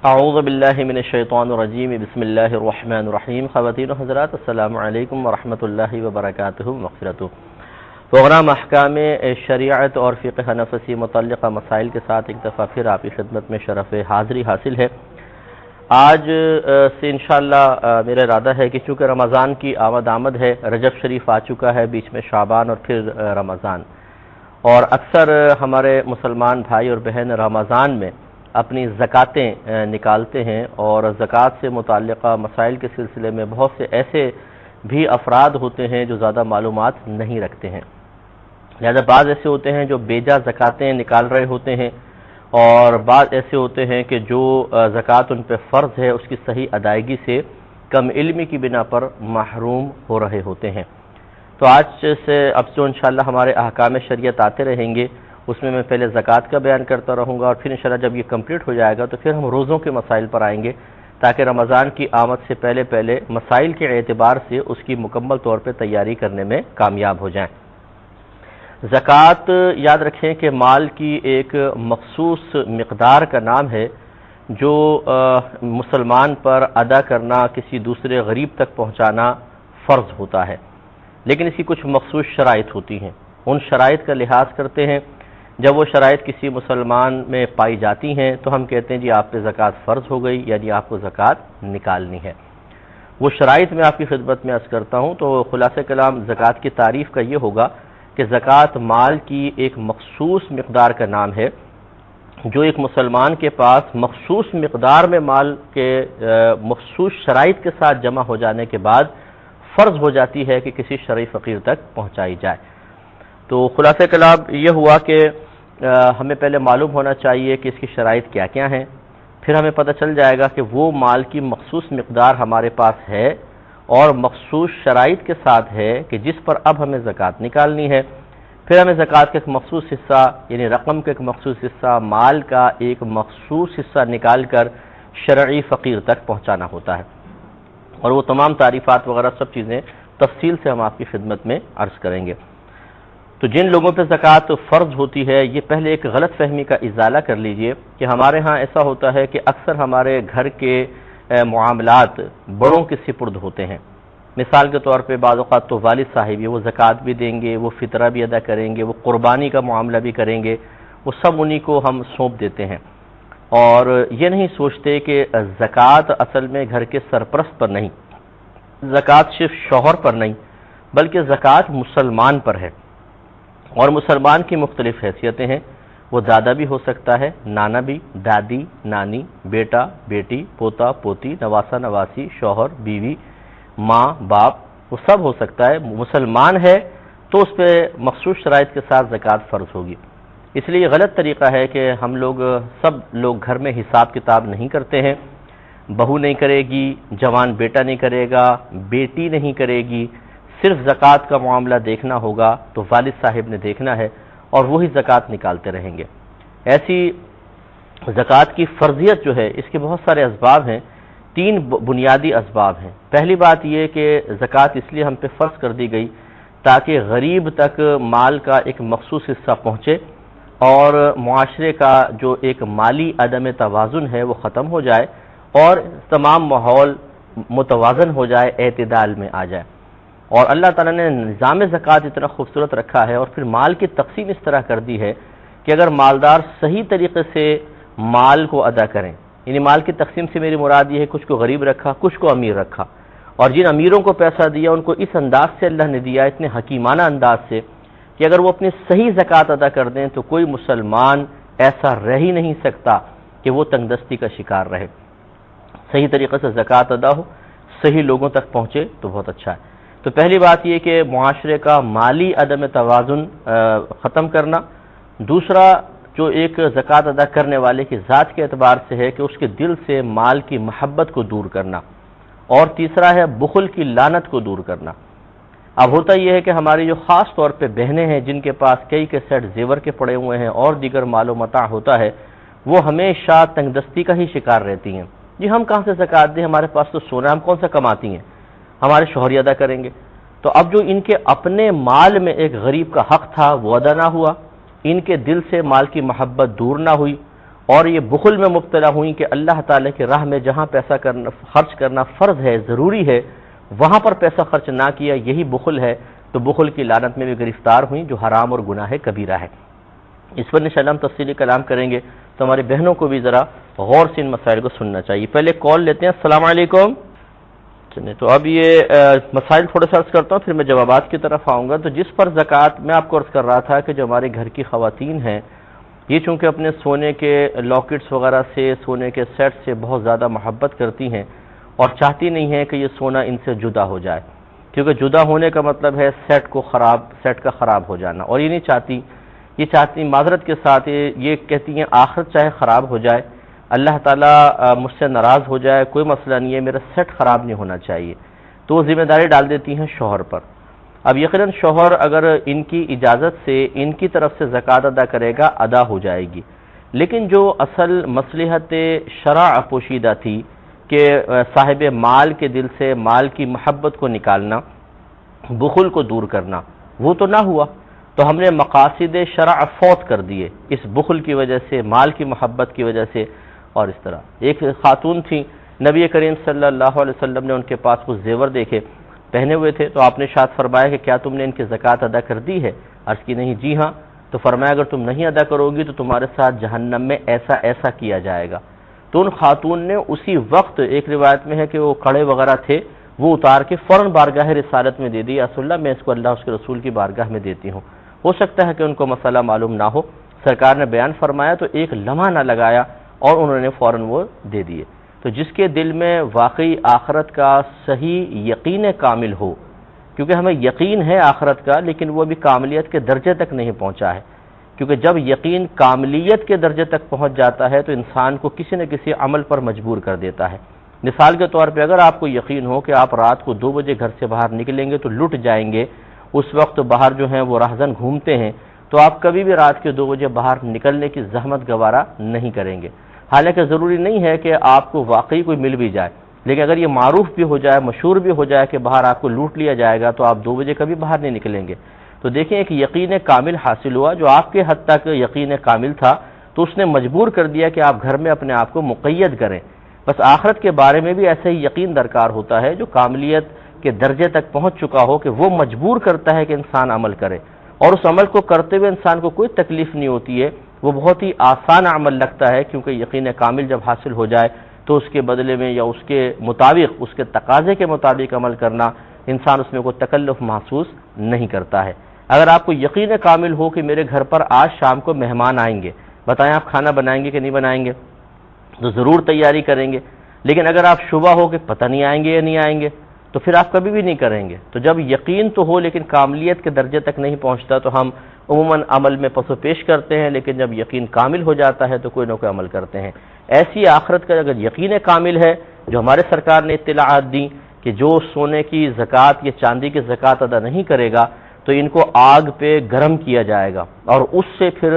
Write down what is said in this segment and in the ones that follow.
اعوذ باللہ من الشیطان الرجیم بسم اللہ الرحمن الرحیم. خواتین و حضرات السلام علیکم ورحمۃ اللہ وبرکاتہ. مغفرتہ پروگرام احکام شریعت اور فقہ نفسی متعلقہ مسائل کے ساتھ ایک دفعہ پھر آپ کی خدمت میں شرف حاضری حاصل ہے. آج سے انشاءاللہ میرا ارادہ ہے کہ چونکہ رمضان کی آمد ہے، رجب شریف آ چکا ہے، بیچ میں شعبان اور پھر رمضان، اور اکثر ہمارے مسلمان بھائی اور بہن رمضان میں اپنی زکاتیں نکالتے ہیں، اور زکوٰۃ سے متعلقہ مسائل کے سلسلے میں بہت سے ایسے بھی افراد ہوتے ہیں جو زیادہ معلومات نہیں رکھتے ہیں. لہذا بعض ایسے ہوتے ہیں جو بیجا زکاتیں نکال رہے ہوتے ہیں، اور بعض ایسے ہوتے ہیں کہ جو زکوٰۃ ان پہ فرض ہے اس کی صحیح ادائیگی سے کم علمی کی بنا پر محروم ہو رہے ہوتے ہیں. تو آج سے اب جو انشاءاللہ ہمارے احکام شریعت آتے رہیں گے، اس میں پہلے زکوٰۃ کا بیان کرتا رہوں گا، اور پھر انشاءاللہ جب یہ کمپلیٹ ہو جائے گا تو پھر ہم روزوں کے مسائل پر آئیں گے، تاکہ رمضان کی آمد سے پہلے مسائل کے اعتبار سے اس کی مکمل طور پہ تیاری کرنے میں کامیاب ہو جائیں. زکوٰۃ یاد رکھیں کہ مال کی ایک مخصوص مقدار کا نام ہے جو مسلمان پر ادا کرنا، کسی دوسرے غریب تک پہنچانا فرض ہوتا ہے، لیکن اس کی کچھ مخصوص شرائط ہوتی ہیں. ان شرائط کا لحاظ کرتے ہیں. جب وہ شرائط کسی مسلمان میں پائی جاتی ہیں تو ہم کہتے ہیں جی آپ پہ زکوٰۃ فرض ہو گئی، یعنی آپ کو زکوٰۃ نکالنی ہے. وہ شرائط میں آپ کی خدمت میں عرض کرتا ہوں. تو خلاصہ کلام زکوٰۃ کی تعریف کا یہ ہوگا کہ زکوٰۃ مال کی ایک مخصوص مقدار کا نام ہے جو ایک مسلمان کے پاس مخصوص مقدار میں مال کے مخصوص شرائط کے ساتھ جمع ہو جانے کے بعد فرض ہو جاتی ہے کہ کسی شرعی فقیر تک پہنچائی جائے. تو خلاصہ کلام یہ ہوا کہ ہمیں پہلے معلوم ہونا چاہیے کہ اس کی شرائط کیا کیا ہیں، پھر ہمیں پتہ چل جائے گا کہ وہ مال کی مخصوص مقدار ہمارے پاس ہے اور مخصوص شرائط کے ساتھ ہے کہ جس پر اب ہمیں زکوٰۃ نکالنی ہے. پھر ہمیں زکوٰۃ کا ایک مخصوص حصہ، یعنی رقم کا ایک مخصوص حصہ، مال کا ایک مخصوص حصہ نکال کر شرعی فقیر تک پہنچانا ہوتا ہے. اور وہ تمام تعریفات وغیرہ سب چیزیں تفصیل سے ہم آپ کی خدمت میں عرض کریں گے. تو جن لوگوں پہ زکوٰۃ فرض ہوتی ہے، یہ پہلے ایک غلط فہمی کا ازالہ کر لیجئے کہ ہمارے ہاں ایسا ہوتا ہے کہ اکثر ہمارے گھر کے معاملات بڑوں کے سپرد ہوتے ہیں. مثال کے طور پہ بعض اوقات تو والد صاحب وہ زکوٰۃ بھی دیں گے، وہ فطرہ بھی ادا کریں گے، وہ قربانی کا معاملہ بھی کریں گے، وہ سب انہی کو ہم سونپ دیتے ہیں، اور یہ نہیں سوچتے کہ زکوٰۃ اصل میں گھر کے سرپرست پر نہیں، زکوٰۃ صرف شوہر پر نہیں بلکہ زکوٰۃ مسلمان پر ہے. اور مسلمان کی مختلف حیثیتیں ہیں. وہ دادا بھی ہو سکتا ہے، نانا بھی، دادی، نانی، بیٹا، بیٹی، پوتا، پوتی، نواسا، نواسی، شوہر، بیوی، ماں، باپ، وہ سب ہو سکتا ہے. مسلمان ہے تو اس پہ مخصوص شرائط کے ساتھ زکوٰۃ فرض ہوگی. اس لیے یہ غلط طریقہ ہے کہ ہم لوگ سب لوگ گھر میں حساب کتاب نہیں کرتے ہیں. بہو نہیں کرے گی، جوان بیٹا نہیں کرے گا، بیٹی نہیں کرے گی، صرف زکوٰۃ کا معاملہ دیکھنا ہوگا تو والد صاحب نے دیکھنا ہے اور وہی زکوٰۃ نکالتے رہیں گے. ایسی زکوٰۃ کی فرضیت جو ہے اس کے بہت سارے اسباب ہیں. 3 بنیادی اسباب ہیں. پہلی بات یہ کہ زکوٰۃ اس لیے ہم پہ فرض کر دی گئی تاکہ غریب تک مال کا ایک مخصوص حصہ پہنچے اور معاشرے کا جو ایک مالی عدم توازن ہے وہ ختم ہو جائے اور تمام ماحول متوازن ہو جائے، اعتدال میں آ جائے. اور اللہ تعالیٰ نے نظام زکوٰۃ اتنا خوبصورت رکھا ہے اور پھر مال کی تقسیم اس طرح کر دی ہے کہ اگر مالدار صحیح طریقے سے مال کو ادا کریں، یعنی مال کی تقسیم سے میری مراد یہ ہے کچھ کو غریب رکھا، کچھ کو امیر رکھا، اور جن امیروں کو پیسہ دیا ان کو اس انداز سے اللہ نے دیا، اتنے حکیمانہ انداز سے کہ اگر وہ اپنی صحیح زکوٰۃ ادا کر دیں تو کوئی مسلمان ایسا رہ ہی نہیں سکتا کہ وہ تنگ دستی کا شکار رہے. صحیح طریقے سے زکوٰۃ ادا ہو، صحیح لوگوں تک پہنچے تو بہت اچھا ہے. تو پہلی بات یہ کہ معاشرے کا مالی عدم توازن ختم کرنا. دوسرا جو ایک زکوٰۃ ادا کرنے والے کی ذات کے اعتبار سے ہے کہ اس کے دل سے مال کی محبت کو دور کرنا. اور تیسرا ہے بخل کی لعنت کو دور کرنا. اب ہوتا یہ ہے کہ ہماری جو خاص طور پہ بہنیں ہیں جن کے پاس کئی کے سیٹ زیور کے پڑے ہوئے ہیں اور دیگر مال و متاع ہوتا ہے، وہ ہمیشہ تنگ دستی کا ہی شکار رہتی ہیں. جی ہم کہاں سے زکوٰۃ دیں، ہمارے پاس تو سونا، ہم کون سا کماتی ہیں، ہمارے شوہر ادا کریں گے. تو اب جو ان کے اپنے مال میں ایک غریب کا حق تھا وہ ادا نہ ہوا، ان کے دل سے مال کی محبت دور نہ ہوئی، اور یہ بخل میں مبتلا ہوئیں کہ اللہ تعالیٰ کی راہ میں جہاں پیسہ خرچ کرنا فرض ہے، ضروری ہے، وہاں پر پیسہ خرچ نہ کیا، یہی بخل ہے، تو بخل کی لعنت میں بھی گرفتار ہوئیں، جو حرام اور گناہ کبیرہ ہے۔ اس پر انشاءاللہ ہم تفصیلی کلام کریں گے، تو ہماری بہنوں کو بھی ذرا غور سے ان مسائل کو سننا چاہیے۔ پہلے کال لیتے ہیں۔ السلام علیکم۔ چلیں، تو اب یہ مسائل تھوڑے سے عرض کرتا ہوں، پھر میں جوابات کی طرف آؤں گا۔ تو جس پر زکوٰۃ، میں آپ کو عرض کر رہا تھا کہ جو ہمارے گھر کی خواتین ہیں، یہ چونکہ اپنے سونے کے لاکٹس وغیرہ سے، سونے کے سیٹ سے بہت زیادہ محبت کرتی ہیں اور چاہتی نہیں ہیں کہ یہ سونا ان سے جدا ہو جائے، کیونکہ جدا ہونے کا مطلب ہے سیٹ کا خراب ہو جانا، اور یہ نہیں چاہتی، یہ چاہتی معذرت کے ساتھ یہ کہتی ہیں آخرت چاہے خراب ہو جائے، اللہ تعالیٰ مجھ سے ناراض ہو جائے، کوئی مسئلہ نہیں ہے، میرا سیٹ خراب نہیں ہونا چاہیے، تو وہ ذمہ داری ڈال دیتی ہیں شوہر پر۔ اب یقیناً شوہر اگر ان کی اجازت سے ان کی طرف سے زکوٰۃ ادا کرے گا، ادا ہو جائے گی، لیکن جو اصل مصلحت شرع پوشیدہ تھی کہ صاحب مال کے دل سے مال کی محبت کو نکالنا، بخل کو دور کرنا، وہ تو نہ ہوا، تو ہم نے مقاصد شرع فوت کر دیے اس بخل کی وجہ سے، مال کی محبت کی وجہ سے، اور اس طرح۔ ایک خاتون تھی، نبی کریم صلی اللہ علیہ وسلم نے ان کے پاس کچھ زیور دیکھے پہنے ہوئے تھے، تو آپ نے ارشاد فرمایا کہ کیا تم نے ان کی زکوٰۃ ادا کر دی ہے؟ عرض کی نہیں، جی ہاں۔ تو فرمایا اگر تم نہیں ادا کرو گی تو تمہارے ساتھ جہنم میں ایسا ایسا کیا جائے گا۔ تو ان خاتون نے اسی وقت، ایک روایت میں ہے کہ وہ کڑے وغیرہ تھے، وہ اتار کے فوراً بارگاہ رسالت میں دے دی، یا رسول اللہ میں اس کو اللہ اس کے رسول کی بارگاہ میں دیتی ہوں۔ ہو سکتا ہے کہ ان کو مسئلہ معلوم نہ ہو، سرکار نے بیان فرمایا تو ایک لمحہ نہ لگایا اور انہوں نے فوراً وہ دے دیے۔ تو جس کے دل میں واقعی آخرت کا صحیح یقین کامل ہو، کیونکہ ہمیں یقین ہے آخرت کا، لیکن وہ ابھی کاملیت کے درجے تک نہیں پہنچا ہے، کیونکہ جب یقین کاملیت کے درجے تک پہنچ جاتا ہے تو انسان کو کسی نہ کسی عمل پر مجبور کر دیتا ہے۔ مثال کے طور پہ اگر آپ کو یقین ہو کہ آپ رات کو 2 بجے گھر سے باہر نکلیں گے تو لٹ جائیں گے، اس وقت باہر جو ہیں وہ راہزن گھومتے ہیں، تو آپ کبھی بھی رات کے 2 بجے باہر نکلنے کی زحمت گوارا نہیں کریں گے۔ حالانکہ ضروری نہیں ہے کہ آپ کو واقعی کوئی مل بھی جائے، لیکن اگر یہ معروف بھی ہو جائے، مشہور بھی ہو جائے کہ باہر آپ کو لوٹ لیا جائے گا، تو آپ 2 بجے کبھی باہر نہیں نکلیں گے۔ تو دیکھیں ایک یقین کامل حاصل ہوا، جو آپ کے حد تک یقین کامل تھا تو اس نے مجبور کر دیا کہ آپ گھر میں اپنے آپ کو مقید کریں۔ بس آخرت کے بارے میں بھی ایسا ہی یقین درکار ہوتا ہے، جو کاملیت کے درجے تک پہنچ چکا ہو کہ وہ مجبور کرتا ہے کہ انسان عمل کرے، اور اس عمل کو کرتے ہوئے انسان کو کوئی تکلیف نہیں ہوتی ہے، وہ بہت ہی آسان عمل لگتا ہے، کیونکہ یقین کامل جب حاصل ہو جائے تو اس کے بدلے میں یا اس کے مطابق، اس کے تقاضے کے مطابق عمل کرنا، انسان اس میں کوئی تکلف محسوس نہیں کرتا ہے۔ اگر آپ کو یقین کامل ہو کہ میرے گھر پر آج شام کو مہمان آئیں گے، بتائیں آپ کھانا بنائیں گے کہ نہیں بنائیں گے؟ تو ضرور تیاری کریں گے، لیکن اگر آپ شبہ ہو کہ پتہ نہیں آئیں گے یا نہیں آئیں گے، تو پھر آپ کبھی بھی نہیں کریں گے۔ تو جب یقین تو ہو لیکن کاملیت کے درجے تک نہیں پہنچتا تو ہم عموماً عمل میں پس و پیش کرتے ہیں، لیکن جب یقین کامل ہو جاتا ہے تو کوئی نہ کوئی عمل کرتے ہیں۔ ایسی آخرت کا اگر یقین کامل ہے، جو ہمارے سرکار نے اطلاعات دی کہ جو سونے کی زکوٰۃ یا چاندی کی زکوٰۃ ادا نہیں کرے گا تو ان کو آگ پہ گرم کیا جائے گا اور اس سے پھر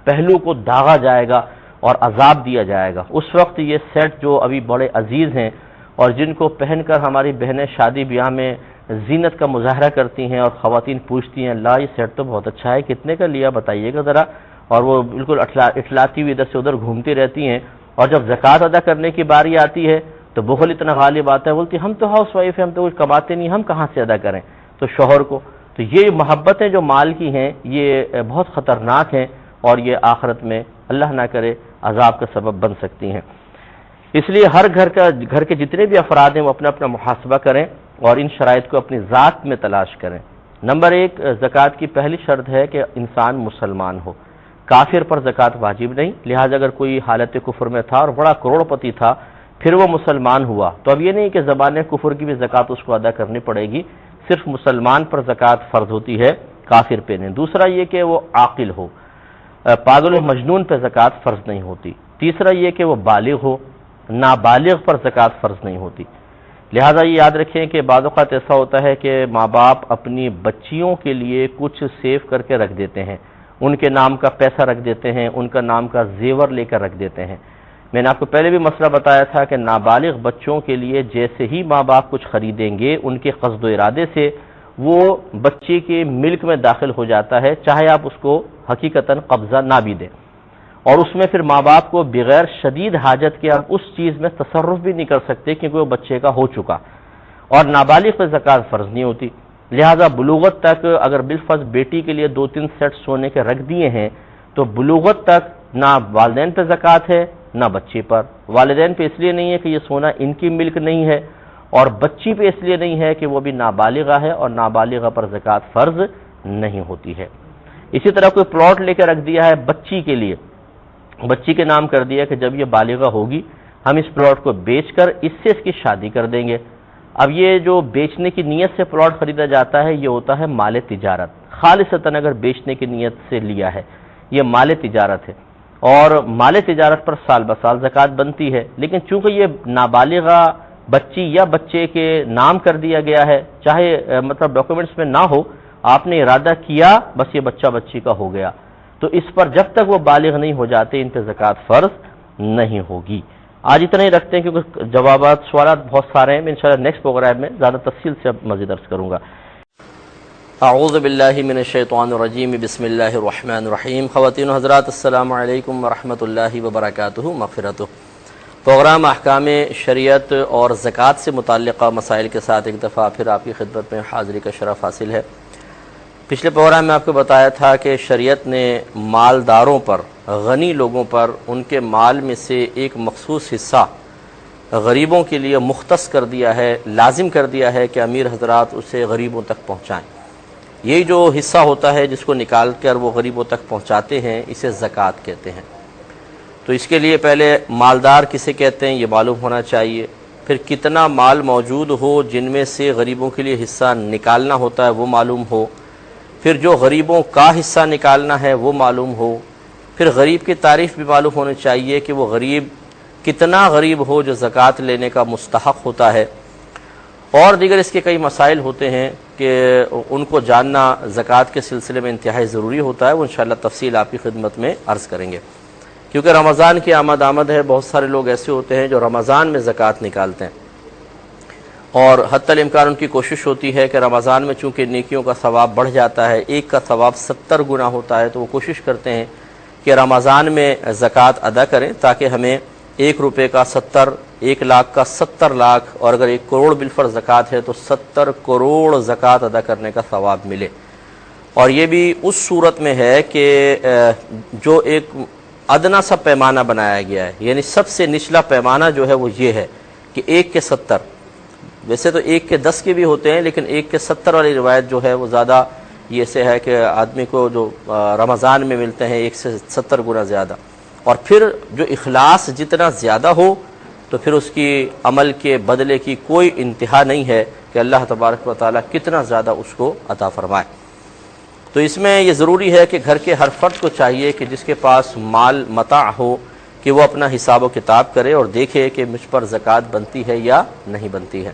پہلو کو داغا جائے گا اور عذاب دیا جائے گا۔ اس وقت یہ سیٹ جو ابھی بڑے عزیز ہیں اور جن کو پہن کر ہماری بہنیں شادی بیاہ میں زینت کا مظاہرہ کرتی ہیں اور خواتین پوچھتی ہیں اللہ یہ سیٹ تو بہت اچھا ہے، کتنے کا لیا بتائیے گا ذرا، اور وہ بالکل اٹھلاتی ہوئی ادھر سے ادھر گھومتی رہتی ہیں، اور جب زکوٰۃ ادا کرنے کی باری آتی ہے تو بخل اتنا غالب آتا ہے، بولتی ہم تو ہاؤس وائف ہیں، ہم تو کچھ کماتے نہیں، ہم کہاں سے ادا کریں؟ تو شوہر کو، تو یہ محبتیں جو مال کی ہیں یہ بہت خطرناک ہیں اور یہ آخرت میں اللہ نہ کرے عذاب کا سبب بن سکتی ہیں۔ اس لیے ہر گھر کے جتنے بھی افراد ہیں وہ اپنا اپنا محاسبہ کریں اور ان شرائط کو اپنی ذات میں تلاش کریں۔ نمبر 1، زکوٰۃ کی پہلی شرط ہے کہ انسان مسلمان ہو، کافر پر زکوٰۃ واجب نہیں، لہٰذا اگر کوئی حالت کفر میں تھا اور بڑا کروڑ پتی تھا پھر وہ مسلمان ہوا تو اب یہ نہیں کہ زبان کفر کی بھی زکوٰۃ اس کو ادا کرنی پڑے گی، صرف مسلمان پر زکوٰۃ فرض ہوتی ہے، کافر پہ نہیں۔ دوسرا یہ کہ وہ عاقل ہو، پاگل و مجنون پہ زکوٰۃ فرض نہیں ہوتی۔ تیسرا یہ کہ وہ بالغ ہو، نابالغ پر زکوٰۃ فرض نہیں ہوتی۔ لہٰذا یہ یاد رکھیں کہ بعض اوقات ایسا ہوتا ہے کہ ماں باپ اپنی بچیوں کے لیے کچھ سیو کر کے رکھ دیتے ہیں، ان کے نام کا پیسہ رکھ دیتے ہیں، ان کا نام کا زیور لے کر رکھ دیتے ہیں۔ میں نے آپ کو پہلے بھی مسئلہ بتایا تھا کہ نابالغ بچوں کے لیے جیسے ہی ماں باپ کچھ خریدیں گے ان کے قصد و ارادے سے وہ بچے کے ملک میں داخل ہو جاتا ہے، چاہے آپ اس کو حقیقتاً قبضہ نہ بھی دیں۔ اور اس میں پھر ماں باپ کو بغیر شدید حاجت کے اب اس چیز میں تصرف بھی نہیں کر سکتے کیونکہ وہ بچے کا ہو چکا، اور نابالغ پہ زکوٰۃ فرض نہیں ہوتی۔ لہذا بلوغت تک اگر بالفرض بیٹی کے لیے 2-3 سیٹ سونے کے رکھ دیے ہیں تو بلوغت تک نہ والدین پہ زکوٰۃ ہے نہ بچی پر۔ والدین پہ اس لیے نہیں ہے کہ یہ سونا ان کی ملک نہیں ہے، اور بچی پہ اس لیے نہیں ہے کہ وہ بھی نابالغہ ہے اور نابالغہ پر زکوٰۃ فرض نہیں ہوتی ہے۔ اسی طرح کوئی پلاٹ لے کے رکھ دیا ہے بچی کے لیے، بچی کے نام کر دیا کہ جب یہ بالغہ ہوگی ہم اس پلاٹ کو بیچ کر اس سے اس کی شادی کر دیں گے۔ اب یہ جو بیچنے کی نیت سے پلاٹ خریدا جاتا ہے یہ ہوتا ہے مال تجارت، خالصتاً اگر بیچنے کی نیت سے لیا ہے یہ مال تجارت ہے، اور مال تجارت پر سال بسال زکوٰۃ بنتی ہے۔ لیکن چونکہ یہ نابالغہ بچی یا بچے کے نام کر دیا گیا ہے، چاہے مطلب ڈاکومنٹس میں نہ ہو، آپ نے ارادہ کیا بس یہ بچہ بچی کا ہو گیا، تو اس پر جب تک وہ بالغ نہیں ہو جاتے ان پہ زکوٰۃ فرض نہیں ہوگی۔ آج اتنا ہی رکھتے ہیں کیونکہ جوابات سوالات بہت سارے ہیں، میں انشاءاللہ نیکسٹ پروگرام میں زیادہ تفصیل سے مزید عرض کروں گا۔ اعوذ باللہ من الشیطان الرجیم، بسم اللہ الرحمن الرحیم۔ خواتین و حضرات السلام علیکم ورحمۃ اللہ وبرکاتہ، مغفرتہ۔ پروگرام احکام شریعت اور زکوٰۃ سے متعلقہ مسائل کے ساتھ ایک دفعہ پھر آپ کی خدمت میں حاضری کا شرف حاصل ہے۔ پچھلے پروگرام میں آپ کو بتایا تھا کہ شریعت نے مالداروں پر، غنی لوگوں پر ان کے مال میں سے ایک مخصوص حصہ غریبوں کے لیے مختص کر دیا ہے، لازم کر دیا ہے کہ امیر حضرات اسے غریبوں تک پہنچائیں۔ یہی جو حصہ ہوتا ہے جس کو نکال کر وہ غریبوں تک پہنچاتے ہیں اسے زکوٰۃ کہتے ہیں۔ تو اس کے لیے پہلے مالدار کسے کہتے ہیں یہ معلوم ہونا چاہیے، پھر کتنا مال موجود ہو جن میں سے غریبوں کے لیے حصہ نکالنا ہوتا ہے وہ معلوم ہو، پھر جو غریبوں کا حصہ نکالنا ہے وہ معلوم ہو، پھر غریب کی تعریف بھی معلوم ہونی چاہیے کہ وہ غریب کتنا غریب ہو جو زکوٰۃ لینے کا مستحق ہوتا ہے، اور دیگر اس کے کئی مسائل ہوتے ہیں کہ ان کو جاننا زکوٰۃ کے سلسلے میں انتہائی ضروری ہوتا ہے، وہ انشاءاللہ تفصیل آپ کی خدمت میں عرض کریں گے۔ کیونکہ رمضان کی آمد ہے، بہت سارے لوگ ایسے ہوتے ہیں جو رمضان میں زکوٰۃ نکالتے ہیں، اور حتی الامکان ان کی کوشش ہوتی ہے کہ رمضان میں چونکہ نیکیوں کا ثواب بڑھ جاتا ہے، ایک کا ثواب 70 گنا ہوتا ہے، تو وہ کوشش کرتے ہیں کہ رمضان میں زکوٰۃ ادا کریں تاکہ ہمیں 1 روپے کا 70، 1 لاکھ کا 70 لاکھ، اور اگر 1 کروڑ بالفرض زکوٰۃ ہے تو 70 کروڑ زکوٰۃ ادا کرنے کا ثواب ملے۔ اور یہ بھی اس صورت میں ہے کہ جو ایک ادنا سا پیمانہ بنایا گیا ہے، یعنی سب سے نچلا پیمانہ جو ہے وہ یہ ہے کہ 1 کے 70، ویسے تو 1 کے 10 کے بھی ہوتے ہیں لیکن 1 کے 70 والی روایت جو ہے وہ زیادہ یہ سے ہے کہ آدمی کو جو رمضان میں ملتے ہیں 1 سے 70 گنا زیادہ، اور پھر جو اخلاص جتنا زیادہ ہو تو پھر اس کی عمل کے بدلے کی کوئی انتہا نہیں ہے کہ اللہ تبارک و تعالیٰ کتنا زیادہ اس کو عطا فرمائے۔ تو اس میں یہ ضروری ہے کہ گھر کے ہر فرد کو چاہیے کہ جس کے پاس مال متاع ہو کہ وہ اپنا حساب و کتاب کرے اور دیکھے کہ مجھ پر زکوٰۃ بنتی ہے یا نہیں بنتی ہے۔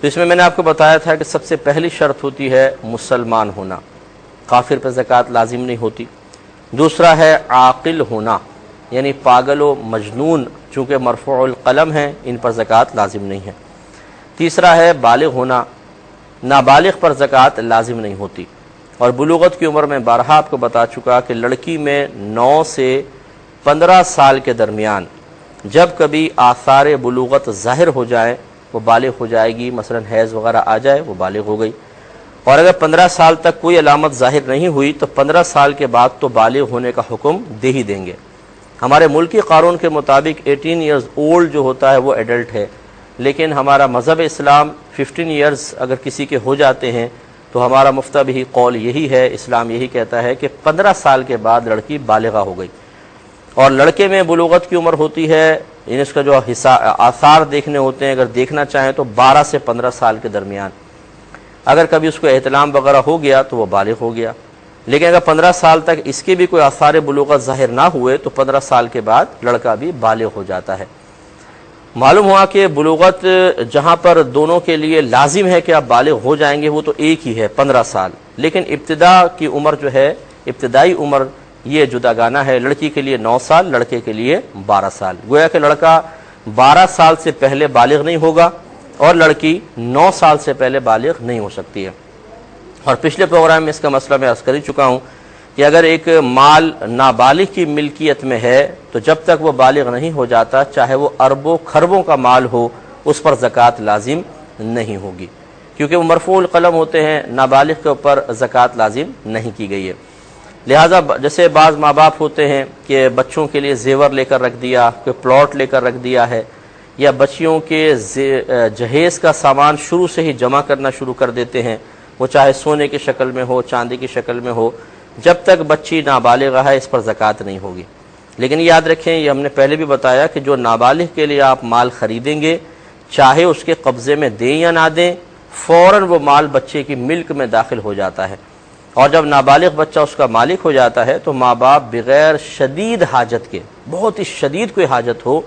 تو اس میں نے آپ کو بتایا تھا کہ سب سے پہلی شرط ہوتی ہے مسلمان ہونا، کافر پر زکوٰۃ لازم نہیں ہوتی۔ دوسرا ہے عاقل ہونا، یعنی پاگل و مجنون چونکہ مرفوع القلم ہیں ان پر زکوٰۃ لازم نہیں ہے۔ تیسرا ہے بالغ ہونا، نابالغ پر زکوٰۃ لازم نہیں ہوتی۔ اور بلوغت کی عمر میں بارہا آپ کو بتا چکا کہ لڑکی میں 9 سے 15 سال کے درمیان جب کبھی آثار بلوغت ظاہر ہو جائیں وہ بالغ ہو جائے گی، مثلا حیض وغیرہ آ جائے وہ بالغ ہو گئی، اور اگر 15 سال تک کوئی علامت ظاہر نہیں ہوئی تو 15 سال کے بعد تو بالغ ہونے کا حکم دے ہی دیں گے۔ ہمارے ملکی قانون کے مطابق 18 ایئرز اولڈ جو ہوتا ہے وہ ایڈلٹ ہے، لیکن ہمارا مذہب اسلام 15 ایئرز اگر کسی کے ہو جاتے ہیں تو ہمارا مفتہ بھی قول یہی ہے، اسلام یہی کہتا ہے کہ 15 سال کے بعد لڑکی بالغہ ہو گئی۔ اور لڑکے میں بلوغت کی عمر ہوتی ہے، اس کا جو آثار دیکھنے ہوتے ہیں اگر دیکھنا چاہیں تو 12 سے 15 سال کے درمیان، اگر کبھی اس کو احتلام وغیرہ ہو گیا تو وہ بالغ ہو گیا، لیکن اگر 15 سال تک اس کے بھی کوئی آثار بلوغت ظاہر نہ ہوئے تو 15 سال کے بعد لڑکا بھی بالغ ہو جاتا ہے۔ معلوم ہوا کہ بلوغت جہاں پر دونوں کے لیے لازم ہے کہ آپ بالغ ہو جائیں گے وہ تو ایک ہی ہے 15 سال، لیکن ابتدا کی عمر جو ہے، ابتدائی عمر یہ جدا گانا ہے، لڑکی کے لیے 9 سال، لڑکے کے لیے 12 سال۔ گویا کہ لڑکا 12 سال سے پہلے بالغ نہیں ہوگا اور لڑکی 9 سال سے پہلے بالغ نہیں ہو سکتی ہے۔ اور پچھلے پروگرام میں اس کا مسئلہ میں عرض کر ہی چکا ہوں کہ اگر ایک مال نابالغ کی ملکیت میں ہے تو جب تک وہ بالغ نہیں ہو جاتا، چاہے وہ اربوں خربوں کا مال ہو، اس پر زکوٰۃ لازم نہیں ہوگی، کیونکہ وہ مرفوع القلم ہوتے ہیں، نابالغ کے اوپر زکوٰۃ لازم نہیں کی گئی ہے۔ لہٰذا جیسے بعض ماں باپ ہوتے ہیں کہ بچوں کے لیے زیور لے کر رکھ دیا، کوئی پلاٹ لے کر رکھ دیا ہے، یا بچیوں کے جہیز کا سامان شروع سے ہی جمع کرنا شروع کر دیتے ہیں، وہ چاہے سونے کی شکل میں ہو، چاندی کی شکل میں ہو، جب تک بچی نابالغ ہے اس پر زکوٰۃ نہیں ہوگی۔ لیکن یاد رکھیں، یہ ہم نے پہلے بھی بتایا کہ جو نابالغ کے لیے آپ مال خریدیں گے، چاہے اس کے قبضے میں دیں یا نہ دیں، فوراً وہ مال بچے کی ملک میں داخل ہو جاتا ہے، اور جب نابالغ بچہ اس کا مالک ہو جاتا ہے تو ماں باپ بغیر شدید حاجت کے، بہت ہی شدید کوئی حاجت ہو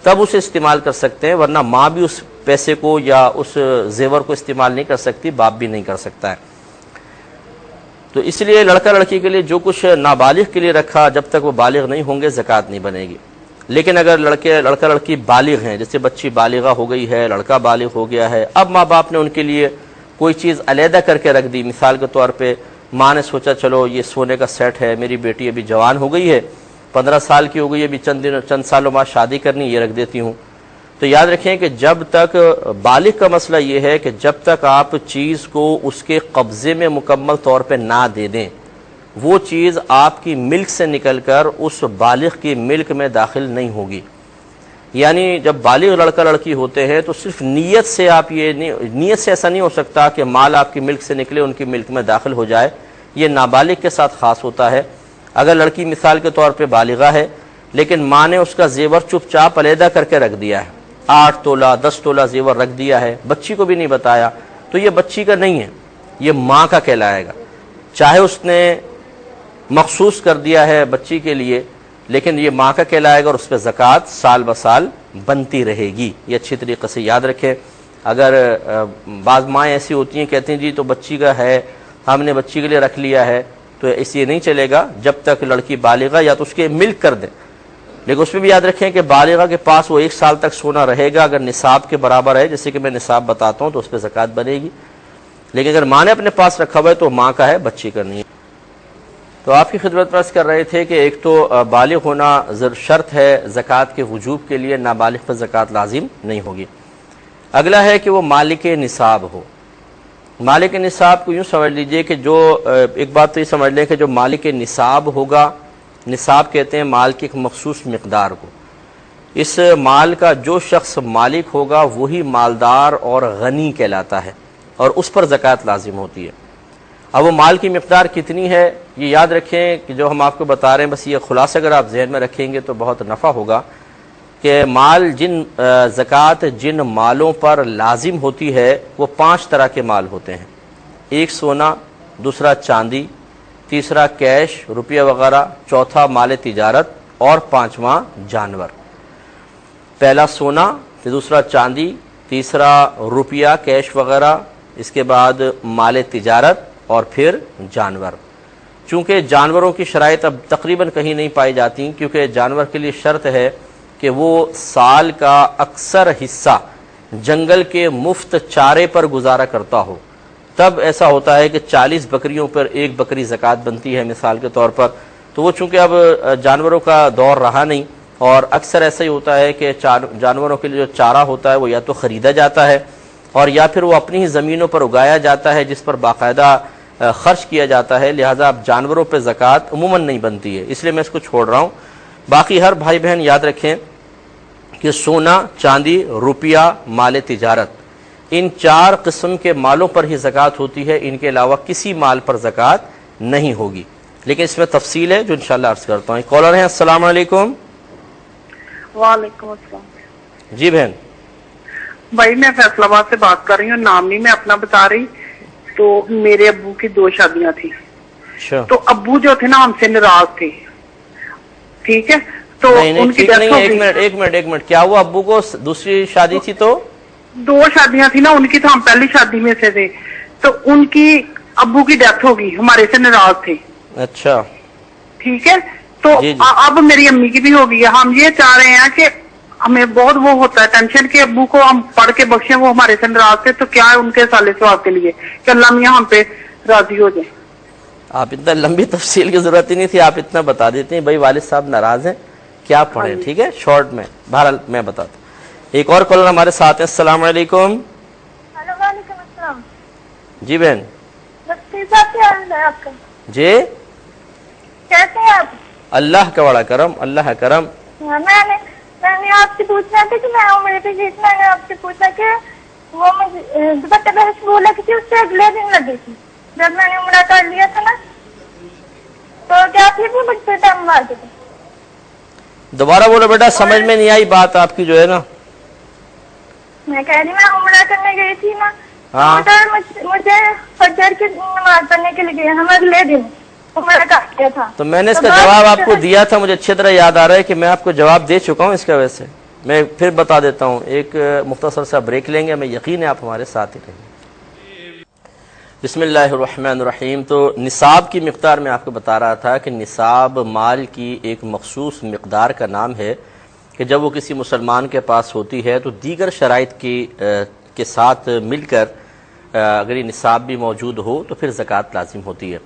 تب اسے استعمال کر سکتے ہیں، ورنہ ماں بھی اس پیسے کو یا اس زیور کو استعمال نہیں کر سکتی، باپ بھی نہیں کر سکتا ہے۔ تو اس لیے لڑکا لڑکی کے لیے جو کچھ نابالغ کے لیے رکھا، جب تک وہ بالغ نہیں ہوں گے زکوٰۃ نہیں بنے گی۔ لیکن اگر لڑکا لڑکی بالغ ہیں، جیسے بچی بالغہ ہو گئی ہے، لڑکا بالغ ہو گیا ہے، اب ماں باپ نے ان کے لیے کوئی چیز علیحدہ کر کے رکھ دی، مثال کے طور پہ ماں نے سوچا چلو یہ سونے کا سیٹ ہے، میری بیٹی ابھی جوان ہو گئی ہے، 15 سال کی ہو گئی ہے، ابھی چند سالوں بعد شادی کرنی، یہ رکھ دیتی ہوں۔ تو یاد رکھیں کہ جب تک بالغ کا مسئلہ یہ ہے کہ جب تک آپ چیز کو اس کے قبضے میں مکمل طور پہ نہ دے دیں، وہ چیز آپ کی ملک سے نکل کر اس بالغ کی ملک میں داخل نہیں ہوگی۔ یعنی جب بالغ لڑکا لڑکی ہوتے ہیں تو صرف نیت سے نیت سے ایسا نہیں ہو سکتا کہ مال آپ کی ملک سے نکلے ان کی ملک میں داخل ہو جائے، یہ نابالغ کے ساتھ خاص ہوتا ہے۔ اگر لڑکی مثال کے طور پہ بالغہ ہے لیکن ماں نے اس کا زیور چپ چاپ علیحدہ کر کے رکھ دیا ہے، 8 تولہ 10 تولہ زیور رکھ دیا ہے، بچی کو بھی نہیں بتایا، تو یہ بچی کا نہیں ہے، یہ ماں کا کہلائے گا، چاہے اس نے مخصوص کر دیا ہے بچی کے لیے، لیکن یہ ماں کا کہلائے گا اور اس پہ زکوٰۃ سال بسال بنتی رہے گی۔ یہ اچھی طریقے سے یاد رکھیں۔ اگر بعض مائیں ایسی ہوتی ہیں کہتی ہیں جی تو بچی کا ہے، ہم نے بچی کے لیے رکھ لیا ہے، تو اس یہ نہیں چلے گا جب تک لڑکی بالغہ یا تو اس کے ملک کر دیں، لیکن اس میں بھی یاد رکھیں کہ بالغہ کے پاس وہ 1 سال تک سونا رہے گا، اگر نصاب کے برابر ہے، جیسے کہ میں نصاب بتاتا ہوں تو اس پہ زکوٰۃ بنے گی، لیکن اگر ماں نے اپنے پاس رکھا ہوا ہے تو ماں کا ہے، بچی کا نہیں ہے۔ تو آپ کی خدمت میں عرض کر رہے تھے کہ ایک تو بالغ ہونا شرط ہے زکوٰۃ کے وجوب کے لیے، نابالغ پر زکوٰۃ لازم نہیں ہوگی۔ اگلا ہے کہ وہ مالک نصاب ہو۔ مالک نصاب کو یوں سمجھ لیجئے کہ جو ایک بات تو یہ سمجھ لیں کہ جو مالک نصاب ہوگا، نصاب کہتے ہیں مال کی ایک مخصوص مقدار کو، اس مال کا جو شخص مالک ہوگا وہی مالدار اور غنی کہلاتا ہے اور اس پر زکوٰۃ لازم ہوتی ہے۔ اب وہ مال کی مقدار کتنی ہے یہ یاد رکھیں کہ جو ہم آپ کو بتا رہے ہیں، بس یہ خلاصہ اگر آپ ذہن میں رکھیں گے تو بہت نفع ہوگا کہ مال زکوٰۃ جن مالوں پر لازم ہوتی ہے وہ 5 طرح کے مال ہوتے ہیں، ایک سونا، دوسرا چاندی، تیسرا کیش روپیہ وغیرہ، چوتھا مال تجارت اور 5واں جانور۔ پہلا سونا، پھر دوسرا چاندی، تیسرا روپیہ کیش وغیرہ، اس کے بعد مال تجارت اور پھر جانور۔ چونکہ جانوروں کی شرائط اب تقریباً کہیں نہیں پائی جاتی، کیونکہ جانور کے لیے شرط ہے کہ وہ سال کا اکثر حصہ جنگل کے مفت چارے پر گزارا کرتا ہو، تب ایسا ہوتا ہے کہ 40 بکریوں پر 1 بکری زکوٰۃ بنتی ہے مثال کے طور پر۔ تو وہ چونکہ اب جانوروں کا دور رہا نہیں، اور اکثر ایسا ہی ہوتا ہے کہ جانوروں کے لیے جو چارہ ہوتا ہے وہ یا تو خریدا جاتا ہے اور یا پھر وہ اپنی ہی زمینوں پر اگایا جاتا ہے جس پر باقاعدہ خرچ کیا جاتا ہے، لہٰذا اب جانوروں پہ زکوٰۃ عموماً نہیں بنتی ہے، اس لیے میں اس کو چھوڑ رہا ہوں۔ باقی ہر بھائی بہن یاد رکھیں کہ سونا، چاندی، روپیہ، مال تجارت، ان 4 قسم کے مالوں پر ہی زکوٰۃ ہوتی ہے، ان کے علاوہ کسی مال پر زکوٰۃ نہیں ہوگی، لیکن اس میں تفصیل ہے جو انشاءاللہ عرض کرتا ہوں۔ کالر ہیں، السلام علیکم۔ وعلیکم السلام۔ جی بہن۔ بھائی میں فیصل آباد سے بات کر رہی ہوں، نام نہیں میں اپنا بتا رہی۔ تو میرے ابو کی 2 شادیاں تھیں، تو ابو جو تھے نا ہم سے ناراض تھے، ٹھیک ہے، تو ان کی ڈیتھ ہو گئی۔ ایک منٹ، کیا ہوا ابو کو دوسری شادی تھی تو 2 شادیاں تھی نا ان کی، تو ہم پہلی شادی میں سے تھے، تو ان کی ابو کی ڈیتھ ہو گئی، ہمارے سے ناراض تھے۔ اچھا ٹھیک ہے، تو اب میری امی کی بھی ہو گئی ہے۔ ہم یہ چاہ رہے ہیں کہ ہمیں بہت وہ ہوتا ہے ٹینشن کہ ابو کو ہم پڑھ کے بخشیں، وہ ہمارے سے ناراض تھے، تو کیا ہے ان کے سالے ثواب کے لیے کہ اللہ میاں ہم پہ راضی ہو جائے۔ آپ اتنا لمبی تفصیل کی ضرورت ہی نہیں تھی, آپ اتنا بتا دیتے ہیں. بھائی والد صاحب ناراض ہیں, کیا پڑھیں؟ ٹھیک ہے, شارٹ میں. بہرحال میں بتاتا ہوں. ایک اور کالر ہمارے ساتھ ہیں. السلام علیکم. وعلیکم السلام. جی بہن. صاحب کیا حال ہے آپ کا؟ جی کیسے ہیں آپ؟ اللہ کا بڑا کرم, اللہ کا کرم. میں نے آپ سے پوچھنا تھا کہ میں عمرے پہ گئی تھی. میں نے آپ سے پوچھا کہ وہ مجھے دوپٹہ بحث بولا کہ اس سے اگلے دن لگی تھی جب میں نے عمرہ کر لیا تھا نا, تو کیا پھر بھی مجھ سے ٹائم مار دیتے؟ دوبارہ بولو بیٹا, سمجھ میں نہیں آئی بات آپ کی جو ہے نا. میں کہہ رہی میں عمرہ کرنے گئی تھی نا, ہاں, مجھے فجر کی نماز پڑھنے کے لیے ہم اگلے دن عمرہ کر لیا تھا. تو میں نے اس کا جواب آپ کو دیا تھا, مجھے اچھی طرح یاد آ رہا ہے کہ میں آپ کو جواب دے چکا ہوں. اس کی وجہ سے میں پھر بتا دیتا ہوں. ایک مختصر سا بریک لیں گے, میں یقین ہے آپ ہمارے ساتھ ہی رہیں گے. بسم اللہ الرحمن الرحیم. تو نصاب کی مقدار میں آپ کو بتا رہا تھا کہ نصاب مال کی ایک مخصوص مقدار کا نام ہے کہ جب وہ کسی مسلمان کے پاس ہوتی ہے تو دیگر شرائط کے ساتھ مل کر اگر یہ نصاب بھی موجود ہو تو پھر زکوٰۃ لازم ہوتی ہے.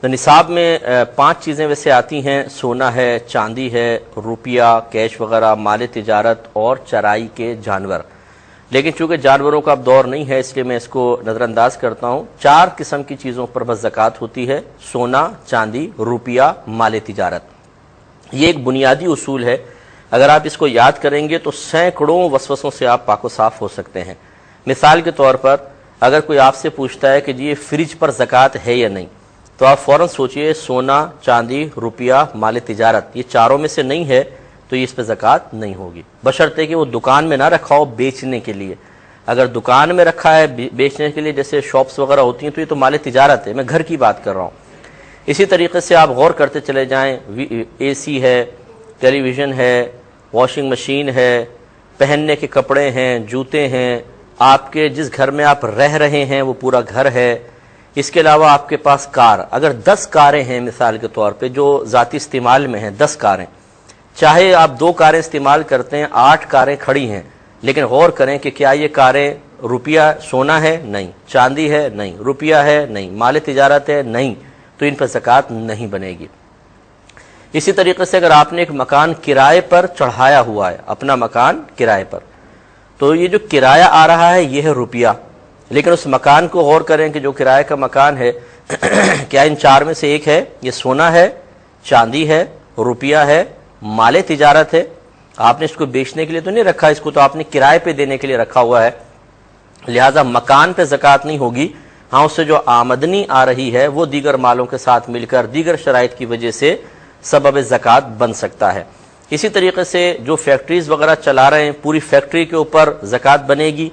تو نصاب میں 5 چیزیں ویسے آتی ہیں. سونا ہے, چاندی ہے, روپیہ, کیش وغیرہ, مال تجارت اور چرائی کے جانور. لیکن چونکہ جانوروں کا اب دور نہیں ہے اس لیے میں اس کو نظر انداز کرتا ہوں. 4 قسم کی چیزوں پر بس زکوٰۃ ہوتی ہے: سونا, چاندی, روپیہ, مال تجارت. یہ ایک بنیادی اصول ہے. اگر آپ اس کو یاد کریں گے تو سینکڑوں وسوسوں سے آپ پاک و صاف ہو سکتے ہیں. مثال کے طور پر اگر کوئی آپ سے پوچھتا ہے کہ جی یہ فریج پر زکوٰۃ ہے یا نہیں, تو آپ فوراً سوچئے سونا, چاندی, روپیہ, مال تجارت, یہ چاروں میں سے نہیں ہے تو یہ اس پہ زکوٰۃ نہیں ہوگی, بشرطے کہ وہ دکان میں نہ رکھا ہو بیچنے کے لیے. اگر دکان میں رکھا ہے بیچنے کے لیے, جیسے شاپس وغیرہ ہوتی ہیں, تو یہ تو مال تجارت ہے. میں گھر کی بات کر رہا ہوں. اسی طریقے سے آپ غور کرتے چلے جائیں, اے سی ہے, ٹیلی ویژن ہے, واشنگ مشین ہے, پہننے کے کپڑے ہیں, جوتے ہیں, آپ کے جس گھر میں آپ رہ رہے ہیں وہ پورا گھر ہے. اس کے علاوہ آپ کے پاس کار, اگر 10 کاریں ہیں مثال کے طور پہ جو ذاتی استعمال میں ہیں, 10 کاریں, چاہے آپ 2 کاریں استعمال کرتے ہیں, 8 کاریں کھڑی ہیں, لیکن غور کریں کہ کیا یہ کاریں روپیہ سونا ہے؟ نہیں. چاندی ہے؟ نہیں. روپیہ ہے؟ نہیں. مال تجارت ہے؟ نہیں. تو ان پر زکوٰۃ نہیں بنے گی. اسی طریقے سے اگر آپ نے ایک مکان کرائے پر چڑھایا ہوا ہے, اپنا مکان کرائے پر, تو یہ جو کرایہ آ رہا ہے یہ ہے روپیہ. لیکن اس مکان کو غور کریں کہ جو کرایہ کا مکان ہے کیا ان 4 میں سے ایک ہے؟ یہ سونا ہے, چاندی ہے, روپیہ ہے, مال تجارت ہے. آپ نے اس کو بیچنے کے لیے تو نہیں رکھا, اس کو تو آپ نے کرائے پہ دینے کے لیے رکھا ہوا ہے. لہٰذا مکان پہ زکوٰۃ نہیں ہوگی. ہاں, اس سے جو آمدنی آ رہی ہے وہ دیگر مالوں کے ساتھ مل کر دیگر شرائط کی وجہ سے سبب زکوٰۃ بن سکتا ہے. اسی طریقے سے جو فیکٹریز وغیرہ چلا رہے ہیں, پوری فیکٹری کے اوپر زکوٰۃ بنے گی؟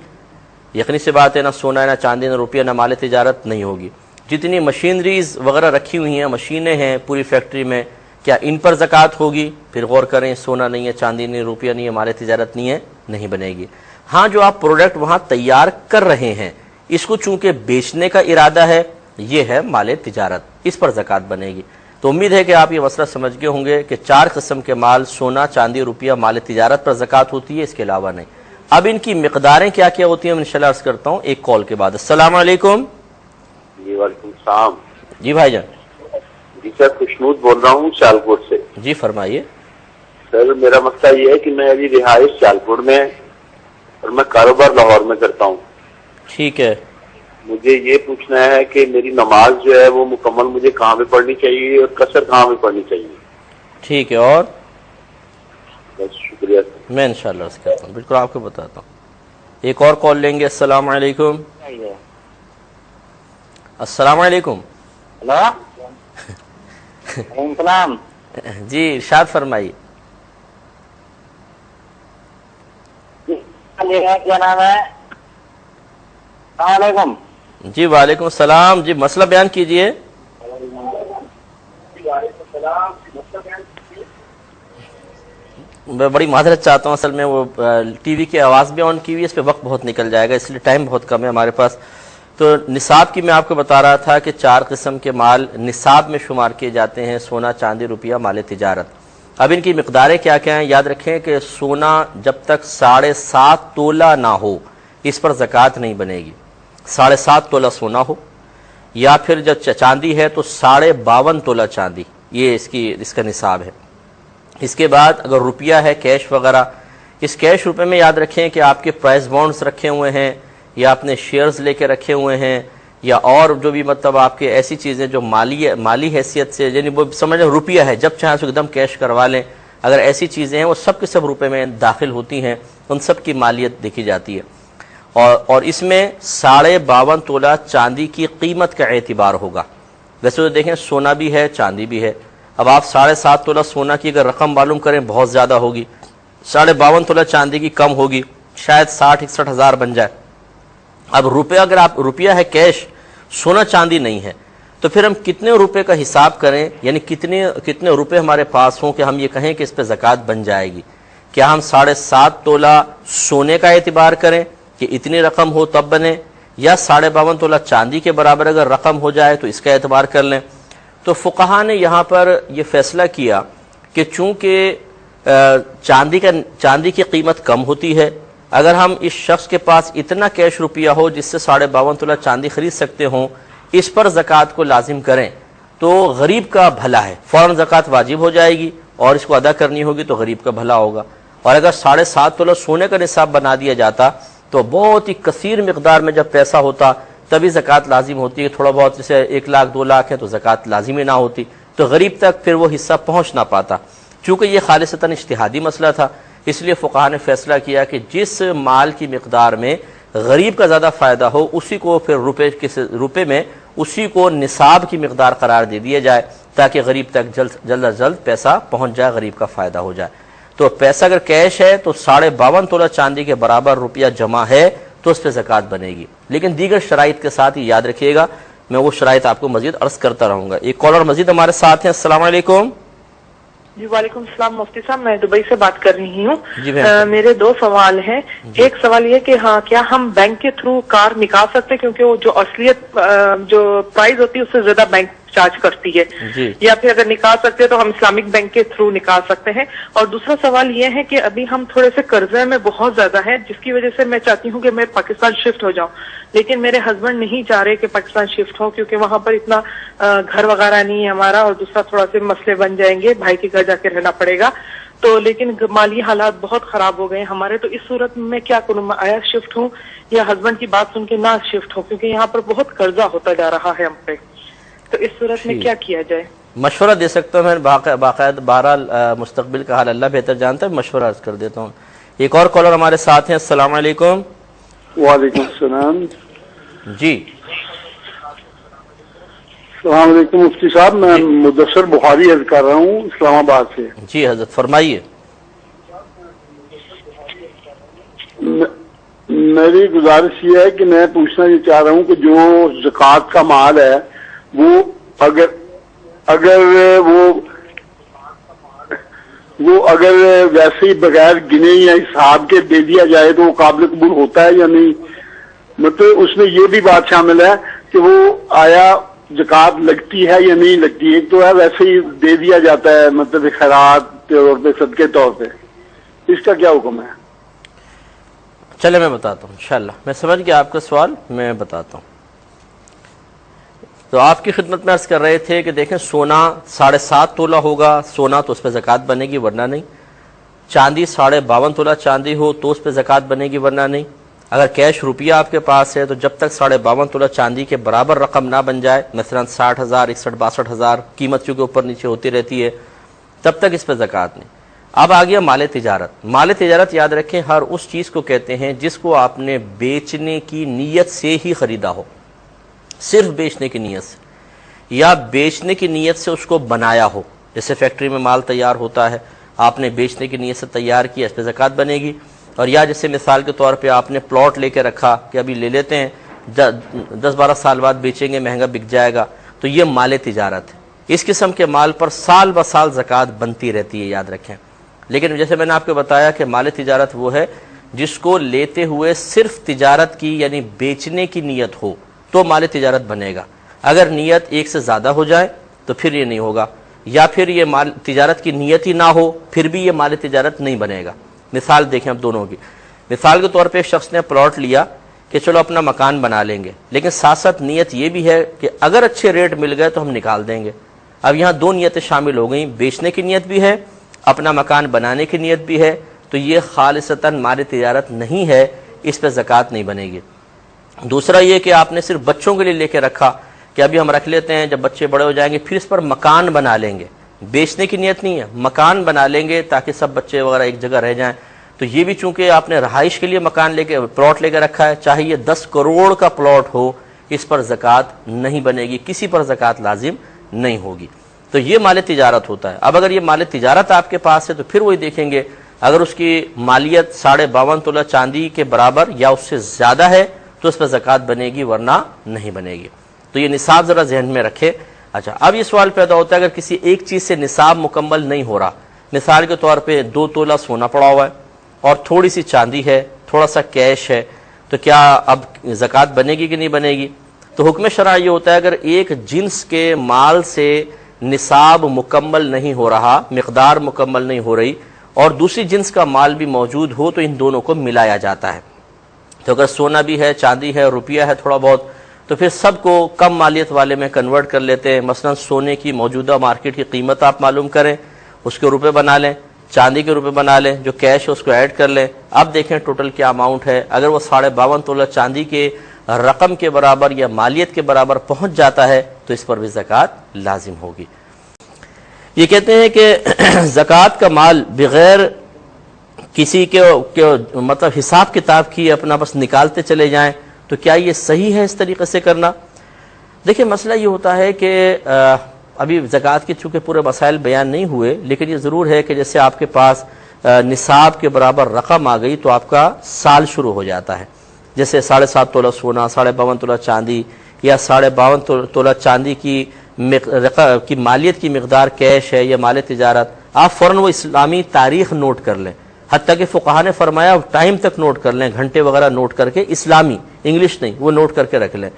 یقینی سی بات ہے, نہ سونا, نہ چاندی, نہ روپیہ, نہ مال تجارت نہیں ہوگی. جتنی مشینریز وغیرہ رکھی ہوئی ہیں, مشینیں ہیں پوری فیکٹری میں, کیا ان پر زکوٰۃ ہوگی؟ پھر غور کریں, سونا نہیں ہے, چاندی نہیں, روپیہ نہیں ہے, مال تجارت نہیں ہے, نہیں بنے گی. ہاں, جو آپ پروڈکٹ وہاں تیار کر رہے ہیں اس کو چونکہ بیچنے کا ارادہ ہے, یہ ہے مال تجارت, اس پر زکوٰۃ بنے گی. تو امید ہے کہ آپ یہ مسئلہ سمجھ گئے ہوں گے کہ 4 قسم کے مال, سونا, چاندی, روپیہ, مال تجارت پر زکوٰۃ ہوتی ہے, اس کے علاوہ نہیں. اب ان کی مقداریں کیا کیا ہوتی ہیں میں انشاءاللہ عرض کرتا ہوں ایک کال کے بعد. السلام علیکم. جی وعلیکم السلام. جی بھائی جان. جی سر, خوشنود بول رہا ہوں سیالکوٹ سے. جی فرمائیے. سر میرا مسئلہ یہ ہے کہ میں ابھی رہائش سیالکوٹ میں اور میں کاروبار لاہور میں کرتا ہوں. ٹھیک ہے. مجھے یہ پوچھنا ہے کہ میری نماز جو ہے وہ مکمل مجھے کہاں پہ پڑھنی چاہیے اور قصر کہاں پہ پڑھنی چاہیے؟ ٹھیک ہے. اور بس شکریہ. میں انشاءاللہ عرض کرتا ہوں, بالکل آپ کو بتاتا ہوں. ایک اور کال لیں گے. السلام علیکم. السلام علیکم. ہلو وعلیکم السلام. جی ارشاد فرمائیے. کیا نام ہے؟ السلام علیکم. جی وعلیکم السلام. جی مسئلہ بیان کیجئے. میں بڑی معذرت چاہتا ہوں, اصل میں وہ ٹی وی کی آواز بھی آن کی ہوئی ہے, اس پہ وقت بہت نکل جائے گا, اس لیے ٹائم بہت کم ہے ہمارے پاس. تو نصاب کی میں آپ کو بتا رہا تھا کہ 4 قسم کے مال نصاب میں شمار کیے جاتے ہیں: سونا, چاندی, روپیہ, مال تجارت. اب ان کی مقداریں کیا کیا ہیں یاد رکھیں کہ سونا جب تک 7.5 تولہ نہ ہو اس پر زکوٰۃ نہیں بنے گی. 7.5 تولہ سونا ہو, یا پھر جب چاندی ہے تو 52.5 تولہ چاندی، یہ اس کا نصاب ہے۔ اس کے بعد اگر روپیہ ہے کیش وغیرہ، اس کیش روپے میں یاد رکھیں کہ آپ کے پرائز بانڈز رکھے ہوئے ہیں یا اپنے شیئرز لے کے رکھے ہوئے ہیں یا اور جو بھی مطلب آپ کے ایسی چیزیں جو مالی حیثیت سے، یعنی وہ سمجھیں روپیہ ہے، جب چاہیں تو ایک دم کیش کروا لیں، اگر ایسی چیزیں ہیں وہ سب کے سب روپے میں داخل ہوتی ہیں، ان سب کی مالیت دیکھی جاتی ہے۔ اور اس میں 52.5 تولہ چاندی کی قیمت کا اعتبار ہوگا۔ ویسے تو دیکھیں سونا بھی ہے چاندی بھی ہے، اب آپ 7.5 تولہ سونا کی اگر رقم معلوم کریں بہت زیادہ ہوگی، 52.5 تولہ چاندی کی کم ہوگی، شاید 60-61 ہزار بن جائے۔ اب اگر آپ روپیہ ہے کیش، سونا چاندی نہیں ہے، تو پھر ہم کتنے روپے کا حساب کریں، یعنی کتنے روپے ہمارے پاس ہوں کہ ہم یہ کہیں کہ اس پہ زکوٰۃ بن جائے گی؟ کیا ہم 7.5 تولہ سونے کا اعتبار کریں کہ اتنی رقم ہو تب بنے، یا 52.5 تولہ چاندی کے برابر اگر رقم ہو جائے تو اس کا اعتبار کر لیں؟ تو فقہا نے یہاں پر یہ فیصلہ کیا کہ چونکہ چاندی کی قیمت کم ہوتی ہے، اگر ہم اس شخص کے پاس اتنا کیش روپیہ ہو جس سے 52.5 تولہ چاندی خرید سکتے ہوں، اس پر زکوٰۃ کو لازم کریں تو غریب کا بھلا ہے، فوراً زکوٰۃ واجب ہو جائے گی اور اس کو ادا کرنی ہوگی تو غریب کا بھلا ہوگا۔ اور اگر 7.5 تولہ سونے کا نصاب بنا دیا جاتا تو بہت ہی کثیر مقدار میں جب پیسہ ہوتا تبھی زکوٰۃ لازم ہوتی ہے، تھوڑا بہت جیسے 1 لاکھ 2 لاکھ ہے تو زکوٰۃ لازمی نہ ہوتی، تو غریب تک پھر وہ حصہ پہنچ نہ پاتا۔ چونکہ یہ خالصتاً اجتہادی مسئلہ تھا، اس لیے فقہا نے فیصلہ کیا کہ جس مال کی مقدار میں غریب کا زیادہ فائدہ ہو اسی کو پھر روپے میں اسی کو نصاب کی مقدار قرار دے دیا جائے تاکہ غریب تک جلد از جلد پیسہ پہنچ جائے، غریب کا فائدہ ہو جائے۔ تو پیسہ اگر کیش ہے تو 52.5 تولہ چاندی کے برابر روپیہ جمع ہے تو اس پہ زکوٰۃ بنے گی، لیکن دیگر شرائط کے ساتھ ہی یاد رکھیے گا، میں وہ شرائط آپ کو مزید عرض کرتا رہوں گا۔ ایک کالر مزید ہمارے ساتھ ہیں۔ السلام علیکم۔ جی وعلیکم السلام مفتی صاحب، میں دبئی سے بات کر رہی ہوں۔ جی میرے 2 سوال ہیں۔ ایک سوال یہ کہ ہاں کیا ہم بینک کے تھرو کار نکال سکتے ہیں، کیونکہ وہ جو اصلیت جو پرائز ہوتی ہے اس سے زیادہ بینک چارج کرتی ہے، یا پھر اگر نکال سکتے ہیں تو ہم اسلامک بینک کے تھرو نکال سکتے ہیں؟ اور دوسرا سوال یہ ہے کہ ابھی ہم تھوڑے سے قرضے میں بہت زیادہ ہیں، جس کی وجہ سے میں چاہتی ہوں کہ میں پاکستان شفٹ ہو جاؤں، لیکن میرے ہسبینڈ نہیں چاہ رہے کہ پاکستان شفٹ ہو کیونکہ وہاں پر اتنا گھر وغیرہ نہیں ہے ہمارا، اور دوسرا تھوڑا سے مسئلے بن جائیں گے، بھائی کے گھر جا کے رہنا پڑے گا، تو لیکن مالی حالات بہت خراب ہو گئے ہمارے، تو اس صورت میں کیا کروں؟ میں آیا شفٹ ہوں یا ہسبینڈ کی بات سن کے نہ شفٹ ہوں، کیونکہ یہاں پر بہت قرضہ ہوتا جا رہا ہے ہم پہ، تو اس صورت میں کیا کیا جائے؟ مشورہ دے سکتا ہوں میں باقاعدہ، بہرحال مستقبل کا حال اللہ بہتر جانتا ہے، مشورہ عرض کر دیتا ہوں۔ ایک اور کالر ہمارے ساتھ ہیں۔ السلام علیکم۔ وعلیکم السلام۔ جی السلام علیکم مفتی صاحب، میں مدثر بخاری عرض کر رہا ہوں اسلام آباد سے۔ جی حضرت فرمائیے۔ میری گزارش یہ ہے کہ میں پوچھنا یہ چاہ رہا ہوں کہ جو زکوٰۃ کا مال ہے وہ اگر ویسے ہی بغیر گنے یا حساب کے دے دیا جائے تو وہ قابل قبول ہوتا ہے یا نہیں؟ مطلب اس میں یہ بھی بات شامل ہے کہ وہ آیا زکوٰۃ لگتی ہے یا نہیں لگتی؟ ایک تو ہے ویسے ہی دے دیا جاتا ہے، مطلب خیرات طور پہ، صدقے طور پہ، اس کا کیا حکم ہے؟ چلے میں بتاتا ہوں انشاءاللہ، میں سمجھ گیا آپ کا سوال، میں بتاتا ہوں۔ تو آپ کی خدمت میں عرض کر رہے تھے کہ دیکھیں سونا 7.5 تولہ ہوگا سونا تو اس پہ زکوٰۃ بنے گی ورنہ نہیں، چاندی 52.5 تولہ چاندی ہو تو اس پہ زکوٰۃ بنے گی ورنہ نہیں، اگر کیش روپیہ آپ کے پاس ہے تو جب تک 52.5 تولہ چاندی کے برابر رقم نہ بن جائے، مثلا 60,000 61,000 62,000 قیمت چونکہ اوپر نیچے ہوتی رہتی ہے، تب تک اس پہ زکوٰۃ نہیں۔ اب آ گیا مال تجارت۔ مال تجارت یاد رکھیں ہر اس چیز کو کہتے ہیں جس کو آپ نے بیچنے کی نیت سے ہی خریدا ہو، صرف بیچنے کی نیت سے، یا بیچنے کی نیت سے اس کو بنایا ہو، جیسے فیکٹری میں مال تیار ہوتا ہے، آپ نے بیچنے کی نیت سے تیار کیا، اس پہ زکوٰۃ بنے گی، اور یا جیسے مثال کے طور پہ آپ نے پلاٹ لے کے رکھا کہ ابھی لے لیتے ہیں 10-12 سال بعد بیچیں گے، مہنگا بک جائے گا، تو یہ مال تجارت ہے۔ اس قسم کے مال پر سال بہ سال زکوٰۃ بنتی رہتی ہے، یاد رکھیں۔ لیکن جیسے میں نے آپ کو بتایا کہ مال تجارت وہ ہے جس کو لیتے ہوئے صرف تجارت کی یعنی بیچنے کی نیت ہو تو مال تجارت بنے گا، اگر نیت ایک سے زیادہ ہو جائے تو پھر یہ نہیں ہوگا، یا پھر یہ مال تجارت کی نیت ہی نہ ہو پھر بھی یہ مال تجارت نہیں بنے گا۔ مثال دیکھیں اب دونوں کی، مثال کے طور پہ ایک شخص نے پلاٹ لیا کہ چلو اپنا مکان بنا لیں گے، لیکن ساتھ ساتھ نیت یہ بھی ہے کہ اگر اچھے ریٹ مل گئے تو ہم نکال دیں گے۔ اب یہاں دو نیتیں شامل ہو گئیں، بیچنے کی نیت بھی ہے، اپنا مکان بنانے کی نیت بھی ہے، تو یہ خالصتاً مال تجارت نہیں ہے، اس پہ زکوٰۃ نہیں بنے گی۔ دوسرا یہ کہ آپ نے صرف بچوں کے لیے لے کے رکھا کہ ابھی ہم رکھ لیتے ہیں، جب بچے بڑے ہو جائیں گے پھر اس پر مکان بنا لیں گے، بیچنے کی نیت نہیں ہے، مکان بنا لیں گے تاکہ سب بچے وغیرہ ایک جگہ رہ جائیں، تو یہ بھی چونکہ آپ نے رہائش کے لیے مکان لے کے پلاٹ لے کے رکھا ہے، چاہے یہ 10 کروڑ کا پلاٹ ہو، اس پر زکوٰۃ نہیں بنے گی، کسی پر زکوٰۃ لازم نہیں ہوگی۔ تو یہ مال تجارت ہوتا ہے۔ اب اگر یہ مال تجارت آپ کے پاس ہے تو پھر وہی دیکھیں گے، اگر اس کی مالیت 52.5 تولہ چاندی کے برابر یا اس سے زیادہ ہے تو اس پر زکوٰۃ بنے گی، ورنہ نہیں بنے گی۔ تو یہ نصاب ذرا ذہن میں رکھے۔ اچھا، اب یہ سوال پیدا ہوتا ہے اگر کسی ایک چیز سے نصاب مکمل نہیں ہو رہا، مثال کے طور پہ 2 تولہ سونا پڑا ہوا ہے اور تھوڑی سی چاندی ہے، تھوڑا سا کیش ہے، تو کیا اب زکوٰۃ بنے گی کہ نہیں بنے گی؟ تو حکم شرع یہ ہوتا ہے اگر ایک جنس کے مال سے نصاب مکمل نہیں ہو رہا، مقدار مکمل نہیں ہو رہی، اور دوسری جنس کا مال بھی موجود ہو تو ان دونوں کو ملایا جاتا ہے۔ تو اگر سونا بھی ہے، چاندی ہے، روپیہ ہے تھوڑا بہت، تو پھر سب کو کم مالیت والے میں کنورٹ کر لیتے ہیں۔ مثلا سونے کی موجودہ مارکیٹ کی قیمت آپ معلوم کریں، اس کے روپے بنا لیں، چاندی کے روپے بنا لیں، جو کیش ہے اس کو ایڈ کر لیں، اب دیکھیں ٹوٹل کیا اماؤنٹ ہے۔ اگر وہ 52.5 تولہ چاندی کے رقم کے برابر یا مالیت کے برابر پہنچ جاتا ہے تو اس پر بھی زکوٰۃ لازم ہوگی۔ یہ کہتے ہیں کہ زکوٰۃ کا مال بغیر کسی کے مطلب حساب کتاب کی اپنا بس نکالتے چلے جائیں تو کیا یہ صحیح ہے اس طریقے سے کرنا؟ دیکھیں مسئلہ یہ ہوتا ہے کہ ابھی زکوٰۃ کے چونکہ پورے مسائل بیان نہیں ہوئے، لیکن یہ ضرور ہے کہ جیسے آپ کے پاس نصاب کے برابر رقم آ گئی تو آپ کا سال شروع ہو جاتا ہے، جیسے 7.5 تولہ سونا، 52.5 تولہ چاندی یا 52.5 تولہ چاندی کی مالیت کی مقدار کیش ہے یا مال تجارت، آپ فوراً وہ اسلامی تاریخ نوٹ کر لیں، حتیٰ کہ فقہا نے فرمایا ٹائم تک نوٹ کر لیں، گھنٹے وغیرہ نوٹ کر کے، اسلامی انگلش نہیں، وہ نوٹ کر کے رکھ لیں۔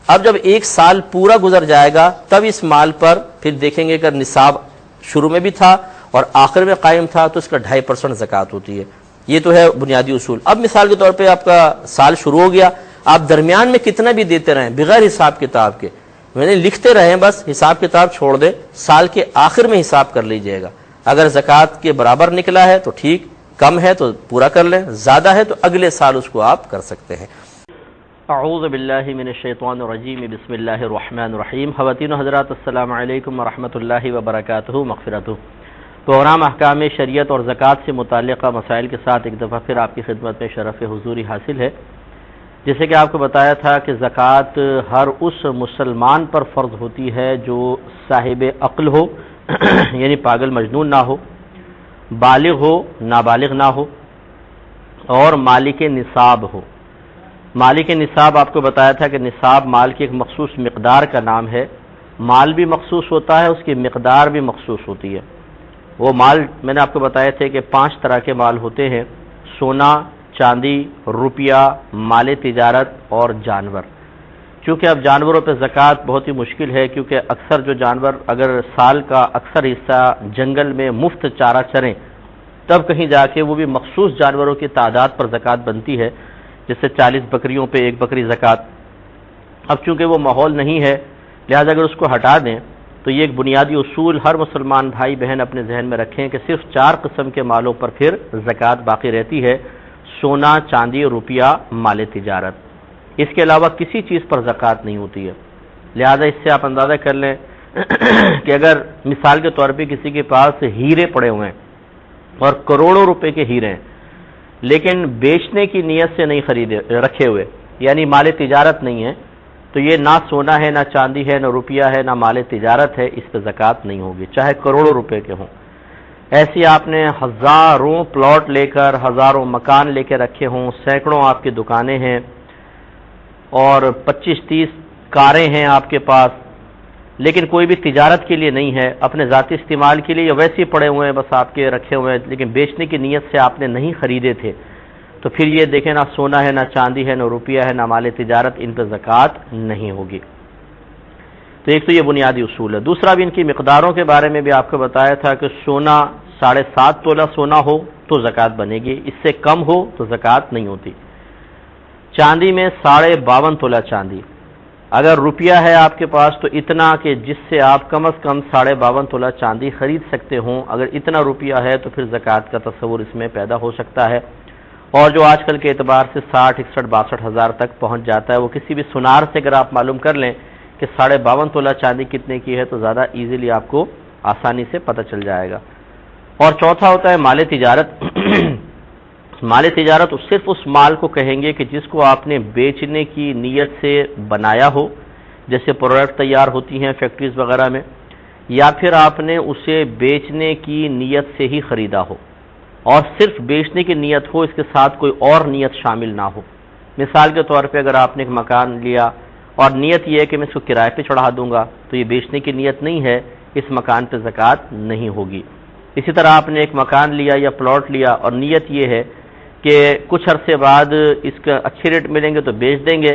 اب جب 1 سال پورا گزر جائے گا تب اس مال پر پھر دیکھیں گے کہ نصاب شروع میں بھی تھا اور آخر میں قائم تھا تو اس کا 2.5% زکوٰۃ ہوتی ہے۔ یہ تو ہے بنیادی اصول۔ اب مثال کے طور پہ آپ کا سال شروع ہو گیا، آپ درمیان میں کتنا بھی دیتے رہیں بغیر حساب کتاب کے، یعنی لکھتے رہیں، بس حساب کتاب چھوڑ دیں، سال کے آخر میں حساب کر لیجئے گا۔ اگر زکوٰۃ کے برابر نکلا ہے تو ٹھیک، کم ہے تو پورا کر لیں، زیادہ ہے تو اگلے سال اس کو آپ کر سکتے ہیں۔ اعوذ باللہ من الشیطان الرجیم، بسم اللہ الرحمن الرحیم۔ خواتین و حضرات السلام علیکم ورحمۃ اللہ وبرکاتہ، مغفرتہ۔ پروگرام احکام شریعت اور زکوٰۃ سے متعلقہ مسائل کے ساتھ ایک دفعہ پھر آپ کی خدمت میں شرف حضوری حاصل ہے۔ جیسے کہ آپ کو بتایا تھا کہ زکوٰۃ ہر اس مسلمان پر فرض ہوتی ہے جو صاحب عقل ہو یعنی پاگل مجنون نہ ہو، بالغ ہو نابالغ نہ ہو، اور مالک نصاب ہو۔ مالک نصاب آپ کو بتایا تھا کہ نصاب مال کی ایک مخصوص مقدار کا نام ہے، مال بھی مخصوص ہوتا ہے، اس کی مقدار بھی مخصوص ہوتی ہے۔ وہ مال میں نے آپ کو بتایا تھے کہ 5 طرح کے مال ہوتے ہیں: سونا، چاندی، روپیہ، مال تجارت اور جانور۔ چونکہ اب جانوروں پہ زکوٰۃ بہت ہی مشکل ہے، کیونکہ اکثر جو جانور اگر سال کا اکثر حصہ جنگل میں مفت چارہ چریں تب کہیں جا کے وہ بھی مخصوص جانوروں کی تعداد پر زکوٰۃ بنتی ہے، جیسے 40 بکریوں پہ 1 بکری زکوٰۃ۔ اب چونکہ وہ ماحول نہیں ہے لہذا اگر اس کو ہٹا دیں تو یہ ایک بنیادی اصول ہر مسلمان بھائی بہن اپنے ذہن میں رکھیں کہ صرف 4 قسم کے مالوں پر پھر زکوٰۃ باقی رہتی ہے: سونا، چاندی، روپیہ، مال تجارت۔ اس کے علاوہ کسی چیز پر زکوٰۃ نہیں ہوتی ہے۔ لہذا اس سے آپ اندازہ کر لیں کہ اگر مثال کے طور پہ کسی کے پاس ہیرے پڑے ہوئے ہیں اور کروڑوں روپے کے ہیرے ہیں لیکن بیچنے کی نیت سے نہیں خریدے رکھے ہوئے، یعنی مال تجارت نہیں ہے، تو یہ نہ سونا ہے، نہ چاندی ہے، نہ روپیہ ہے، نہ مال تجارت ہے، اس پہ زکوٰۃ نہیں ہوگی چاہے کروڑوں روپے کے ہوں۔ ایسی آپ نے ہزاروں پلاٹ لے کر، ہزاروں مکان لے کے رکھے ہوں، سینکڑوں آپ کی دکانیں ہیں اور 25-30 کاریں ہیں آپ کے پاس، لیکن کوئی بھی تجارت کے لیے نہیں ہے، اپنے ذاتی استعمال کے لیے یا ویسے ہی پڑے ہوئے ہیں، بس آپ کے رکھے ہوئے ہیں، لیکن بیچنے کی نیت سے آپ نے نہیں خریدے تھے، تو پھر یہ دیکھیں نہ سونا ہے، نہ چاندی ہے، نہ روپیہ ہے، نہ مال تجارت، ان پہ زکوٰۃ نہیں ہوگی۔ تو ایک تو یہ بنیادی اصول ہے۔ دوسرا بھی ان کی مقداروں کے بارے میں بھی آپ کو بتایا تھا کہ سونا 7.5 تولہ سونا ہو تو زکوٰۃ بنے گی، اس سے کم ہو تو زکوٰۃ نہیں ہوتی۔ چاندی میں 52.5 تولہ چاندی، اگر روپیہ ہے آپ کے پاس تو اتنا کہ جس سے آپ کم از کم 52.5 تولہ چاندی خرید سکتے ہوں، اگر اتنا روپیہ ہے تو پھر زکوٰۃ کا تصور اس میں پیدا ہو سکتا ہے، اور جو آج کل کے اعتبار سے 60، 61، 62 ہزار تک پہنچ جاتا ہے۔ وہ کسی بھی سنار سے اگر آپ معلوم کر لیں کہ 52.5 تولہ چاندی کتنے کی ہے تو زیادہ ایزیلی آپ کو آسانی سے پتہ چل جائے گا۔ اور چوتھا ہوتا ہے مال تجارت۔ مال تجارت صرف اس مال کو کہیں گے کہ جس کو آپ نے بیچنے کی نیت سے بنایا ہو، جیسے پروڈکٹ تیار ہوتی ہیں فیکٹریز وغیرہ میں، یا پھر آپ نے اسے بیچنے کی نیت سے ہی خریدا ہو، اور صرف بیچنے کی نیت ہو، اس کے ساتھ کوئی اور نیت شامل نہ ہو۔ مثال کے طور پہ اگر آپ نے ایک مکان لیا اور نیت یہ ہے کہ میں اس کو کرائے پہ چڑھا دوں گا، تو یہ بیچنے کی نیت نہیں ہے، اس مکان پہ زکوٰۃ نہیں ہوگی۔ اسی طرح آپ نے ایک مکان لیا یا پلاٹ لیا اور نیت یہ ہے کہ کچھ عرصے بعد اس کا اچھے ریٹ ملیں گے تو بیچ دیں گے،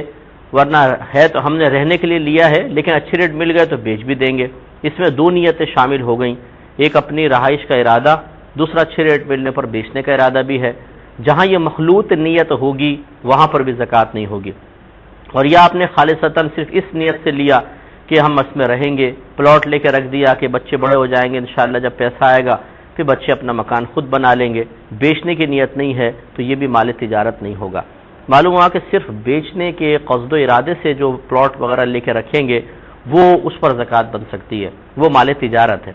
ورنہ ہے تو ہم نے رہنے کے لیے لیا ہے لیکن اچھے ریٹ مل گئے تو بیچ بھی دیں گے۔ اس میں دو نیتیں شامل ہو گئیں، ایک اپنی رہائش کا ارادہ، دوسرا اچھے ریٹ ملنے پر بیچنے کا ارادہ بھی ہے۔ جہاں یہ مخلوط نیت ہوگی وہاں پر بھی زکوٰۃ نہیں ہوگی۔ اور یا آپ نے خالصتاً صرف اس نیت سے لیا کہ ہم اس میں رہیں گے، پلاٹ لے کے رکھ دیا کہ بچے بڑے ہو جائیں گے انشاءاللہ جب پیسہ آئے گا پھر بچے اپنا مکان خود بنا لیں گے، بیچنے کی نیت نہیں ہے تو یہ بھی مال تجارت نہیں ہوگا۔ معلوم ہوا کہ صرف بیچنے کے قصد و ارادے سے جو پلاٹ وغیرہ لے کے رکھیں گے وہ اس پر زکوٰۃ بن سکتی ہے، وہ مال تجارت ہے۔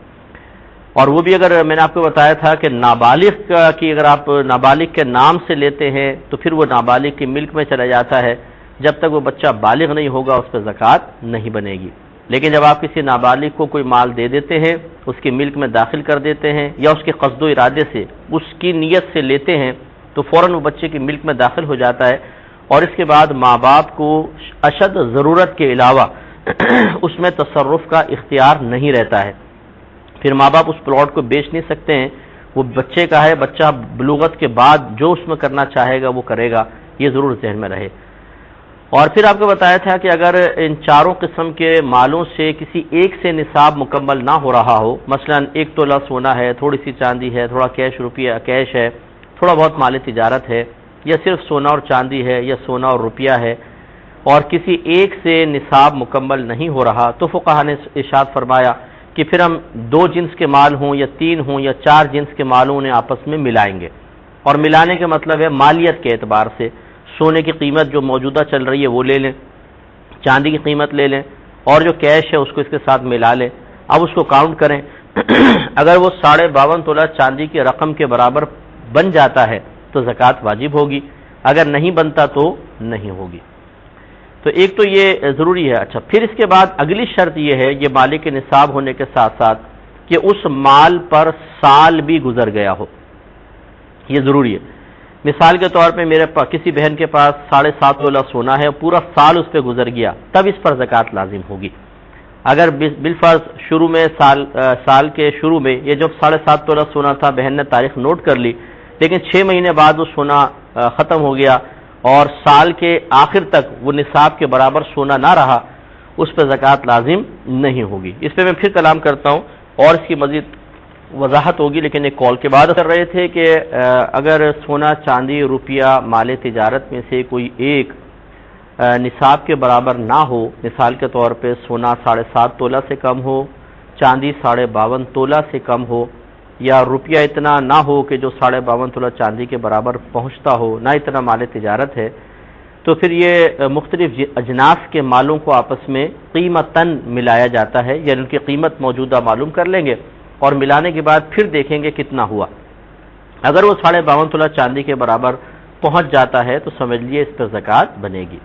اور وہ بھی اگر میں نے آپ کو بتایا تھا کہ نابالغ کی اگر آپ نابالغ کے نام سے لیتے ہیں تو پھر وہ نابالغ کی ملک میں چلا جاتا ہے، جب تک وہ بچہ بالغ نہیں ہوگا اس پہ زکوٰۃ نہیں بنے گی۔ لیکن جب آپ کسی نابالغ کو کوئی مال دے دیتے ہیں، اس کی ملک میں داخل کر دیتے ہیں، یا اس کے قصد و ارادے سے اس کی نیت سے لیتے ہیں تو فوراً وہ بچے کی ملک میں داخل ہو جاتا ہے، اور اس کے بعد ماں باپ کو اشد ضرورت کے علاوہ اس میں تصرف کا اختیار نہیں رہتا ہے۔ پھر ماں باپ اس پلاٹ کو بیچ نہیں سکتے ہیں، وہ بچے کا ہے، بچہ بلوغت کے بعد جو اس میں کرنا چاہے گا وہ کرے گا، یہ ضرور ذہن میں رہے۔ اور پھر آپ کو بتایا تھا کہ اگر ان چاروں قسم کے مالوں سے کسی ایک سے نصاب مکمل نہ ہو رہا ہو، مثلا 1 تولہ سونا ہے، تھوڑی سی چاندی ہے، تھوڑا کیش ہے، تھوڑا بہت مال تجارت ہے، یا صرف سونا اور چاندی ہے، یا سونا اور روپیہ ہے، اور کسی ایک سے نصاب مکمل نہیں ہو رہا، تو فقہا نے ارشاد فرمایا کہ پھر ہم 2 جنس کے مال ہوں یا 3 ہوں یا 4 جنس کے مالوں نے آپس میں ملائیں گے۔ اور ملانے کا مطلب ہے مالیت کے اعتبار سے، سونے کی قیمت جو موجودہ چل رہی ہے وہ لے لیں، چاندی کی قیمت لے لیں، اور جو کیش ہے اس کو اس کے ساتھ ملا لیں۔ اب اس کو کاؤنٹ کریں، اگر وہ 52.5 تولہ چاندی کی رقم کے برابر بن جاتا ہے تو زکوٰۃ واجب ہوگی، اگر نہیں بنتا تو نہیں ہوگی۔ تو ایک تو یہ ضروری ہے۔ اچھا، پھر اس کے بعد اگلی شرط یہ ہے، یہ مالک نصاب ہونے کے ساتھ ساتھ، کہ اس مال پر سال بھی گزر گیا ہو، یہ ضروری ہے۔ مثال کے طور پہ میرے پاس کسی بہن کے پاس 7.5 تولہ سونا ہے، پورا سال اس پہ گزر گیا، تب اس پر زکوٰۃ لازم ہوگی۔ اگر بالفرض شروع میں سال کے شروع میں یہ جب 7.5 تولہ سونا تھا، بہن نے تاریخ نوٹ کر لی، لیکن 6 مہینے بعد وہ سونا ختم ہو گیا اور سال کے آخر تک وہ نصاب کے برابر سونا نہ رہا، اس پہ زکوٰۃ لازم نہیں ہوگی۔ اس پہ میں پھر کلام کرتا ہوں اور اس کی مزید وضاحت ہوگی، لیکن ایک کال کے بعد کر رہے تھے کہ اگر سونا، چاندی، روپیہ مال تجارت میں سے کوئی ایک نصاب کے برابر نہ ہو، مثال کے طور پہ سونا 7.5 تولہ سے کم ہو، چاندی 52.5 تولہ سے کم ہو، یا روپیہ اتنا نہ ہو کہ جو 52.5 تولہ چاندی کے برابر پہنچتا ہو، نہ اتنا مال تجارت ہے، تو پھر یہ مختلف اجناس کے مالوں کو آپس میں قیمتاً ملایا جاتا ہے، یعنی ان کی قیمت موجودہ معلوم کر لیں گے اور ملانے کے بعد پھر دیکھیں گے کتنا ہوا۔ اگر وہ 52.5 تولہ چاندی کے برابر پہنچ جاتا ہے تو سمجھ لیے اس پر زکوٰۃ بنے گی۔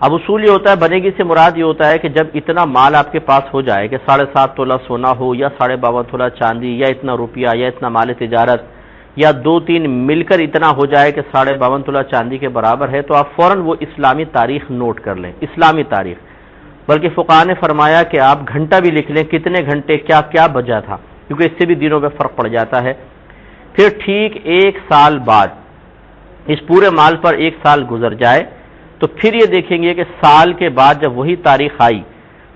اب اصول یہ ہوتا ہے، بنے گی سے مراد یہ ہوتا ہے کہ جب اتنا مال آپ کے پاس ہو جائے کہ 7.5 تولہ سونا ہو، یا 52.5 تولہ چاندی، یا اتنا روپیہ، یا اتنا مال تجارت، یا 2-3 مل کر اتنا ہو جائے کہ 52.5 تولہ چاندی کے برابر ہے، تو آپ فوراً وہ اسلامی تاریخ نوٹ کر لیں، اسلامی تاریخ۔ بلکہ فقہا نے فرمایا کہ آپ گھنٹہ بھی لکھ لیں، کتنے گھنٹے کیا کیا بجا تھا، کیونکہ اس سے بھی دنوں میں فرق پڑ جاتا ہے۔ پھر ٹھیک 1 سال بعد اس پورے مال پر 1 سال گزر جائے تو پھر یہ دیکھیں گے کہ سال کے بعد جب وہی تاریخ آئی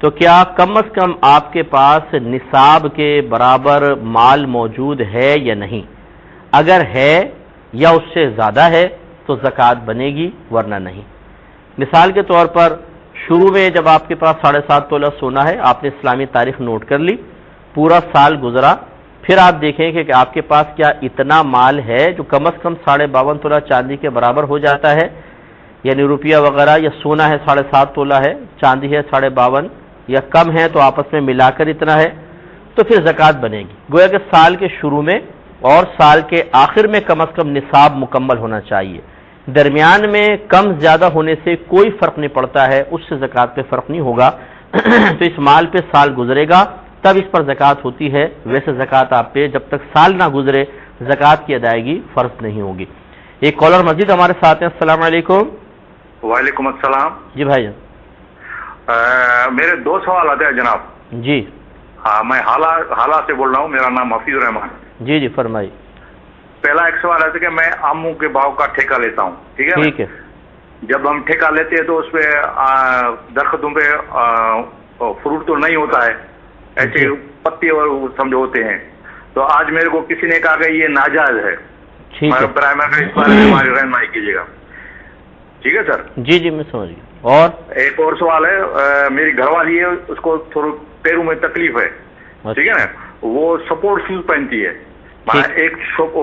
تو کیا کم از کم آپ کے پاس نصاب کے برابر مال موجود ہے یا نہیں۔ اگر ہے یا اس سے زیادہ ہے تو زکوٰۃ بنے گی، ورنہ نہیں۔ مثال کے طور پر شروع میں جب آپ کے پاس 7.5 تولہ سونا ہے، آپ نے اسلامی تاریخ نوٹ کر لی، پورا سال گزرا، پھر آپ دیکھیں کہ آپ کے پاس کیا اتنا مال ہے جو کم از کم 52.5 تولہ چاندی کے برابر ہو جاتا ہے، یعنی روپیہ وغیرہ یا سونا ہے 7.5 تولہ ہے، چاندی ہے 52.5 یا کم ہے تو آپس میں ملا کر اتنا ہے، تو پھر زکوٰۃ بنے گی۔ گویا کہ سال کے شروع میں اور سال کے آخر میں کم از کم نصاب مکمل ہونا چاہیے، درمیان میں کم زیادہ ہونے سے کوئی فرق نہیں پڑتا ہے، اس سے زکوٰۃ پہ فرق نہیں ہوگا۔ تو اس مال پہ سال گزرے گا تب اس پر زکوٰۃ ہوتی ہے، ویسے زکوٰۃ آپ پہ جب تک سال نہ گزرے زکوٰۃ کی ادائیگی فرض نہیں ہوگی۔ ایک کالر مزید ہمارے ساتھ ہیں، السلام علیکم۔ وعلیکم السلام جی بھائی جان، میرے 2 سوالات ہیں جناب۔ جی ہاں، میں حالہ سے بول رہا ہوں، میرا نام حفیظ الرحمان۔ جی جی فرمائیے۔ پہلا ایک سوال ہے کہ میں آموں کے باغ کا ٹھیکہ لیتا ہوں، ٹھیک ہے؟ ٹھیک ہے۔ جب ہم ٹھیکہ لیتے ہیں تو اس پہ درختوں پہ فروٹ تو نہیں ہوتا ہے، ایسے پتی اور سمجھو ہوتے ہیں، تو آج میرے کو کسی نے کہا کہ یہ ناجائز ہے، برائے مہربانی اس بارے میں ہماری رہنمائی کیجیے گا، ٹھیک ہے سر؟ جی جی میں سمجھ گیا۔ اور ایک اور سوال ہے، میری گھر والی ہے، اس کو تھوڑا پیروں میں تکلیف ہے، ٹھیک ہے نا، وہ سپورٹ شوز پہنتی ہے، ایک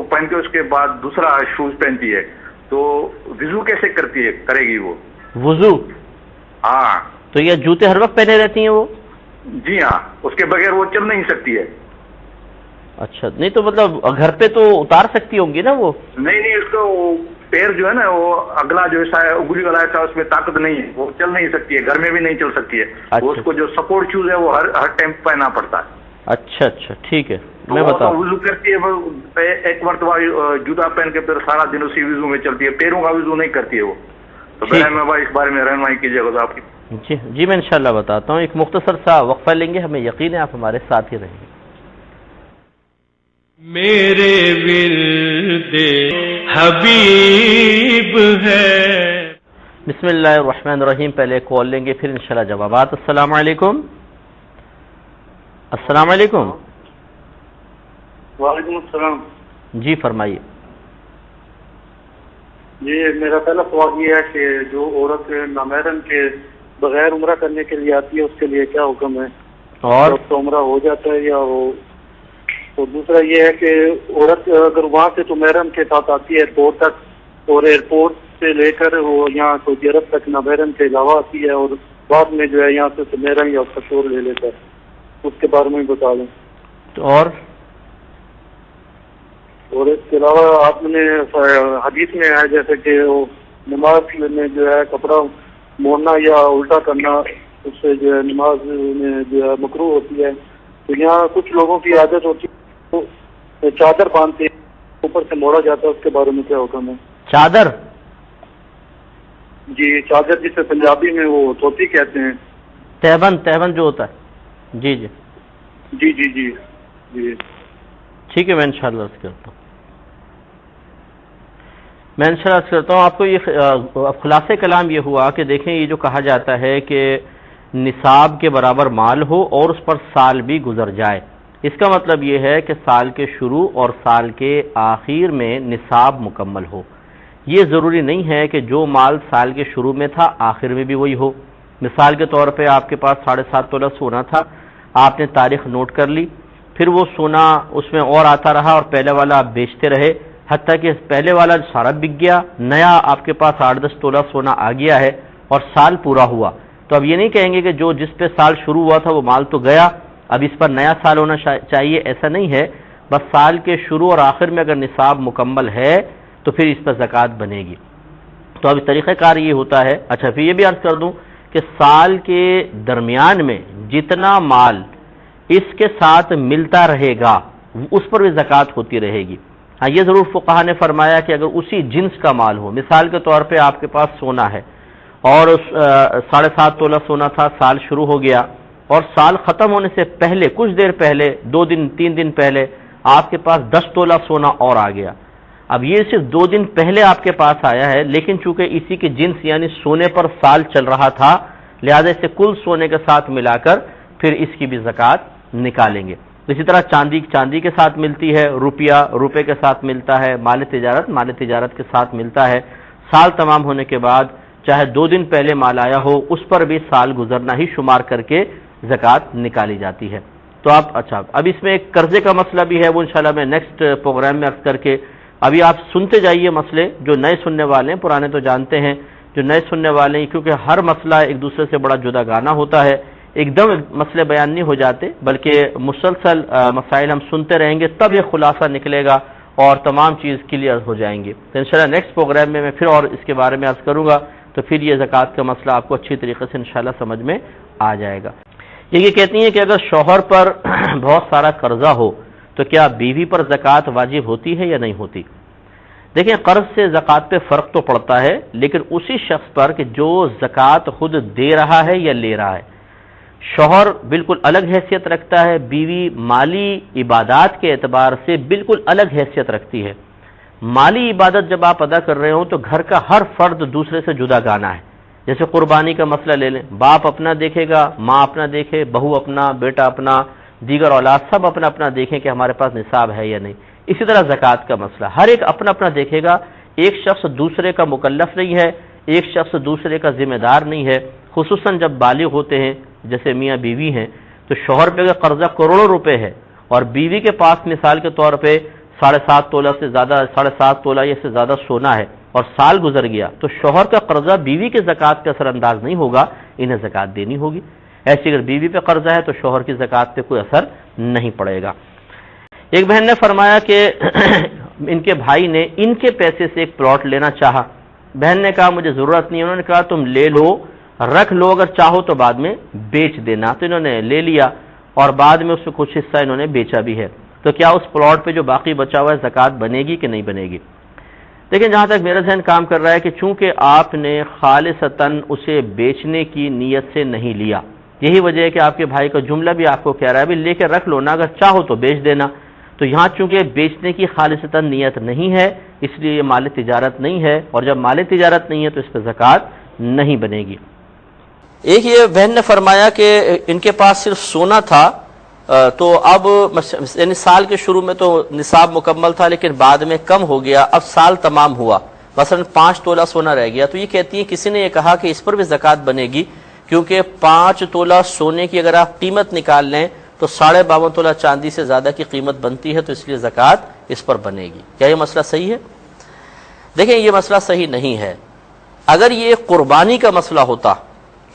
پہن کے اس کے بعد دوسرا شوز پہنتی ہے، تو وضو کیسے کرے گی وہ؟ وضو؟ ہاں۔ تو یہ جوتے ہر وقت پہنے رہتی ہیں وہ؟ جی ہاں، اس کے بغیر وہ چل نہیں سکتی ہے۔ اچھا، نہیں تو مطلب گھر پہ تو اتار سکتی ہوں گی نا وہ؟ نہیں، اس کو پیر جو ہے نا، وہ اگلا جو ایسا ہے، اگلی والا ایسا، اس میں طاقت نہیں ہے، وہ چل نہیں سکتی ہے، گھر میں بھی نہیں چل سکتی ہے، وہ اس کو جو سپورٹ شوز ہے وہ ہر ٹائم پہننا پڑتا ہے۔ اچھا اچھا ٹھیک ہے، میں بتاؤں۔ وضو کرتی ہے، ایک مرتبہ جوتا پہن کے پھر سارا دن اسی وضو میں چلتی ہے، پیروں کا وضو نہیں کرتی ہے وہ، تو میں اس بارے میں رہنمائی کیجیے گا آپ کی۔ جی میں انشاءاللہ بتاتا ہوں، ایک مختصر سا وقفہ لیں گے، ہمیں یقین ہے آپ ہمارے ساتھ ہی رہیں گے۔ میرے ورد حبیب ہے۔ بسم اللہ الرحمن الرحیم، پہلے کال لیں گے پھر انشاءاللہ جوابات۔ السلام علیکم۔ السلام علیکم۔ وعلیکم السلام۔ جی فرمائیے۔ یہ میرا پہلا سوال یہ ہے کہ جو عورت نامحرم کے بغیر عمرہ کرنے کے لیے آتی ہے اس کے لیے کیا حکم ہے، اور تو عمرہ ہو جاتا ہے یا وہ؟ اور دوسرا یہ ہے کہ عورت اگر وہاں سے تو محرم کے ساتھ آتی ہے ایئرپورٹ تک، اور ایئرپورٹ سے لے کر وہ یہاں سعودی عرب تک نامحرم کے علاوہ آتی ہے، اور بعد میں جو ہے یہاں سے محرم یا اس کا شور لے لیتا ہے، اس کے بارے میں بتا دیں۔ اور اس کے علاوہ آپ نے حدیث میں ہے جیسے کہ وہ نماز میں جو ہے کپڑا موڑنا یا الٹا کرنا، اس سے جو ہے نماز میں جو ہے مکروہ ہوتی ہے، تو یہاں کچھ لوگوں کی عادت ہوتی ہے چادر باندھتے اوپر سے موڑا جاتا ہے، اس کے بارے میں کیا حکم ہے؟ چادر؟ جی چادر، جسے پنجابی میں وہ دھوتی کہتے ہیں، تہبند جو ہوتا ہے۔ جی جی جی جی جی جی ٹھیک ہے، میں انشاءاللہ عرض کرتا ہوں۔ آپ کو یہ خلاصے کلام یہ ہوا کہ دیکھیں، یہ جو کہا جاتا ہے کہ نصاب کے برابر مال ہو اور اس پر سال بھی گزر جائے، اس کا مطلب یہ ہے کہ سال کے شروع اور سال کے آخر میں نصاب مکمل ہو۔ یہ ضروری نہیں ہے کہ جو مال سال کے شروع میں تھا آخر میں بھی وہی ہو۔ مثال کے طور پہ آپ کے پاس 7.5 تولہ سونا تھا، آپ نے تاریخ نوٹ کر لی، پھر وہ سونا اس میں اور آتا رہا اور پہلے والا آپ بیچتے رہے، حتیٰ کہ پہلے والا سارا بک گیا، نیا آپ کے پاس 8-10 تولہ سونا آ گیا ہے اور سال پورا ہوا، تو اب یہ نہیں کہیں گے کہ جو جس پہ سال شروع ہوا تھا وہ مال تو گیا، اب اس پر نیا سال ہونا چاہیے، ایسا نہیں ہے۔ بس سال کے شروع اور آخر میں اگر نصاب مکمل ہے تو پھر اس پر زکوٰۃ بنے گی۔ تو اب طریقہ کار یہ ہوتا ہے۔ اچھا، پھر یہ بھی عرض کر دوں کہ سال کے درمیان میں جتنا مال اس کے ساتھ ملتا رہے گا اس پر بھی زکوٰۃ ہوتی رہے گی۔ ہاں، یہ ضرور فقہا نے فرمایا کہ اگر اسی جنس کا مال ہو، مثال کے طور پہ آپ کے پاس سونا ہے اور 7.5 تولہ سونا تھا، سال شروع ہو گیا اور سال ختم ہونے سے پہلے کچھ دیر پہلے 2 دن 3 دن پہلے آپ کے پاس 10 تولہ سونا اور آ گیا۔ اب یہ صرف 2 دن پہلے آپ کے پاس آیا ہے، لیکن چونکہ اسی کے جنس یعنی سونے پر سال چل رہا تھا، لہذا اسے کل سونے کے ساتھ ملا کر پھر اس کی بھی زکوٰۃ نکالیں گے۔ اسی طرح چاندی کے ساتھ ملتی ہے، روپے کے ساتھ ملتا ہے، مال تجارت کے ساتھ ملتا ہے۔ سال تمام ہونے کے بعد چاہے 2 دن پہلے مال آیا ہو اس پر بھی سال گزرنا ہی شمار کر کے زکوٰۃ نکالی جاتی ہے۔ تو آپ اچھا اب اس میں ایک قرضے کا مسئلہ بھی ہے، وہ انشاءاللہ میں نیکسٹ پروگرام میں عرض کر کے، ابھی آپ سنتے جائیے مسئلے، جو نئے سننے والے ہیں، پرانے تو جانتے ہیں، جو نئے سننے والے ہیں کیونکہ ہر مسئلہ ایک دوسرے سے بڑا جدا گانا ہوتا ہے، ایک دم مسئلے بیان نہیں ہو جاتے، بلکہ مسلسل مسائل ہم سنتے رہیں گے تب یہ خلاصہ نکلے گا اور تمام چیز کلیئر ہو جائیں گے۔ تو انشاءاللہ نیکسٹ پروگرام میں پھر اور اس کے بارے میں عرض کروں گا، تو پھر یہ زکوٰۃ کا مسئلہ آپ کو اچھی طریقے سے انشاءاللہ سمجھ میں آ جائے گا۔ یہ کہتی ہیں کہ اگر شوہر پر بہت سارا قرضہ ہو تو کیا بیوی پر زکوٰۃ واجب ہوتی ہے یا نہیں ہوتی؟ دیکھیں، قرض سے زکوٰۃ پہ فرق تو پڑتا ہے، لیکن اسی شخص پر کہ جو زکوٰۃ خود دے رہا ہے یا لے رہا ہے۔ شوہر بالکل الگ حیثیت رکھتا ہے، بیوی مالی عبادات کے اعتبار سے بالکل الگ حیثیت رکھتی ہے۔ مالی عبادت جب آپ ادا کر رہے ہوں تو گھر کا ہر فرد دوسرے سے جدا گانا ہے۔ جیسے قربانی کا مسئلہ لے لیں، باپ اپنا دیکھے گا، ماں اپنا دیکھے، بہو اپنا، بیٹا اپنا، دیگر اولاد سب اپنا اپنا دیکھیں کہ ہمارے پاس نصاب ہے یا نہیں۔ اسی طرح زکوٰۃ کا مسئلہ ہر ایک اپنا اپنا دیکھے گا، ایک شخص دوسرے کا مکلف نہیں ہے، ایک شخص دوسرے کا ذمہ دار نہیں ہے، خصوصاً جب بالغ ہوتے ہیں جیسے میاں بیوی ہیں۔ تو شوہر پہ اگر قرضہ کروڑوں روپے ہے اور بیوی کے پاس مثال کے طور پہ 7.5 تولہ سے زیادہ 7.5 تولہ یا سے زیادہ سونا ہے اور سال گزر گیا، تو شوہر کا قرضہ بیوی کے زکوٰۃ پہ اثر انداز نہیں ہوگا، انہیں زکوٰۃ دینی ہوگی۔ ایسی اگر بیوی پہ قرضہ ہے تو شوہر کی زکوٰۃ پہ کوئی اثر نہیں پڑے گا۔ ایک بہن نے فرمایا کہ ان کے بھائی نے ان کے پیسے سے ایک پلاٹ لینا چاہا، بہن نے کہا مجھے ضرورت نہیں، انہوں نے کہا تم لے لو، رکھ لو، اگر چاہو تو بعد میں بیچ دینا، تو انہوں نے لے لیا اور بعد میں اس میں کچھ حصہ انہوں نے بیچا بھی ہے۔ تو کیا اس پلاٹ پہ جو باقی بچا ہوا ہے زکوٰۃ بنے گی کہ نہیں بنے گی؟ لیکن جہاں تک میرا ذہن کام کر رہا ہے کہ چونکہ آپ نے خالصتاً اسے بیچنے کی نیت سے نہیں لیا، یہی وجہ ہے کہ آپ کے بھائی کا جملہ بھی آپ کو کہہ رہا ہے بھی لے کے رکھ لو نا، اگر چاہو تو بیچ دینا، تو یہاں چونکہ بیچنے کی خالصتاً نیت نہیں ہے اس لیے یہ مال تجارت نہیں ہے، اور جب مال تجارت نہیں ہے تو اس پہ زکوٰۃ نہیں بنے گی۔ ایک یہ بہن نے فرمایا کہ ان کے پاس صرف سونا تھا، تو اب یعنی سال کے شروع میں تو نصاب مکمل تھا لیکن بعد میں کم ہو گیا، اب سال تمام ہوا، مثلا 5 تولہ سونا رہ گیا، تو یہ کہتی ہیں کسی نے یہ کہا کہ اس پر بھی زکوٰۃ بنے گی کیونکہ 5 تولہ سونے کی اگر آپ قیمت نکال لیں تو 52.5 تولہ چاندی سے زیادہ کی قیمت بنتی ہے، تو اس لیے زکوٰۃ اس پر بنے گی۔ کیا یہ مسئلہ صحیح ہے؟ دیکھیں، یہ مسئلہ صحیح نہیں ہے۔ اگر یہ قربانی کا مسئلہ ہوتا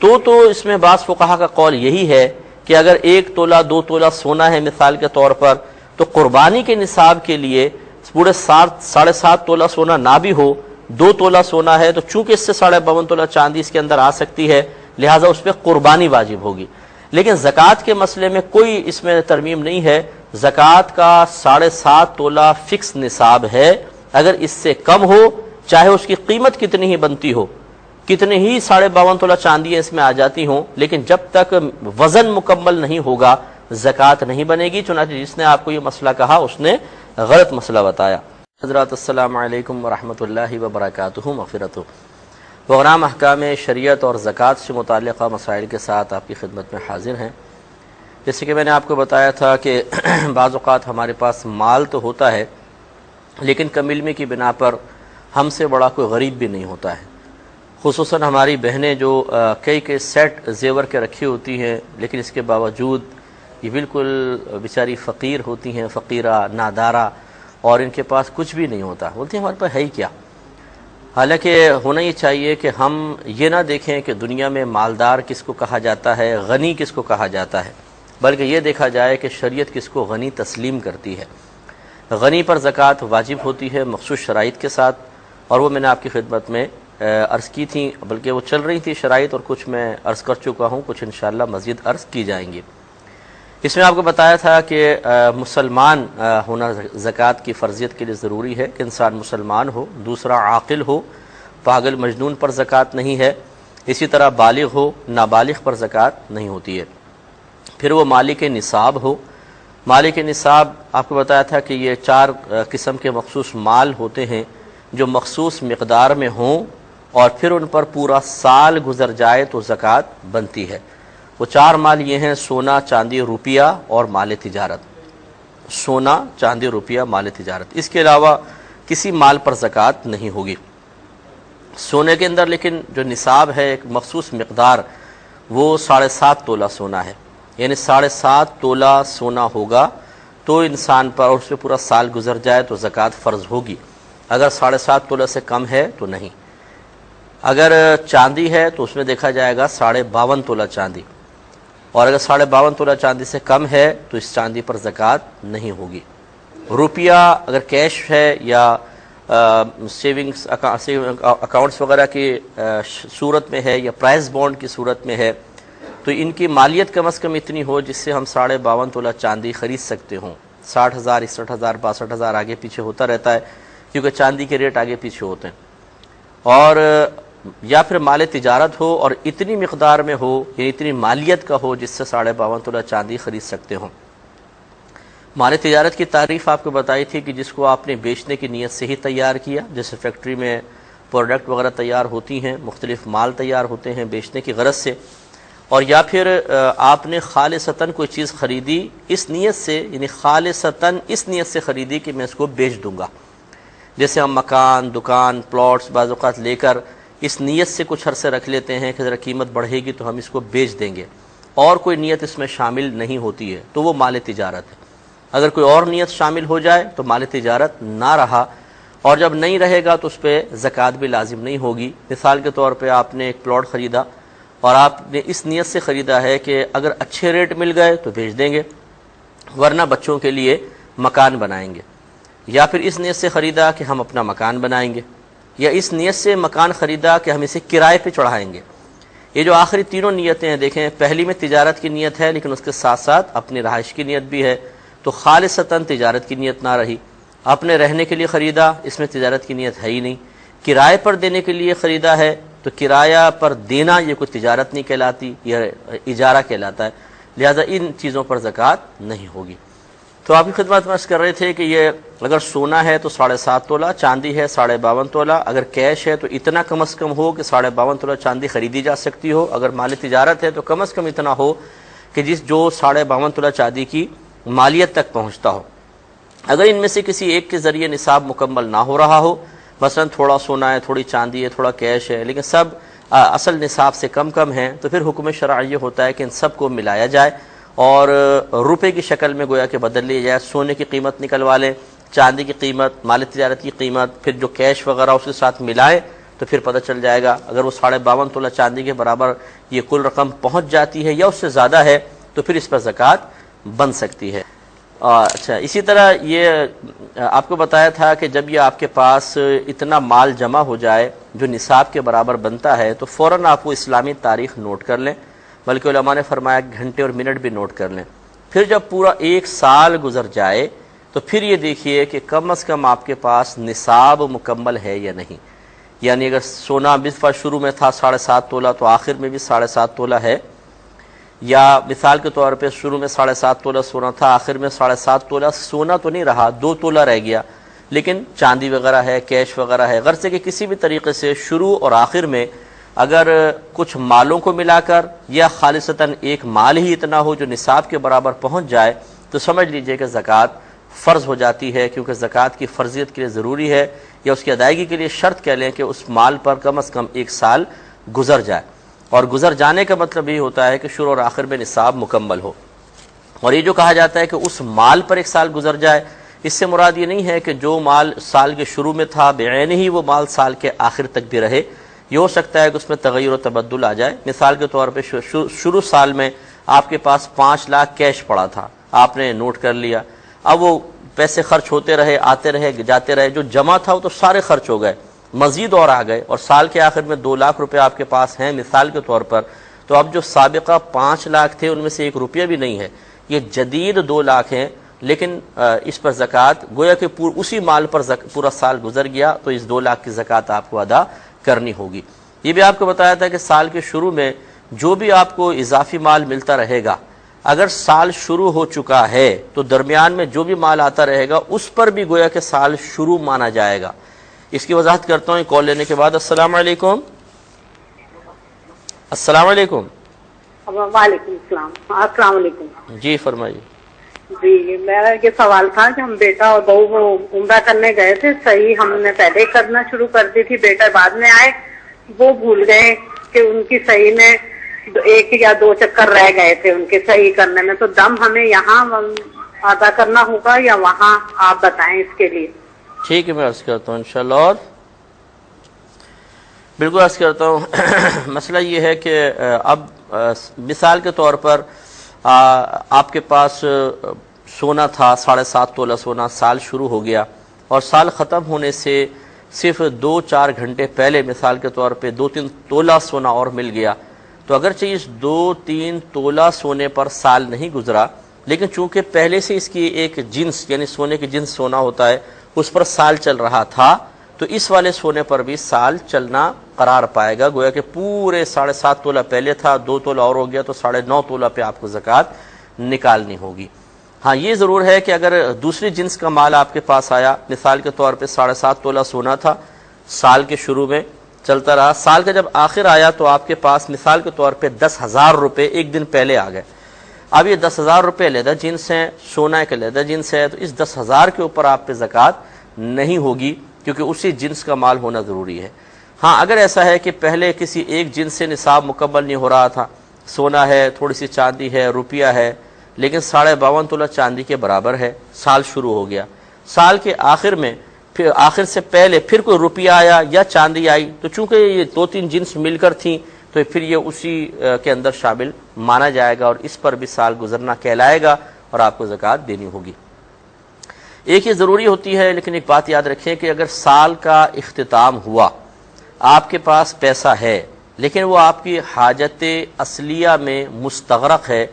تو اس میں بعض فقہا کا قول یہی ہے کہ اگر 1 تولہ 2 تولہ سونا ہے مثال کے طور پر، تو قربانی کے نصاب کے لیے پورے 7.5 تولہ سونا نہ بھی ہو، 2 تولہ سونا ہے، تو چونکہ اس سے 52.5 تولہ چاندی اس کے اندر آ سکتی ہے، لہٰذا اس پہ قربانی واجب ہوگی۔ لیکن زکوٰۃ کے مسئلے میں کوئی اس میں ترمیم نہیں ہے، زکوٰۃ کا 7.5 تولہ فکس نصاب ہے، اگر اس سے کم ہو چاہے اس کی قیمت کتنی ہی بنتی ہو، کتنے ہی 52.5 تولہ چاندیاں اس میں آ جاتی ہوں، لیکن جب تک وزن مکمل نہیں ہوگا زکوٰۃ نہیں بنے گی۔ چنانچہ جس نے آپ کو یہ مسئلہ کہا اس نے غلط مسئلہ بتایا۔ حضرات السلام علیکم ورحمۃ اللہ وبرکاتہ، مغفرتہ۔ پروگرام احکام شریعت اور زکوٰۃ سے متعلقہ مسائل کے ساتھ آپ کی خدمت میں حاضر ہیں۔ جیسے کہ میں نے آپ کو بتایا تھا کہ بعض اوقات ہمارے پاس مال تو ہوتا ہے لیکن کم علمی کی بنا پر ہم سے بڑا کوئی غریب بھی نہیں ہوتا ہے، خصوصاً ہماری بہنیں جو کئی سیٹ زیور کے رکھی ہوتی ہیں لیکن اس کے باوجود یہ بالکل بیچاری فقیر ہوتی ہیں، فقیرہ نادارہ، اور ان کے پاس کچھ بھی نہیں ہوتا، بولتی ہیں ہمارے پاس ہے ہی کیا۔ حالانکہ ہونا یہ چاہیے کہ ہم یہ نہ دیکھیں کہ دنیا میں مالدار کس کو کہا جاتا ہے، غنی کس کو کہا جاتا ہے، بلکہ یہ دیکھا جائے کہ شریعت کس کو غنی تسلیم کرتی ہے۔ غنی پر زکوٰۃ واجب ہوتی ہے مخصوص شرائط کے ساتھ، اور وہ میں نے آپ کی خدمت میں عرض کی تھیں، بلکہ وہ چل رہی تھی شرائط، اور کچھ میں عرض کر چکا ہوں، کچھ انشاءاللہ مزید عرض کی جائیں گی۔ اس میں آپ کو بتایا تھا کہ مسلمان ہونا زکوٰۃ کی فرضیت کے لیے ضروری ہے کہ انسان مسلمان ہو، دوسرا عاقل ہو، پاگل مجنون پر زکوٰۃ نہیں ہے، اسی طرح بالغ ہو، نابالغ پر زکوٰۃ نہیں ہوتی ہے۔ پھر وہ مالک نصاب ہو۔ مالک نصاب آپ کو بتایا تھا کہ یہ 4 قسم کے مخصوص مال ہوتے ہیں جو مخصوص مقدار میں ہوں اور پھر ان پر پورا سال گزر جائے تو زکوٰۃ بنتی ہے۔ وہ 4 مال یہ ہیں: سونا، چاندی، روپیہ اور مال تجارت۔ سونا، چاندی، روپیہ، مال تجارت، اس کے علاوہ کسی مال پر زکوٰۃ نہیں ہوگی۔ سونے کے اندر لیکن جو نصاب ہے ایک مخصوص مقدار وہ 7.5 تولہ سونا ہے، یعنی 7.5 تولہ سونا ہوگا تو انسان پر، اور اس پہ پورا سال گزر جائے تو زکوٰۃ فرض ہوگی. اگر 7.5 تولہ سے کم ہے تو نہیں. اگر چاندی ہے تو اس میں دیکھا جائے گا 52.5 تولہ چاندی، اور اگر 52.5 تولہ چاندی سے کم ہے تو اس چاندی پر زکوٰۃ نہیں ہوگی. روپیہ اگر کیش ہے یا سیونگز اکاؤنٹس وغیرہ کی صورت میں ہے یا پرائز بانڈ کی صورت میں ہے تو ان کی مالیت کم از کم اتنی ہو جس سے ہم 52.5 تولہ چاندی خرید سکتے ہوں. 60,000 61,000 62,000 آگے پیچھے ہوتا رہتا ہے کیونکہ چاندی کے ریٹ آگے پیچھے ہوتے ہیں. اور یا پھر مال تجارت ہو اور اتنی مقدار میں ہو یا اتنی مالیت کا ہو جس سے 52.5 تولہ چاندی خرید سکتے ہوں. مال تجارت کی تعریف آپ کو بتائی تھی کہ جس کو آپ نے بیچنے کی نیت سے ہی تیار کیا، جیسے فیکٹری میں پروڈکٹ وغیرہ تیار ہوتی ہیں، مختلف مال تیار ہوتے ہیں بیچنے کی غرض سے، اور یا پھر آپ نے خالصتاً کوئی چیز خریدی اس نیت سے، یعنی خالصتاً اس نیت سے خریدی کہ میں اس کو بیچ دوں گا. جیسے ہم مکان، دکان، پلاٹس بعض اوقات لے کر اس نیت سے کچھ عرصے رکھ لیتے ہیں کہ ذرا قیمت بڑھے گی تو ہم اس کو بیچ دیں گے، اور کوئی نیت اس میں شامل نہیں ہوتی ہے تو وہ مال تجارت ہے. اگر کوئی اور نیت شامل ہو جائے تو مال تجارت نہ رہا، اور جب نہیں رہے گا تو اس پہ زکوٰۃ بھی لازم نہیں ہوگی. مثال کے طور پہ آپ نے ایک پلاٹ خریدا اور آپ نے اس نیت سے خریدا ہے کہ اگر اچھے ریٹ مل گئے تو بیچ دیں گے ورنہ بچوں کے لیے مکان بنائیں گے، یا پھر اس نیت سے خریدا کہ ہم اپنا مکان بنائیں گے، یا اس نیت سے مکان خریدا کہ ہم اسے کرائے پہ چڑھائیں گے. یہ جو آخری تینوں نیتیں ہیں دیکھیں، پہلی میں تجارت کی نیت ہے لیکن اس کے ساتھ ساتھ اپنی رہائش کی نیت بھی ہے تو خالصتاً تجارت کی نیت نہ رہی. آپ نے رہنے کے لیے خریدا، اس میں تجارت کی نیت ہے ہی نہیں. کرائے پر دینے کے لیے خریدا ہے تو کرایہ پر دینا یہ کوئی تجارت نہیں کہلاتی، یہ اجارہ کہلاتا ہے، لہذا ان چیزوں پر زکوٰۃ نہیں ہوگی. تو آپ کی خدمت میں عرض کر رہے تھے کہ یہ اگر سونا ہے تو 7.5 تولہ، چاندی ہے 52.5 تولہ، اگر کیش ہے تو اتنا کم از کم ہو کہ 52.5 تولہ چاندی خریدی جا سکتی ہو. اگر مال تجارت ہے تو کم از کم اتنا ہو کہ جو 52.5 تولہ چاندی کی مالیت تک پہنچتا ہو. اگر ان میں سے کسی ایک کے ذریعے نصاب مکمل نہ ہو رہا ہو، مثلا تھوڑا سونا ہے، تھوڑی چاندی ہے، تھوڑا کیش ہے، لیکن سب اصل نصاب سے کم ہیں، تو پھر حکم شرعی یہ ہوتا ہے کہ ان سب کو ملایا جائے اور روپے کی شکل میں گویا کہ بدل لی جائے. سونے کی قیمت نکلوا لیں، چاندی کی قیمت، مال تجارت کی قیمت، پھر جو کیش وغیرہ اس کے ساتھ ملائیں تو پھر پتہ چل جائے گا. اگر وہ 52.5 تولہ چاندی کے برابر یہ کل رقم پہنچ جاتی ہے یا اس سے زیادہ ہے تو پھر اس پر زکوٰۃ بن سکتی ہے. اچھا، اسی طرح یہ آپ کو بتایا تھا کہ جب یہ آپ کے پاس اتنا مال جمع ہو جائے جو نصاب کے برابر بنتا ہے تو فوراً آپ وہ اسلامی تاریخ نوٹ کر لیں، بلکہ علماء نے فرمایا گھنٹے اور منٹ بھی نوٹ کر لیں. پھر جب پورا 1 سال گزر جائے تو پھر یہ دیکھیے کہ کم از کم آپ کے پاس نصاب مکمل ہے یا نہیں. یعنی اگر سونا دفعہ شروع میں تھا 7.5 تولہ تو آخر میں بھی 7.5 تولہ ہے، یا مثال کے طور پہ شروع میں 7.5 تولہ سونا تھا، آخر میں 7.5 تولہ سونا تو نہیں رہا، 2 تولہ رہ گیا، لیکن چاندی وغیرہ ہے، کیش وغیرہ ہے. غرض ہے کہ کسی بھی طریقے سے شروع اور آخر میں اگر کچھ مالوں کو ملا کر یا خالصتاً ایک مال ہی اتنا ہو جو نصاب کے برابر پہنچ جائے تو سمجھ لیجئے کہ زکوٰۃ فرض ہو جاتی ہے، کیونکہ زکوٰۃ کی فرضیت کے لیے ضروری ہے یا اس کی ادائیگی کے لیے شرط کہہ لیں کہ اس مال پر کم از کم 1 سال گزر جائے. اور گزر جانے کا مطلب یہ ہوتا ہے کہ شروع اور آخر میں نصاب مکمل ہو. اور یہ جو کہا جاتا ہے کہ اس مال پر 1 سال گزر جائے، اس سے مراد یہ نہیں ہے کہ جو مال سال کے شروع میں تھا بعین ہی وہ مال سال کے آخر تک بھی رہے. یہ ہو سکتا ہے کہ اس میں تغیر و تبدل آ جائے. مثال کے طور پہ شروع سال میں آپ کے پاس 5 لاکھ کیش پڑا تھا، آپ نے نوٹ کر لیا، اب وہ پیسے خرچ ہوتے رہے، آتے رہے، جاتے رہے، جو جمع تھا وہ تو سارے خرچ ہو گئے، مزید اور آ گئے، اور سال کے آخر میں 2 لاکھ روپے آپ کے پاس ہیں مثال کے طور پر، تو اب جو سابقہ 5 لاکھ تھے ان میں سے 1 روپیہ بھی نہیں ہے، یہ جدید 2 لاکھ ہیں، لیکن اس پر زکوٰۃ گویا کہ اسی مال پر پورا سال گزر گیا تو اس 2 لاکھ کی زکوٰۃ آپ کو ادا کرنی ہوگی. یہ بھی آپ کو بتایا تھا کہ سال کے شروع میں جو بھی آپ کو اضافی مال ملتا رہے گا، اگر سال شروع ہو چکا ہے تو درمیان میں جو بھی مال آتا رہے گا اس پر بھی گویا کہ سال شروع مانا جائے گا. اس کی وضاحت کرتا ہوں کال لینے کے بعد. السلام علیکم. السلام علیکم. وعلیکم السلام. السلام علیکم. جی فرمائیے. جی میرا یہ سوال تھا کہ ہم بیٹا اور بہو عمرہ کرنے گئے تھے، صحیح ہم نے پہلے کرنا شروع کر دی تھی، بیٹا بعد میں آئے وہ بھول گئے کہ ان کی صحیح میں 1 یا 2 چکر رہ گئے تھے ان کے صحیح کرنے میں، تو دم ہمیں یہاں ادا کرنا ہوگا یا وہاں؟ آپ بتائیں اس کے لیے۔ ٹھیک ہے، میں عرض کرتا ہوں انشاءاللہ۔ اور بالکل عرض کرتا ہوں مسئلہ یہ ہے کہ اب مثال کے طور پر آپ کے پاس سونا تھا 7.5 تولہ سونا، سال شروع ہو گیا اور سال ختم ہونے سے صرف 2-4 گھنٹے پہلے مثال کے طور پہ 2-3 تولہ سونا اور مل گیا، تو اگرچہ اس 2-3 تولہ سونے پر سال نہیں گزرا، لیکن چونکہ پہلے سے اس کی ایک جنس یعنی سونے کی جنس سونا ہوتا ہے اس پر سال چل رہا تھا، تو اس والے سونے پر بھی سال چلنا قرار پائے گا۔ گویا کہ پورے 7.5 تولہ پہلے تھا، 2 تولہ اور ہو گیا تو 9.5 تولہ پہ آپ کو زکوٰۃ نکالنی ہوگی۔ ہاں یہ ضرور ہے کہ اگر دوسری جنس کا مال آپ کے پاس آیا، مثال کے طور پہ 7.5 تولہ سونا تھا، سال کے شروع میں چلتا رہا، سال کا جب آخر آیا تو آپ کے پاس مثال کے طور پہ 10,000 روپے ایک دن پہلے آ گئے۔ اب یہ 10,000 روپے علیحدہ جنس ہیں، سونا ایک علیحدہ جنس ہے، تو اس 10,000 کے اوپر آپ پہ زکوٰۃ نہیں ہوگی کیونکہ اسی جنس کا مال ہونا ضروری ہے۔ ہاں اگر ایسا ہے کہ پہلے کسی ایک جنس سے نصاب مکمل نہیں ہو رہا تھا، سونا ہے، تھوڑی سی چاندی ہے، روپیہ ہے، لیکن 52.5 تولہ چاندی کے برابر ہے، سال شروع ہو گیا، سال کے آخر میں پھر آخر سے پہلے پھر کوئی روپیہ آیا یا چاندی آئی، تو چونکہ یہ 2-3 جنس مل کر تھیں تو پھر یہ اسی کے اندر شامل مانا جائے گا اور اس پر بھی سال گزرنا کہلائے گا اور آپ کو زکوٰۃ دینی ہوگی۔ ایک یہ ضروری ہوتی ہے، لیکن ایک بات یاد رکھیں کہ اگر سال کا اختتام ہوا، آپ کے پاس پیسہ ہے لیکن وہ آپ کی حاجت اصلیہ میں مستغرق ہے،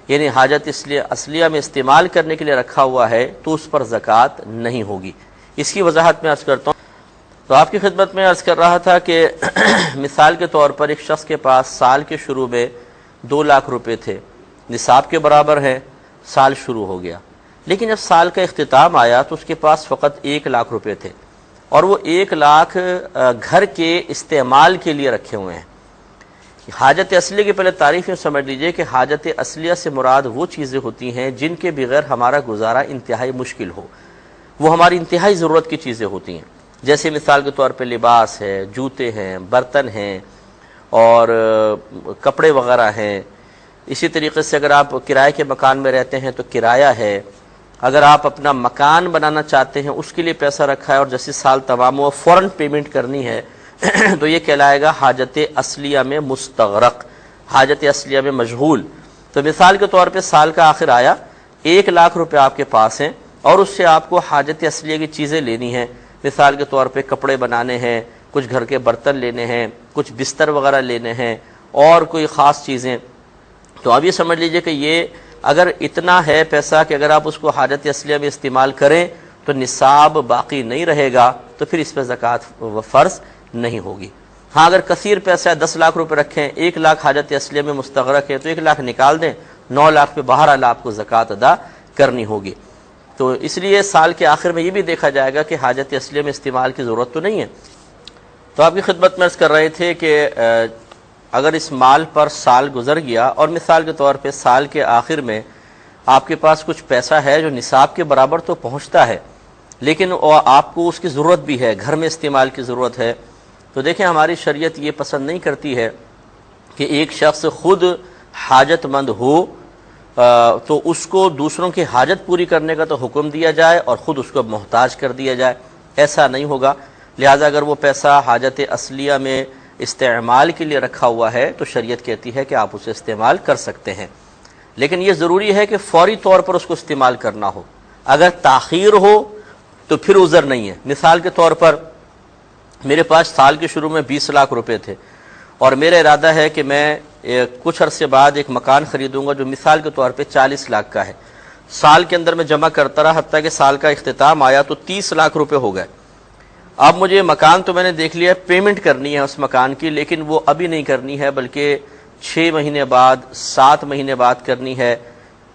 یعنی حاجت اصلیہ میں استعمال کرنے کے لیے رکھا ہوا ہے، تو اس پر زکوٰۃ نہیں ہوگی۔ اس کی وضاحت میں عرض کرتا ہوں۔ تو آپ کی خدمت میں عرض کر رہا تھا کہ مثال کے طور پر ایک شخص کے پاس سال کے شروع میں 2 لاکھ روپے تھے، نصاب کے برابر ہیں، سال شروع ہو گیا، لیکن جب سال کا اختتام آیا تو اس کے پاس فقط 1 لاکھ روپے تھے اور وہ 1 لاکھ گھر کے استعمال کے لیے رکھے ہوئے ہیں۔ حاجت اصلیہ کی پہلے تعریف یوں سمجھ لیجئے کہ حاجت اصلیہ سے مراد وہ چیزیں ہوتی ہیں جن کے بغیر ہمارا گزارا انتہائی مشکل ہو، وہ ہماری انتہائی ضرورت کی چیزیں ہوتی ہیں، جیسے مثال کے طور پہ لباس ہے، جوتے ہیں، برتن ہیں اور کپڑے وغیرہ ہیں۔ اسی طریقے سے اگر آپ کرائے کے مکان میں رہتے ہیں تو کرایہ ہے، اگر آپ اپنا مکان بنانا چاہتے ہیں اس کے لیے پیسہ رکھا ہے اور جیسے سال تمام ہوا فوراً پیمنٹ کرنی ہے تو یہ کہلائے گا حاجت اصلیہ میں مستغرق، حاجت اصلیہ میں مشغول۔ تو مثال کے طور پہ سال کا آخر آیا، 1 لاکھ روپے آپ کے پاس ہیں اور اس سے آپ کو حاجت اصلیہ کی چیزیں لینی ہیں، مثال کے طور پہ کپڑے بنانے ہیں، کچھ گھر کے برتن لینے ہیں، کچھ بستر وغیرہ لینے ہیں اور کوئی خاص چیزیں، تو اب یہ سمجھ لیجئے کہ یہ اگر اتنا ہے پیسہ کہ اگر آپ اس کو حاجت اصلیہ میں استعمال کریں تو نصاب باقی نہیں رہے گا، تو پھر اس پہ زکوٰۃ فرض نہیں ہوگی۔ ہاں اگر کثیر پیسہ ہے، 10 لاکھ روپے رکھیں، 1 لاکھ حاجت اصلیہ میں مستغرق ہے تو 1 لاکھ نکال دیں، 9 لاکھ پہ بہرحال آپ کو زکوٰۃ ادا کرنی ہوگی۔ تو اس لیے سال کے آخر میں یہ بھی دیکھا جائے گا کہ حاجت اصلیہ میں استعمال کی ضرورت تو نہیں ہے۔ تو آپ کی خدمت میں عرض کر رہے تھے کہ اگر اس مال پر سال گزر گیا اور مثال کے طور پہ سال کے آخر میں آپ کے پاس کچھ پیسہ ہے جو نصاب کے برابر تو پہنچتا ہے لیکن آپ کو اس کی ضرورت بھی ہے، گھر میں استعمال کی ضرورت ہے، تو دیکھیں ہماری شریعت یہ پسند نہیں کرتی ہے کہ ایک شخص خود حاجت مند ہو تو اس کو دوسروں کی حاجت پوری کرنے کا تو حکم دیا جائے اور خود اس کو محتاج کر دیا جائے، ایسا نہیں ہوگا۔ لہٰذا اگر وہ پیسہ حاجت اصلیہ میں استعمال کے لیے رکھا ہوا ہے تو شریعت کہتی ہے کہ آپ اسے استعمال کر سکتے ہیں، لیکن یہ ضروری ہے کہ فوری طور پر اس کو استعمال کرنا ہو۔ اگر تاخیر ہو تو پھر عذر نہیں ہے۔ مثال کے طور پر میرے پاس سال کے شروع میں 20 لاکھ روپے تھے اور میرا ارادہ ہے کہ میں کچھ عرصے بعد ایک مکان خریدوں گا جو مثال کے طور پہ 40 لاکھ کا ہے، سال کے اندر میں جمع کرتا رہا حتیٰ کہ سال کا اختتام آیا تو 30 لاکھ روپے ہو گئے۔ اب مجھے مکان تو میں نے دیکھ لیا، پیمنٹ کرنی ہے اس مکان کی، لیکن وہ ابھی نہیں کرنی ہے بلکہ 6 مہینے بعد، 7 مہینے بعد کرنی ہے،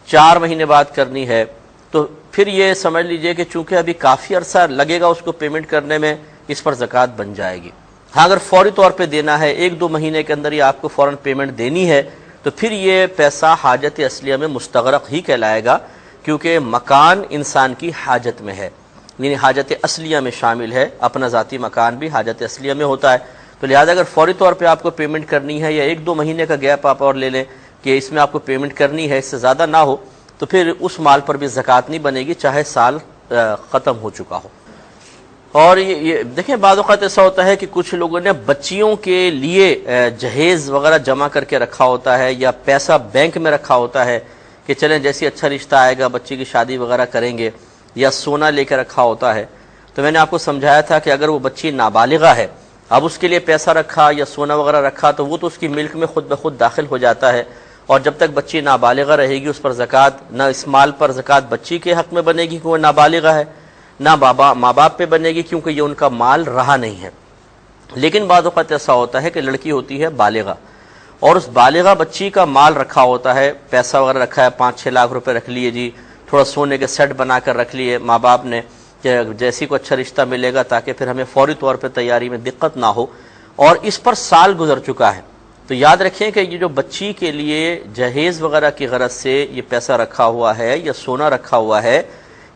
4 مہینے بعد کرنی ہے، تو پھر یہ سمجھ لیجئے کہ چونکہ ابھی کافی عرصہ لگے گا اس کو پیمنٹ کرنے میں، اس پر زکوٰۃ بن جائے گی۔ ہاں اگر فوری طور پہ دینا ہے، 1-2 مہینے کے اندر ہی آپ کو فوراً پیمنٹ دینی ہے، تو پھر یہ پیسہ حاجت اصلیہ میں مستغرق ہی کہلائے گا، کیونکہ مکان انسان کی حاجت میں ہے، یعنی حاجت اصلیہ میں شامل ہے، اپنا ذاتی مکان بھی حاجت اصلیہ میں ہوتا ہے۔ تو لہٰذا اگر فوری طور پہ آپ کو پیمنٹ کرنی ہے یا 1-2 مہینے کا گیپ آپ اور لے لیں کہ اس میں آپ کو پیمنٹ کرنی ہے، اس سے زیادہ نہ ہو، تو پھر اس مال پر بھی زکوٰۃ نہیں بنے گی چاہے سال ختم ہو چکا ہو۔ اور یہ دیکھیں بعض اوقات ایسا ہوتا ہے کہ کچھ لوگوں نے بچیوں کے لیے جہیز وغیرہ جمع کر کے رکھا ہوتا ہے یا پیسہ بینک میں رکھا ہوتا ہے کہ چلیں جیسی اچھا رشتہ آئے گا بچی کی شادی وغیرہ کریں گے، یا سونا لے کے رکھا ہوتا ہے۔ تو میں نے آپ کو سمجھایا تھا کہ اگر وہ بچی نابالغہ ہے، اب اس کے لیے پیسہ رکھا یا سونا وغیرہ رکھا تو وہ تو اس کی ملک میں خود بخود داخل ہو جاتا ہے، اور جب تک بچی نابالغہ رہے گی اس پر زکوٰۃ نہ اس مال پر زکوٰۃ بچی کے حق میں بنے گی کہ وہ نابالغہ ہے، نہ ماں باپ پہ بنے گی کیونکہ یہ ان کا مال رہا نہیں ہے۔ لیکن بعض اوقات ایسا ہوتا ہے کہ لڑکی ہوتی ہے بالغہ، اور اس بالغہ بچی کا مال رکھا ہوتا ہے، پیسہ وغیرہ رکھا ہے، 5-6 لاکھ روپے رکھ لیے جی، تھوڑا سونے کے سیٹ بنا کر رکھ لیے ماں باپ نے کہ جیسی کو اچھا رشتہ ملے گا تاکہ پھر ہمیں فوری طور پہ تیاری میں دقت نہ ہو، اور اس پر سال گزر چکا ہے۔ تو یاد رکھیں کہ یہ جو بچی کے لیے جہیز وغیرہ کی غرض سے یہ پیسہ رکھا ہوا ہے یا سونا رکھا ہوا ہے،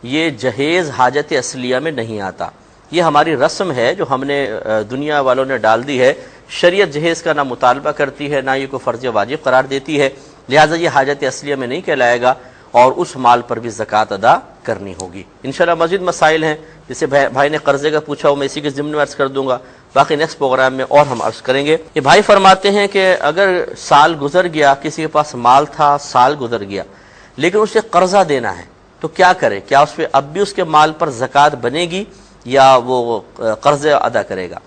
یہ جہیز حاجت اصلیہ میں نہیں آتا، یہ ہماری رسم ہے جو ہم نے دنیا والوں نے ڈال دی ہے۔ شریعت جہیز کا نہ مطالبہ کرتی ہے، نہ یہ کوئی فرض واجب قرار دیتی ہے، لہٰذا یہ حاجت اصلیہ میں نہیں کہلائے گا، اور اس مال پر بھی زکوٰۃ ادا کرنی ہوگی۔ انشاءاللہ مزید مسائل ہیں، جسے بھائی نے قرضے کا پوچھا وہ میں اسی کے ضمن میں عرض کر دوں گا، باقی نیکسٹ پروگرام میں اور ہم عرض کریں گے۔ یہ بھائی فرماتے ہیں کہ اگر سال گزر گیا، کسی کے پاس مال تھا، سال گزر گیا لیکن اسے قرضہ دینا ہے تو کیا کرے؟ کیا اس پہ اب بھی اس کے مال پر زکوٰۃ بنے گی یا وہ قرضے ادا کرے گا؟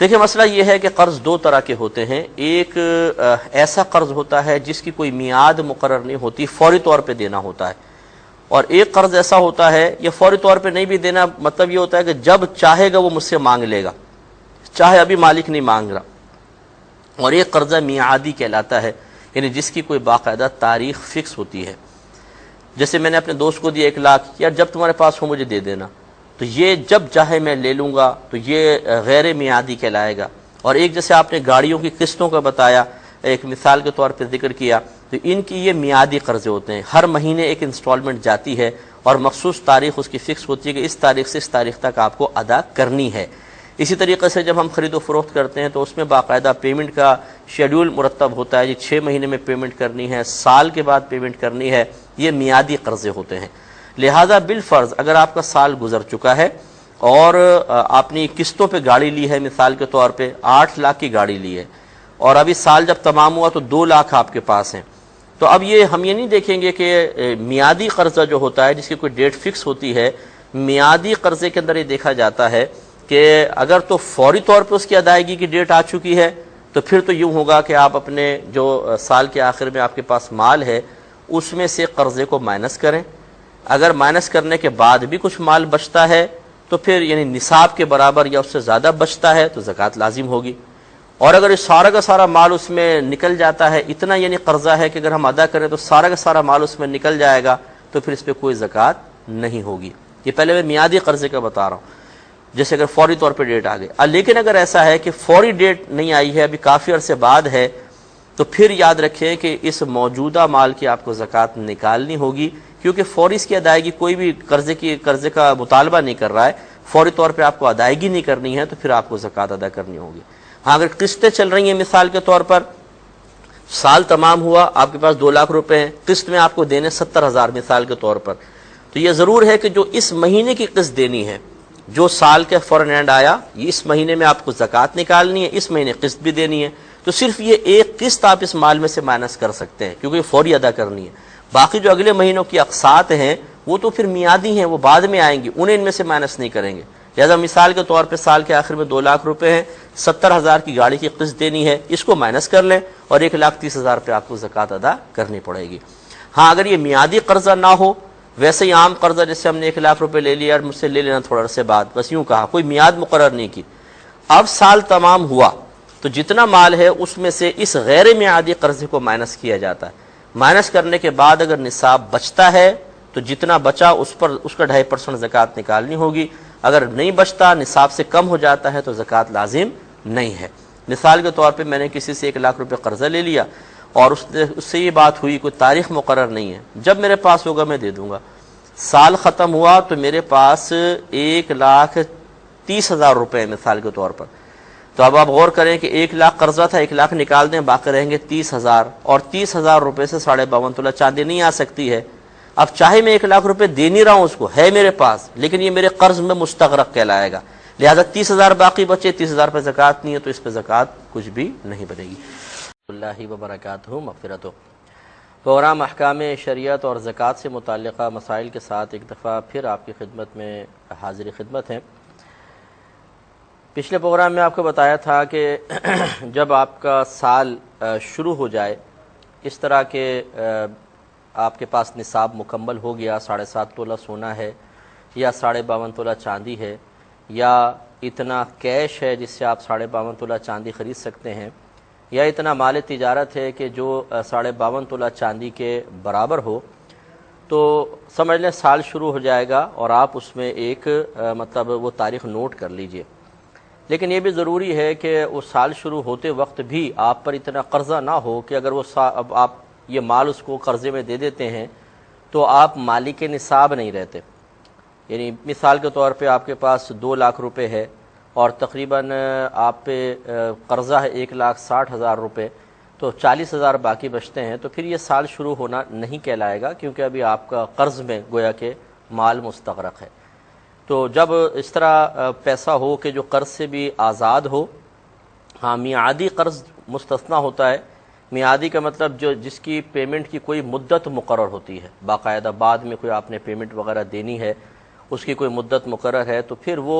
دیکھیں مسئلہ یہ ہے کہ قرض 2 طرح کے ہوتے ہیں، ایک ایسا قرض ہوتا ہے جس کی کوئی میعاد مقرر نہیں ہوتی، فوری طور پہ دینا ہوتا ہے، اور ایک قرض ایسا ہوتا ہے یہ فوری طور پہ نہیں بھی دینا، مطلب یہ ہوتا ہے کہ جب چاہے گا وہ مجھ سے مانگ لے گا، چاہے ابھی مالک نہیں مانگ رہا، اور ایک قرضہ میعادی کہلاتا ہے، یعنی جس کی کوئی باقاعدہ تاریخ فکس ہوتی ہے۔ جیسے میں نے اپنے دوست کو دیا 1 لاکھ، یار جب تمہارے پاس ہو مجھے دے دینا، تو یہ جب چاہے میں لے لوں گا، تو یہ غیر میعادی کہلائے گا۔ اور ایک جیسے آپ نے گاڑیوں کی قسطوں کا بتایا، ایک مثال کے طور پہ ذکر کیا، تو ان کی یہ میعادی قرضے ہوتے ہیں، ہر مہینے ایک انسٹالمنٹ جاتی ہے اور مخصوص تاریخ اس کی فکس ہوتی ہے کہ اس تاریخ سے اس تاریخ تک آپ کو ادا کرنی ہے۔ اسی طریقے سے جب ہم خرید و فروخت کرتے ہیں تو اس میں باقاعدہ پیمنٹ کا شیڈول مرتب ہوتا ہے، جی 6 مہینے میں پیمنٹ کرنی ہے، سال کے بعد پیمنٹ کرنی ہے، یہ میعادی قرضے ہوتے ہیں۔ لہذا بالفرض اگر آپ کا سال گزر چکا ہے اور آپ نے قسطوں پہ گاڑی لی ہے، مثال کے طور پہ 8 لاکھ کی گاڑی لی ہے، اور ابھی سال جب تمام ہوا تو 2 لاکھ آپ کے پاس ہیں، تو اب یہ ہم یہ نہیں دیکھیں گے کہ میعادی قرضہ جو ہوتا ہے جس کی کوئی ڈیٹ فکس ہوتی ہے، میعادی قرضے کے اندر یہ دیکھا جاتا ہے کہ اگر تو فوری طور پہ اس کی ادائیگی کی ڈیٹ آ چکی ہے تو پھر تو یوں ہوگا کہ آپ اپنے جو سال کے آخر میں آپ کے پاس مال ہے اس میں سے قرضے کو مائنس کریں، اگر مائنس کرنے کے بعد بھی کچھ مال بچتا ہے تو پھر یعنی نصاب کے برابر یا اس سے زیادہ بچتا ہے تو زکوٰۃ لازم ہوگی، اور اگر سارا کا سارا مال اس میں نکل جاتا ہے، اتنا یعنی قرضہ ہے کہ اگر ہم ادا کریں تو سارا کا سارا مال اس میں نکل جائے گا تو پھر اس پہ کوئی زکوٰۃ نہیں ہوگی۔ یہ پہلے میں میعادی قرضے کا بتا رہا ہوں، جیسے اگر فوری طور پہ ڈیٹ آ گئی، لیکن اگر ایسا ہے کہ فوری ڈیٹ نہیں آئی ہے، ابھی کافی عرصے بعد ہے، تو پھر یاد رکھیں کہ اس موجودہ مال کی آپ کو زکوٰۃ نکالنی ہوگی، کیونکہ فوری اس کی ادائیگی کوئی بھی قرضے کا مطالبہ نہیں کر رہا ہے، فوری طور پہ آپ کو ادائیگی نہیں کرنی ہے تو پھر آپ کو زکوٰۃ ادا کرنی ہوگی۔ ہاں اگر قسطیں چل رہی ہیں، مثال کے طور پر سال تمام ہوا، آپ کے پاس 2 لاکھ روپے ہیں، قسط میں آپ کو دینے 70,000 مثال کے طور پر، تو یہ ضرور ہے کہ جو اس مہینے کی قسط دینی ہے، جو سال کے فوراً اینڈ آیا، اس مہینے میں آپ کو زکوٰۃ نکالنی ہے، اس مہینے قسط بھی دینی ہے، تو صرف یہ ایک قسط آپ اس مال میں سے مائنس کر سکتے ہیں کیونکہ یہ فوری ادا کرنی ہے۔ باقی جو اگلے مہینوں کی اقساط ہیں وہ تو پھر میعادی ہیں، وہ بعد میں آئیں گی، انہیں ان میں سے مائنس نہیں کریں گے۔ لہذا مثال کے طور پہ سال کے آخر میں 2 لاکھ روپے ہیں، 70,000 کی گاڑی کی قسط دینی ہے، اس کو مائنس کر لیں اور 1,30,000 پہ آپ کو زکوٰۃ ادا کرنی پڑے گی۔ ہاں اگر یہ میعادی قرضہ نہ ہو، ویسے ہی عام قرضہ جیسے ہم نے 1 لاکھ روپے لے لیا اور مجھ سے لے لینا تھوڑا عرصے بعد، بس یوں کہا، کوئی میعاد مقرر نہیں کی، اب سال تمام ہوا تو جتنا مال ہے اس میں سے اس غیر میعادی قرضے کو مائنس کیا جاتا ہے، مائنس کرنے کے بعد اگر نصاب بچتا ہے تو جتنا بچا اس پر اس کا 2.5% زکوٰۃ نکالنی ہوگی، اگر نہیں بچتا، نصاب سے کم ہو جاتا ہے تو زکوٰۃ لازم نہیں ہے۔ مثال کے طور پہ میں نے کسی سے 1 لاکھ روپے قرضہ لے لیا اور اس سے یہ بات ہوئی، کوئی تاریخ مقرر نہیں ہے، جب میرے پاس ہوگا میں دے دوں گا، سال ختم ہوا تو میرے پاس 1,30,000 روپے مثال کے طور پر، تو اب آپ غور کریں کہ 1 لاکھ قرضہ تھا، 1 لاکھ نکال دیں، باقی رہیں گے 30,000، اور 30,000 روپے سے 52.5 تولہ چاندی نہیں آ سکتی ہے۔ اب چاہے میں 1 لاکھ روپے دے نہیں رہا ہوں اس کو، ہے میرے پاس، لیکن یہ میرے قرض میں مستغرق کہلائے گا، لہذا 30,000 باقی بچے، 30,000 پہ زکوٰۃ نہیں ہے، تو اس پہ زکوٰۃ کچھ بھی نہیں بنے گی۔ اللہ وبرکاتہ مغفرتہ۔ پروگرام احکام شریعت اور زکوٰۃ سے متعلقہ مسائل کے ساتھ ایک دفعہ پھر آپ کی خدمت میں حاضر خدمت ہیں۔ پچھلے پروگرام میں آپ کو بتایا تھا کہ جب آپ کا سال شروع ہو جائے، اس طرح کے آپ کے پاس نصاب مکمل ہو گیا، 7.5 تولہ سونا ہے یا 52.5 تولہ چاندی ہے، یا اتنا کیش ہے جس سے آپ 52.5 تولہ چاندی خرید سکتے ہیں، یا اتنا مال تجارت ہے کہ جو 52.5 تولہ چاندی کے برابر ہو، تو سمجھ لیں سال شروع ہو جائے گا، اور آپ اس میں ایک مطلب وہ تاریخ نوٹ کر لیجئے۔ لیکن یہ بھی ضروری ہے کہ وہ سال شروع ہوتے وقت بھی آپ پر اتنا قرضہ نہ ہو کہ اگر وہ اب آپ یہ مال اس کو قرضے میں دے دیتے ہیں تو آپ مالک نصاب نہیں رہتے۔ یعنی مثال کے طور پہ آپ کے پاس 2 لاکھ روپے ہے اور تقریباً آپ پہ قرضہ ہے 1,60,000 روپے، تو 40,000 باقی بچتے ہیں، تو پھر یہ سال شروع ہونا نہیں کہلائے گا، کیونکہ ابھی آپ کا قرض میں گویا کہ مال مستغرق ہے۔ تو جب اس طرح پیسہ ہو کہ جو قرض سے بھی آزاد ہو، ہاں میعادی قرض مستثنا ہوتا ہے۔ میعادی کا مطلب جو جس کی پیمنٹ کی کوئی مدت مقرر ہوتی ہے، باقاعدہ بعد میں کوئی آپ نے پیمنٹ وغیرہ دینی ہے، اس کی کوئی مدت مقرر ہے، تو پھر وہ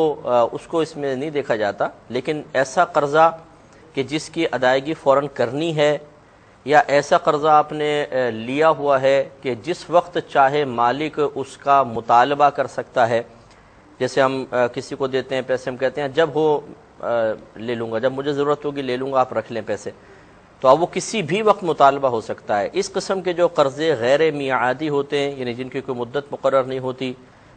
اس کو اس میں نہیں دیکھا جاتا۔ لیکن ایسا قرضہ کہ جس کی ادائیگی فوراً کرنی ہے، یا ایسا قرضہ آپ نے لیا ہوا ہے کہ جس وقت چاہے مالک اس کا مطالبہ کر سکتا ہے، جیسے ہم کسی کو دیتے ہیں پیسے، ہم کہتے ہیں جب ہو لے لوں گا، جب مجھے ضرورت ہوگی لے لوں گا، آپ رکھ لیں پیسے، تو اب وہ کسی بھی وقت مطالبہ ہو سکتا ہے۔ اس قسم کے جو قرضے غیر میعادی ہوتے ہیں، یعنی جن کی کوئی مدت مقرر نہیں ہوتی،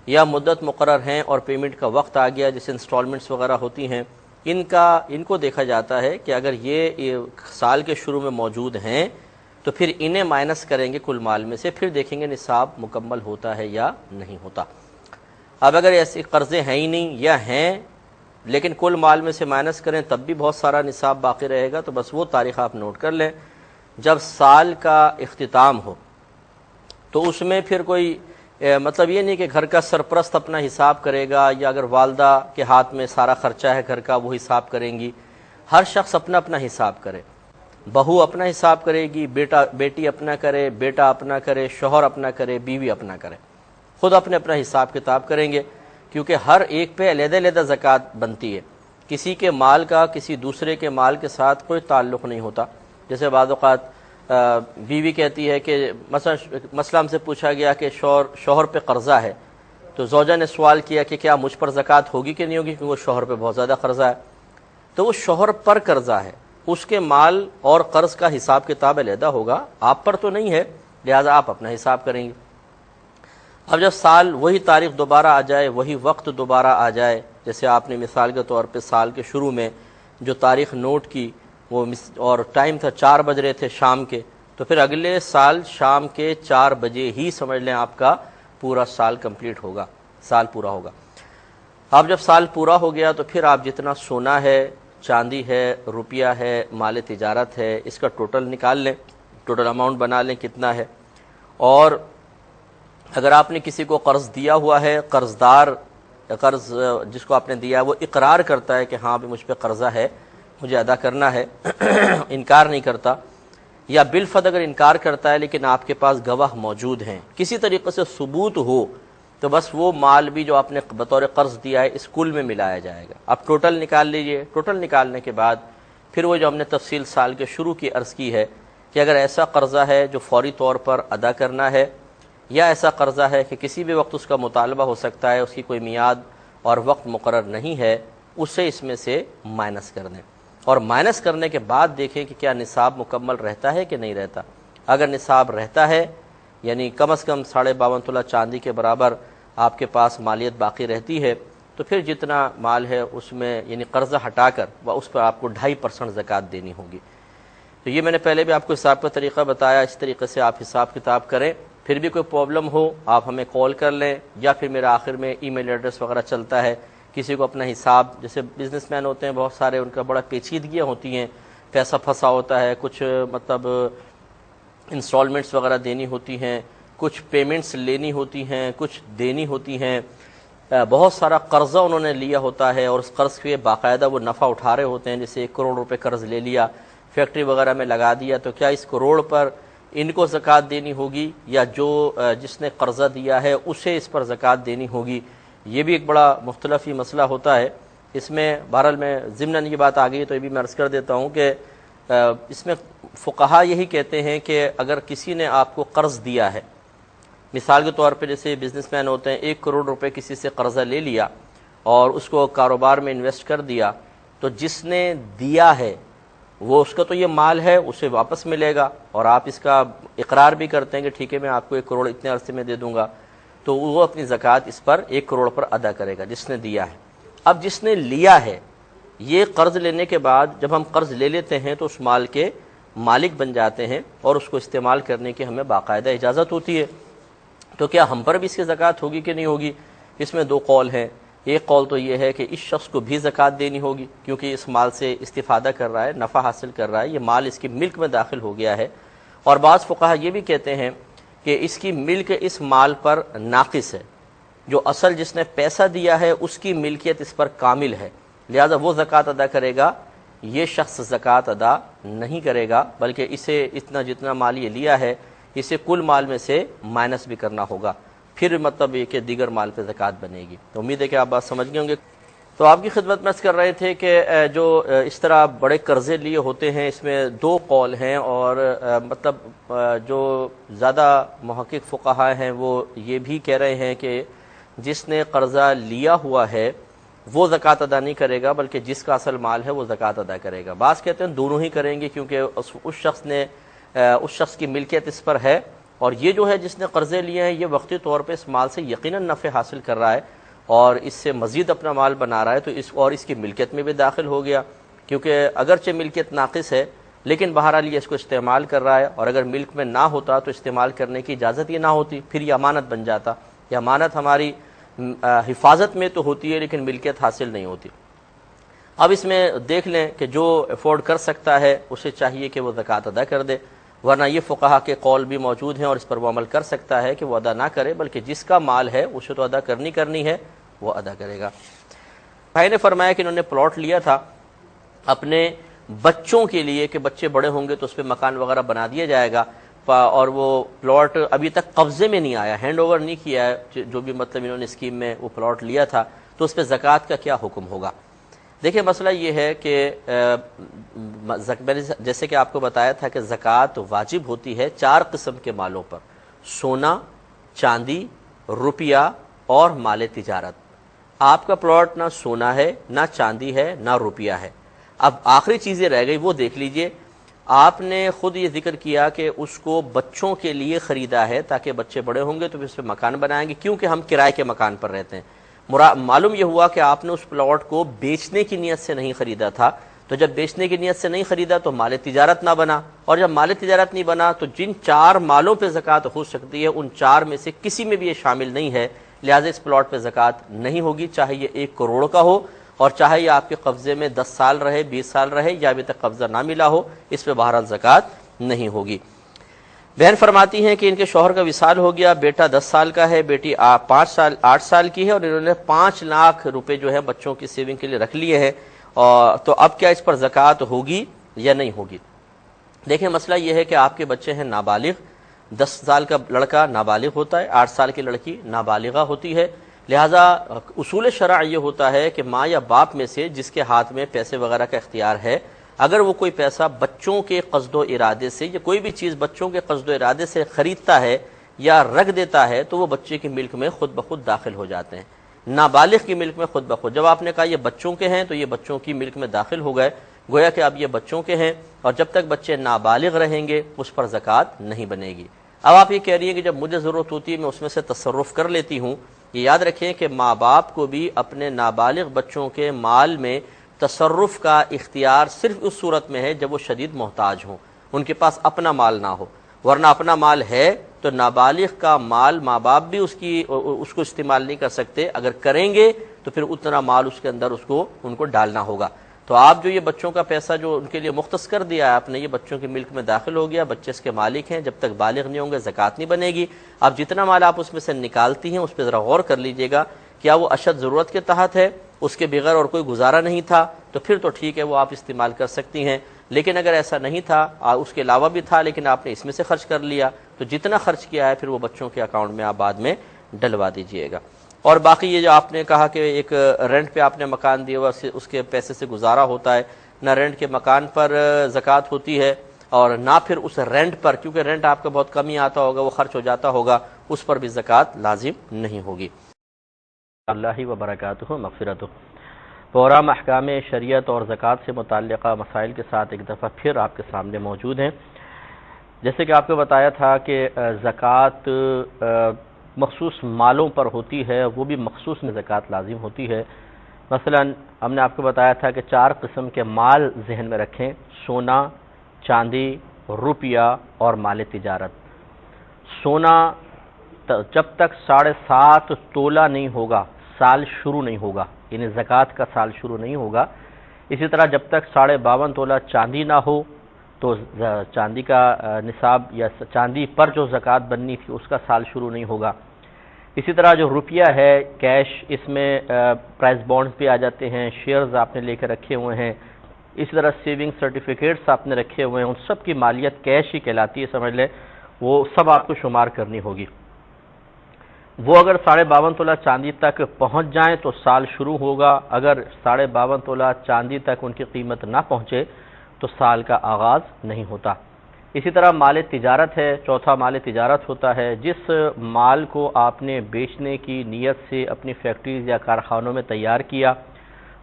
یا مدت مقرر ہیں اور پیمنٹ کا وقت آ گیا، جیسے انسٹالمنٹس وغیرہ ہوتی ہیں، ان کو دیکھا جاتا ہے کہ اگر یہ سال کے شروع میں موجود ہیں تو پھر انہیں مائنس کریں گے کل مال میں سے، پھر دیکھیں گے نصاب مکمل ہوتا ہے یا نہیں ہوتا۔ اب اگر ایسے قرضے ہیں ہی نہیں یا ہیں لیکن کل مال میں سے مائنس کریں تب بھی بہت سارا نصاب باقی رہے گا، تو بس وہ تاریخ آپ نوٹ کر لیں جب سال کا اختتام ہو، تو اس میں پھر کوئی مطلب یہ نہیں کہ گھر کا سرپرست اپنا حساب کرے گا، یا اگر والدہ کے ہاتھ میں سارا خرچہ ہے گھر کا وہ حساب کریں گی، ہر شخص اپنا اپنا حساب کرے، بہو اپنا حساب کرے گی، بیٹی اپنا کرے، بیٹا اپنا کرے، شوہر اپنا کرے، بیوی اپنا کرے، خود اپنے اپنا حساب کتاب کریں گے، کیونکہ ہر ایک پہ علیحدہ علیحدہ زکوٰۃ بنتی ہے، کسی کے مال کا کسی دوسرے کے مال کے ساتھ کوئی تعلق نہیں ہوتا۔ جیسے بعض اوقات بیوی کہتی ہے کہ مثلا ہم سے پوچھا گیا کہ شوہر پہ قرضہ ہے، تو زوجہ نے سوال کیا کہ کیا مجھ پر زکوٰۃ ہوگی کہ نہیں ہوگی، کیونکہ وہ شوہر پہ بہت زیادہ قرضہ ہے، تو وہ شوہر پر قرضہ ہے، اس کے مال اور قرض کا حساب کتاب علیحدہ ہوگا، آپ پر تو نہیں ہے، لہذا آپ اپنا حساب کریں گے۔ اب جب سال وہی تاریخ دوبارہ آ جائے، وہی وقت دوبارہ آ جائے، جیسے آپ نے مثال کے طور پہ سال کے شروع میں جو تاریخ نوٹ کی وہ اور ٹائم تھا 4 بج رہے تھے شام کے، تو پھر اگلے سال شام کے 4 بجے ہی سمجھ لیں آپ کا پورا سال کمپلیٹ ہوگا، سال پورا ہوگا۔ اب جب سال پورا ہو گیا تو پھر آپ جتنا سونا ہے، چاندی ہے، روپیہ ہے، مال تجارت ہے، اس کا ٹوٹل نکال لیں، ٹوٹل اماؤنٹ بنا لیں کتنا ہے، اور اگر آپ نے کسی کو قرض دیا ہوا ہے، قرضدار قرض جس کو آپ نے دیا ہے وہ اقرار کرتا ہے کہ ہاں بھی مجھ پہ قرضہ ہے، مجھے ادا کرنا ہے، انکار نہیں کرتا، یا بالفرض اگر انکار کرتا ہے لیکن آپ کے پاس گواہ موجود ہیں، کسی طریقے سے ثبوت ہو، تو بس وہ مال بھی جو آپ نے بطور قرض دیا ہے اس کل میں ملایا جائے گا۔ اب ٹوٹل نکال لیجئے، ٹوٹل نکالنے کے بعد پھر وہ جو ہم نے تفصیل سال کے شروع کی عرض کی ہے کہ اگر ایسا قرضہ ہے جو فوری طور پر ادا کرنا ہے، یا ایسا قرضہ ہے کہ کسی بھی وقت اس کا مطالبہ ہو سکتا ہے، اس کی کوئی میعاد اور وقت مقرر نہیں ہے، اسے اس میں سے مائنس کر دیں، اور مائنس کرنے کے بعد دیکھیں کہ کیا نصاب مکمل رہتا ہے کہ نہیں رہتا۔ اگر نصاب رہتا ہے، یعنی کم از کم 52.5 تولہ چاندی کے برابر آپ کے پاس مالیت باقی رہتی ہے، تو پھر جتنا مال ہے اس میں یعنی قرضہ ہٹا کر اس پر آپ کو 2.5% زکوٰۃ دینی ہوگی۔ تو یہ میں نے پہلے بھی آپ کو حساب کا طریقہ بتایا، اس طریقے سے آپ حساب کتاب کریں۔ پھر بھی کوئی پرابلم ہو آپ ہمیں کال کر لیں، یا پھر میرا آخر میں ای میل ایڈریس وغیرہ چلتا ہے کسی کو اپنا حساب، جیسے بزنس مین ہوتے ہیں بہت سارے، ان کا بڑا پیچیدگیاں ہوتی ہیں، پیسہ پھنسا ہوتا ہے، کچھ مطلب انسٹالمنٹس وغیرہ دینی ہوتی ہیں، کچھ پیمنٹس لینی ہوتی ہیں، کچھ دینی ہوتی ہیں، بہت سارا قرضہ انہوں نے لیا ہوتا ہے اور اس قرض کے باقاعدہ وہ نفع اٹھا رہے ہوتے ہیں. جیسے 1 کروڑ روپے قرض لے لیا، فیکٹری وغیرہ میں لگا دیا، تو کیا اس کروڑ پر ان کو زکوٰۃ دینی ہوگی یا جو جس نے قرضہ دیا ہے اسے اس پر زکوٰۃ دینی ہوگی؟ یہ بھی ایک بڑا مختلف ہی مسئلہ ہوتا ہے. اس میں بہرحال میں ضمناً یہ بات آ گئی تو یہ بھی میں عرض کر دیتا ہوں کہ اس میں فقہا یہی کہتے ہیں کہ اگر کسی نے آپ کو قرض دیا ہے، مثال کے طور پہ جیسے بزنس مین ہوتے ہیں، 1 کروڑ روپے کسی سے قرضہ لے لیا اور اس کو کاروبار میں انویسٹ کر دیا، تو جس نے دیا ہے وہ اس کا تو یہ مال ہے، اسے واپس ملے گا، اور آپ اس کا اقرار بھی کرتے ہیں کہ ٹھیک ہے میں آپ کو 1 کروڑ اتنے عرصے میں دے دوں گا، تو وہ اپنی زکوٰۃ اس پر 1 کروڑ پر ادا کرے گا جس نے دیا ہے. اب جس نے لیا ہے، یہ قرض لینے کے بعد جب ہم قرض لے لیتے ہیں تو اس مال کے مالک بن جاتے ہیں اور اس کو استعمال کرنے کی ہمیں باقاعدہ اجازت ہوتی ہے. تو کیا ہم پر بھی اس کی زکوٰۃ ہوگی کہ نہیں ہوگی؟ اس میں 2 قول ہیں. ایک قول تو یہ ہے کہ اس شخص کو بھی زکوٰۃ دینی ہوگی کیونکہ اس مال سے استفادہ کر رہا ہے، نفع حاصل کر رہا ہے، یہ مال اس کی ملک میں داخل ہو گیا ہے. اور بعض فقہا یہ بھی کہتے ہیں کہ اس کی ملک اس مال پر ناقص ہے، جو اصل جس نے پیسہ دیا ہے اس کی ملکیت اس پر کامل ہے، لہذا وہ زکوٰۃ ادا کرے گا، یہ شخص زکوٰۃ ادا نہیں کرے گا، بلکہ اسے اتنا جتنا مال یہ لیا ہے اسے کل مال میں سے مائنس بھی کرنا ہوگا، پھر مطلب یہ کہ دیگر مال پہ زکوٰۃ بنے گی. تو امید ہے کہ آپ بات سمجھ گئے ہوں گے. تو آپ کی خدمت میں عرض کر رہے تھے کہ جو اس طرح بڑے قرضے لیے ہوتے ہیں اس میں 2 قول ہیں، اور مطلب جو زیادہ محقق فقہا ہیں وہ یہ بھی کہہ رہے ہیں کہ جس نے قرضہ لیا ہوا ہے وہ زکوٰۃ ادا نہیں کرے گا، بلکہ جس کا اصل مال ہے وہ زکوٰۃ ادا کرے گا. بعض کہتے ہیں دونوں ہی کریں گے کیونکہ اس شخص کی ملکیت اس پر ہے، اور یہ جو ہے جس نے قرضے لیے ہیں یہ وقتی طور پہ اس مال سے یقیناً نفع حاصل کر رہا ہے اور اس سے مزید اپنا مال بنا رہا ہے، تو اس کی ملکیت میں بھی داخل ہو گیا، کیونکہ اگرچہ ملکیت ناقص ہے لیکن بہرحال یہ اس کو استعمال کر رہا ہے، اور اگر ملک میں نہ ہوتا تو استعمال کرنے کی اجازت یہ نہ ہوتی، پھر یہ امانت بن جاتا. یہ امانت ہماری حفاظت میں تو ہوتی ہے لیکن ملکیت حاصل نہیں ہوتی. اب اس میں دیکھ لیں کہ جو افورڈ کر سکتا ہے اسے چاہیے کہ وہ زکوٰۃ ادا کر دے، ورنہ یہ فقہا کے قول بھی موجود ہیں اور اس پر وہ عمل کر سکتا ہے کہ وہ ادا نہ کرے، بلکہ جس کا مال ہے اسے تو ادا کرنی ہے، وہ ادا کرے گا. بھائی نے فرمایا کہ انہوں نے پلاٹ لیا تھا اپنے بچوں کے لیے کہ بچے بڑے ہوں گے تو اس پہ مکان وغیرہ بنا دیا جائے گا، اور وہ پلاٹ ابھی تک قبضے میں نہیں آیا، ہینڈ اوور نہیں کیا ہے، جو بھی مطلب انہوں نے اسکیم میں وہ پلاٹ لیا تھا، تو اس پہ زکوٰۃ کا کیا حکم ہوگا؟ دیکھیں مسئلہ یہ ہے کہ جیسے کہ آپ کو بتایا تھا کہ زکوٰۃ واجب ہوتی ہے 4 قسم کے مالوں پر: سونا، چاندی، روپیہ اور مال تجارت. آپ کا پلاٹ نہ سونا ہے، نہ چاندی ہے، نہ روپیہ ہے. اب آخری چیزیں رہ گئی وہ دیکھ لیجئے. آپ نے خود یہ ذکر کیا کہ اس کو بچوں کے لیے خریدا ہے تاکہ بچے بڑے ہوں گے تو پھر اس پہ مکان بنائیں گے، کیونکہ ہم کرائے کے مکان پر رہتے ہیں. معلوم یہ ہوا کہ آپ نے اس پلاٹ کو بیچنے کی نیت سے نہیں خریدا تھا، تو جب بیچنے کی نیت سے نہیں خریدا تو مال تجارت نہ بنا، اور جب مال تجارت نہیں بنا تو جن 4 مالوں پہ زکوٰۃ ہو سکتی ہے ان 4 میں سے کسی میں بھی یہ شامل نہیں ہے، لہٰذا اس پلاٹ پہ زکوٰۃ نہیں ہوگی، چاہے یہ 1 کروڑ کا ہو اور چاہے یہ آپ کے قبضے میں 10 سال رہے، 20 سال رہے، یا ابھی تک قبضہ نہ ملا ہو، اس پہ بہرحال زکوٰۃ نہیں ہوگی. بہن فرماتی ہیں کہ ان کے شوہر کا وصال ہو گیا، بیٹا 10 سال کا ہے، بیٹی 8 سال کی ہے، اور انہوں نے 5 لاکھ روپے جو ہے بچوں کی سیونگ کے لیے رکھ لیے ہیں، تو اب کیا اس پر زکوٰۃ ہوگی یا نہیں ہوگی؟ دیکھیں مسئلہ یہ ہے کہ آپ کے بچے ہیں نابالغ، 10 سال کا لڑکا نابالغ ہوتا ہے، 8 سال کی لڑکی نابالغہ ہوتی ہے، لہٰذا اصول شرع یہ ہوتا ہے کہ ماں یا باپ میں سے جس کے ہاتھ میں پیسے وغیرہ کا اختیار ہے، اگر وہ کوئی پیسہ بچوں کے قصد و ارادے سے یا کوئی بھی چیز بچوں کے قصد و ارادے سے خریدتا ہے یا رکھ دیتا ہے تو وہ بچے کی ملک میں خود بخود داخل ہو جاتے ہیں، نابالغ کی ملک میں خود بخود. جب آپ نے کہا یہ بچوں کے ہیں تو یہ بچوں کی ملک میں داخل ہو گئے، گویا کہ اب یہ بچوں کے ہیں، اور جب تک بچے نابالغ رہیں گے اس پر زکوٰۃ نہیں بنے گی. اب آپ یہ کہہ رہی ہیں کہ جب مجھے ضرورت ہوتی ہے میں اس میں سے تصرف کر لیتی ہوں. یہ یاد رکھیں کہ ماں باپ کو بھی اپنے نابالغ بچوں کے مال میں تصرف کا اختیار صرف اس صورت میں ہے جب وہ شدید محتاج ہوں، ان کے پاس اپنا مال نہ ہو، ورنہ اپنا مال ہے تو نابالغ کا مال ماں باپ بھی اس کو استعمال نہیں کر سکتے، اگر کریں گے تو پھر اتنا مال اس کے اندر ان کو ڈالنا ہوگا۔ تو آپ جو یہ بچوں کا پیسہ جو ان کے لیے مختص کر دیا ہے آپ نے، یہ بچوں کے ملک میں داخل ہو گیا، بچے اس کے مالک ہیں، جب تک بالغ نہیں ہوں گے زکوٰۃ نہیں بنے گی۔ اب جتنا مال آپ اس میں سے نکالتی ہیں اس پہ ذرا غور کر لیجئے گا، کیا وہ اشد ضرورت کے تحت ہے، اس کے بغیر اور کوئی گزارا نہیں تھا، تو پھر تو ٹھیک ہے، وہ آپ استعمال کر سکتی ہیں۔ لیکن اگر ایسا نہیں تھا، اس کے علاوہ بھی تھا لیکن آپ نے اس میں سے خرچ کر لیا، تو جتنا خرچ کیا ہے پھر وہ بچوں کے اکاؤنٹ میں آپ بعد میں ڈلوا دیجئے گا۔ اور باقی یہ جو آپ نے کہا کہ ایک رینٹ پہ آپ نے مکان دیا ہوا، اس کے پیسے سے گزارا ہوتا ہے، نہ رینٹ کے مکان پر زکوٰۃ ہوتی ہے اور نہ پھر اس رینٹ پر، کیونکہ رینٹ آپ کا بہت کم ہی آتا ہوگا، وہ خرچ ہو جاتا ہوگا، اس پر بھی زکوٰۃ لازم نہیں ہوگی۔ اللہ وبرکاتہ مغفرتہ۔ پروگرام احکام شریعت اور زکوٰۃ سے متعلقہ مسائل کے ساتھ ایک دفعہ پھر آپ کے سامنے موجود ہیں۔ جیسے کہ آپ کو بتایا تھا کہ زکوٰۃ مخصوص مالوں پر ہوتی ہے، وہ بھی مخصوص میں زکوٰۃ لازم ہوتی ہے۔ مثلا ہم نے آپ کو بتایا تھا کہ 4 قسم کے مال ذہن میں رکھیں: سونا، چاندی، روپیہ اور مال تجارت۔ سونا جب تک 7.5 تولہ نہیں ہوگا سال شروع نہیں ہوگا، یعنی زکوٰۃ کا سال شروع نہیں ہوگا۔ اسی طرح جب تک 52.5 تولہ چاندی نہ ہو تو چاندی کا نصاب یا چاندی پر جو زکوٰۃ بننی تھی اس کا سال شروع نہیں ہوگا۔ اسی طرح جو روپیہ ہے کیش، اس میں پرائز بانڈز بھی آ جاتے ہیں، شیئرز آپ نے لے کے رکھے ہوئے ہیں، اسی طرح سیونگ سرٹیفکیٹس آپ نے رکھے ہوئے ہیں، ان سب کی مالیت کیش ہی کہلاتی ہے، سمجھ لیں، وہ سب آپ کو شمار کرنی ہوگی۔ وہ اگر 52.5 تولہ چاندی تک پہنچ جائیں تو سال شروع ہوگا، اگر 52.5 تولہ چاندی تک ان کی قیمت نہ پہنچے تو سال کا آغاز نہیں ہوتا۔ اسی طرح مال تجارت ہے، چوتھا مال تجارت ہوتا ہے، جس مال کو آپ نے بیچنے کی نیت سے اپنی فیکٹریز یا کارخانوں میں تیار کیا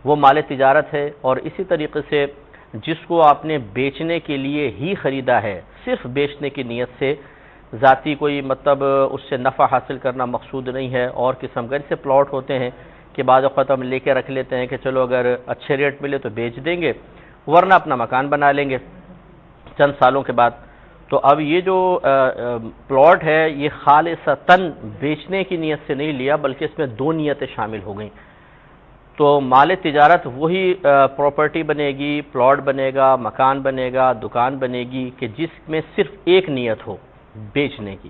وہ مال تجارت ہے، اور اسی طریقے سے جس کو آپ نے بیچنے کے لیے ہی خریدا ہے، صرف بیچنے کی نیت سے، ذاتی کوئی مطلب اس سے نفع حاصل کرنا مقصود نہیں ہے، اور قسم کے سے پلاٹ ہوتے ہیں کہ بعض اوقات ہم لے کے رکھ لیتے ہیں کہ چلو اگر اچھے ریٹ ملے تو بیچ دیں گے، ورنہ اپنا مکان بنا لیں گے چند سالوں کے بعد۔ تو اب یہ جو پلاٹ ہے یہ خالصتاً بیچنے کی نیت سے نہیں لیا، بلکہ اس میں 2 نیتیں شامل ہو گئیں۔ تو مال تجارت وہی پراپرٹی بنے گی، پلاٹ بنے گا، مکان بنے گا، دکان بنے گی کہ جس میں صرف ایک نیت ہو بیچنے کی،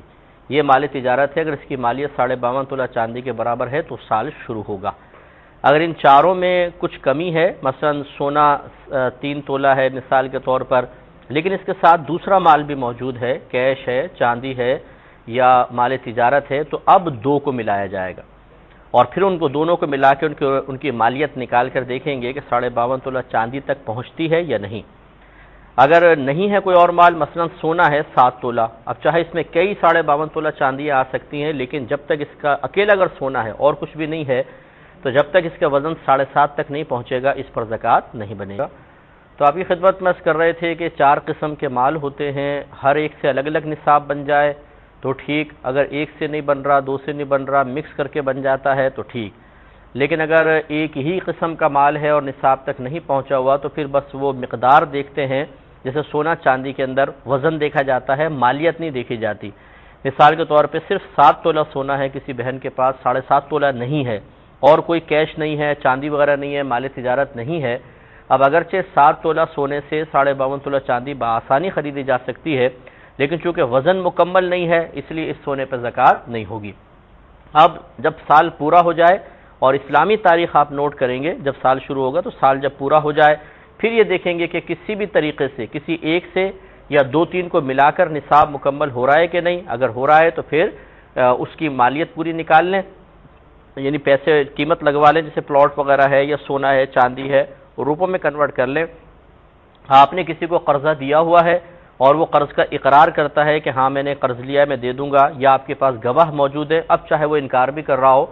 یہ مال تجارت ہے۔ اگر اس کی مالیت 52.5 تولہ چاندی کے برابر ہے تو سال شروع ہوگا۔ اگر ان چاروں میں کچھ کمی ہے، مثلا سونا 3 تولہ ہے مثال کے طور پر، لیکن اس کے ساتھ دوسرا مال بھی موجود ہے، کیش ہے، چاندی ہے یا مال تجارت ہے، تو اب 2 کو ملایا جائے گا، اور پھر ان کو دونوں کو ملا کے ان کی مالیت نکال کر دیکھیں گے کہ 52.5 تولہ چاندی تک پہنچتی ہے یا نہیں۔ اگر نہیں ہے کوئی اور مال، مثلا سونا ہے 7 تولہ، اب چاہے اس میں کئی 52.5 تولہ چاندیاں آ سکتی ہیں، لیکن جب تک اس کا اکیلا اگر سونا ہے اور کچھ بھی نہیں ہے تو جب تک اس کا وزن 7.5 تک نہیں پہنچے گا اس پر زکوٰۃ نہیں بنے گا۔ تو آپ کی خدمت میں عرض کر رہے تھے کہ 4 قسم کے مال ہوتے ہیں، ہر ایک سے الگ الگ نصاب بن جائے تو ٹھیک، اگر ایک سے نہیں بن رہا، 2 سے نہیں بن رہا، مکس کر کے بن جاتا ہے تو ٹھیک، لیکن اگر ایک ہی قسم کا مال ہے اور نصاب تک نہیں پہنچا ہوا تو پھر بس وہ مقدار دیکھتے ہیں، جیسے سونا چاندی کے اندر وزن دیکھا جاتا ہے، مالیت نہیں دیکھی جاتی۔ مثال کے طور پہ صرف 7 تولہ سونا ہے کسی بہن کے پاس، 7.5 تولہ نہیں ہے، اور کوئی کیش نہیں ہے، چاندی وغیرہ نہیں ہے، مال تجارت نہیں ہے، اب اگرچہ 7 تولہ سونے سے 52.5 تولہ چاندی بآسانی خریدی جا سکتی ہے، لیکن چونکہ وزن مکمل نہیں ہے اس لیے اس سونے پر زکوٰۃ نہیں ہوگی۔ اب جب سال پورا ہو جائے، اور اسلامی تاریخ آپ نوٹ کریں گے، جب سال شروع ہوگا تو سال جب پورا ہو جائے پھر یہ دیکھیں گے کہ کسی بھی طریقے سے کسی ایک سے یا 2-3 کو ملا کر نصاب مکمل ہو رہا ہے کہ نہیں، اگر ہو رہا ہے تو پھر اس کی مالیت پوری نکال لیں، یعنی پیسے قیمت لگوا لیں، جیسے پلاٹ وغیرہ ہے یا سونا ہے، چاندی ہے، روپوں میں کنورٹ کر لیں۔ آپ نے کسی کو قرضہ دیا ہوا ہے اور وہ قرض کا اقرار کرتا ہے کہ ہاں میں نے قرض لیا ہے، میں دے دوں گا، یا آپ کے پاس گواہ موجود ہے، اب چاہے وہ انکار بھی کر رہا ہو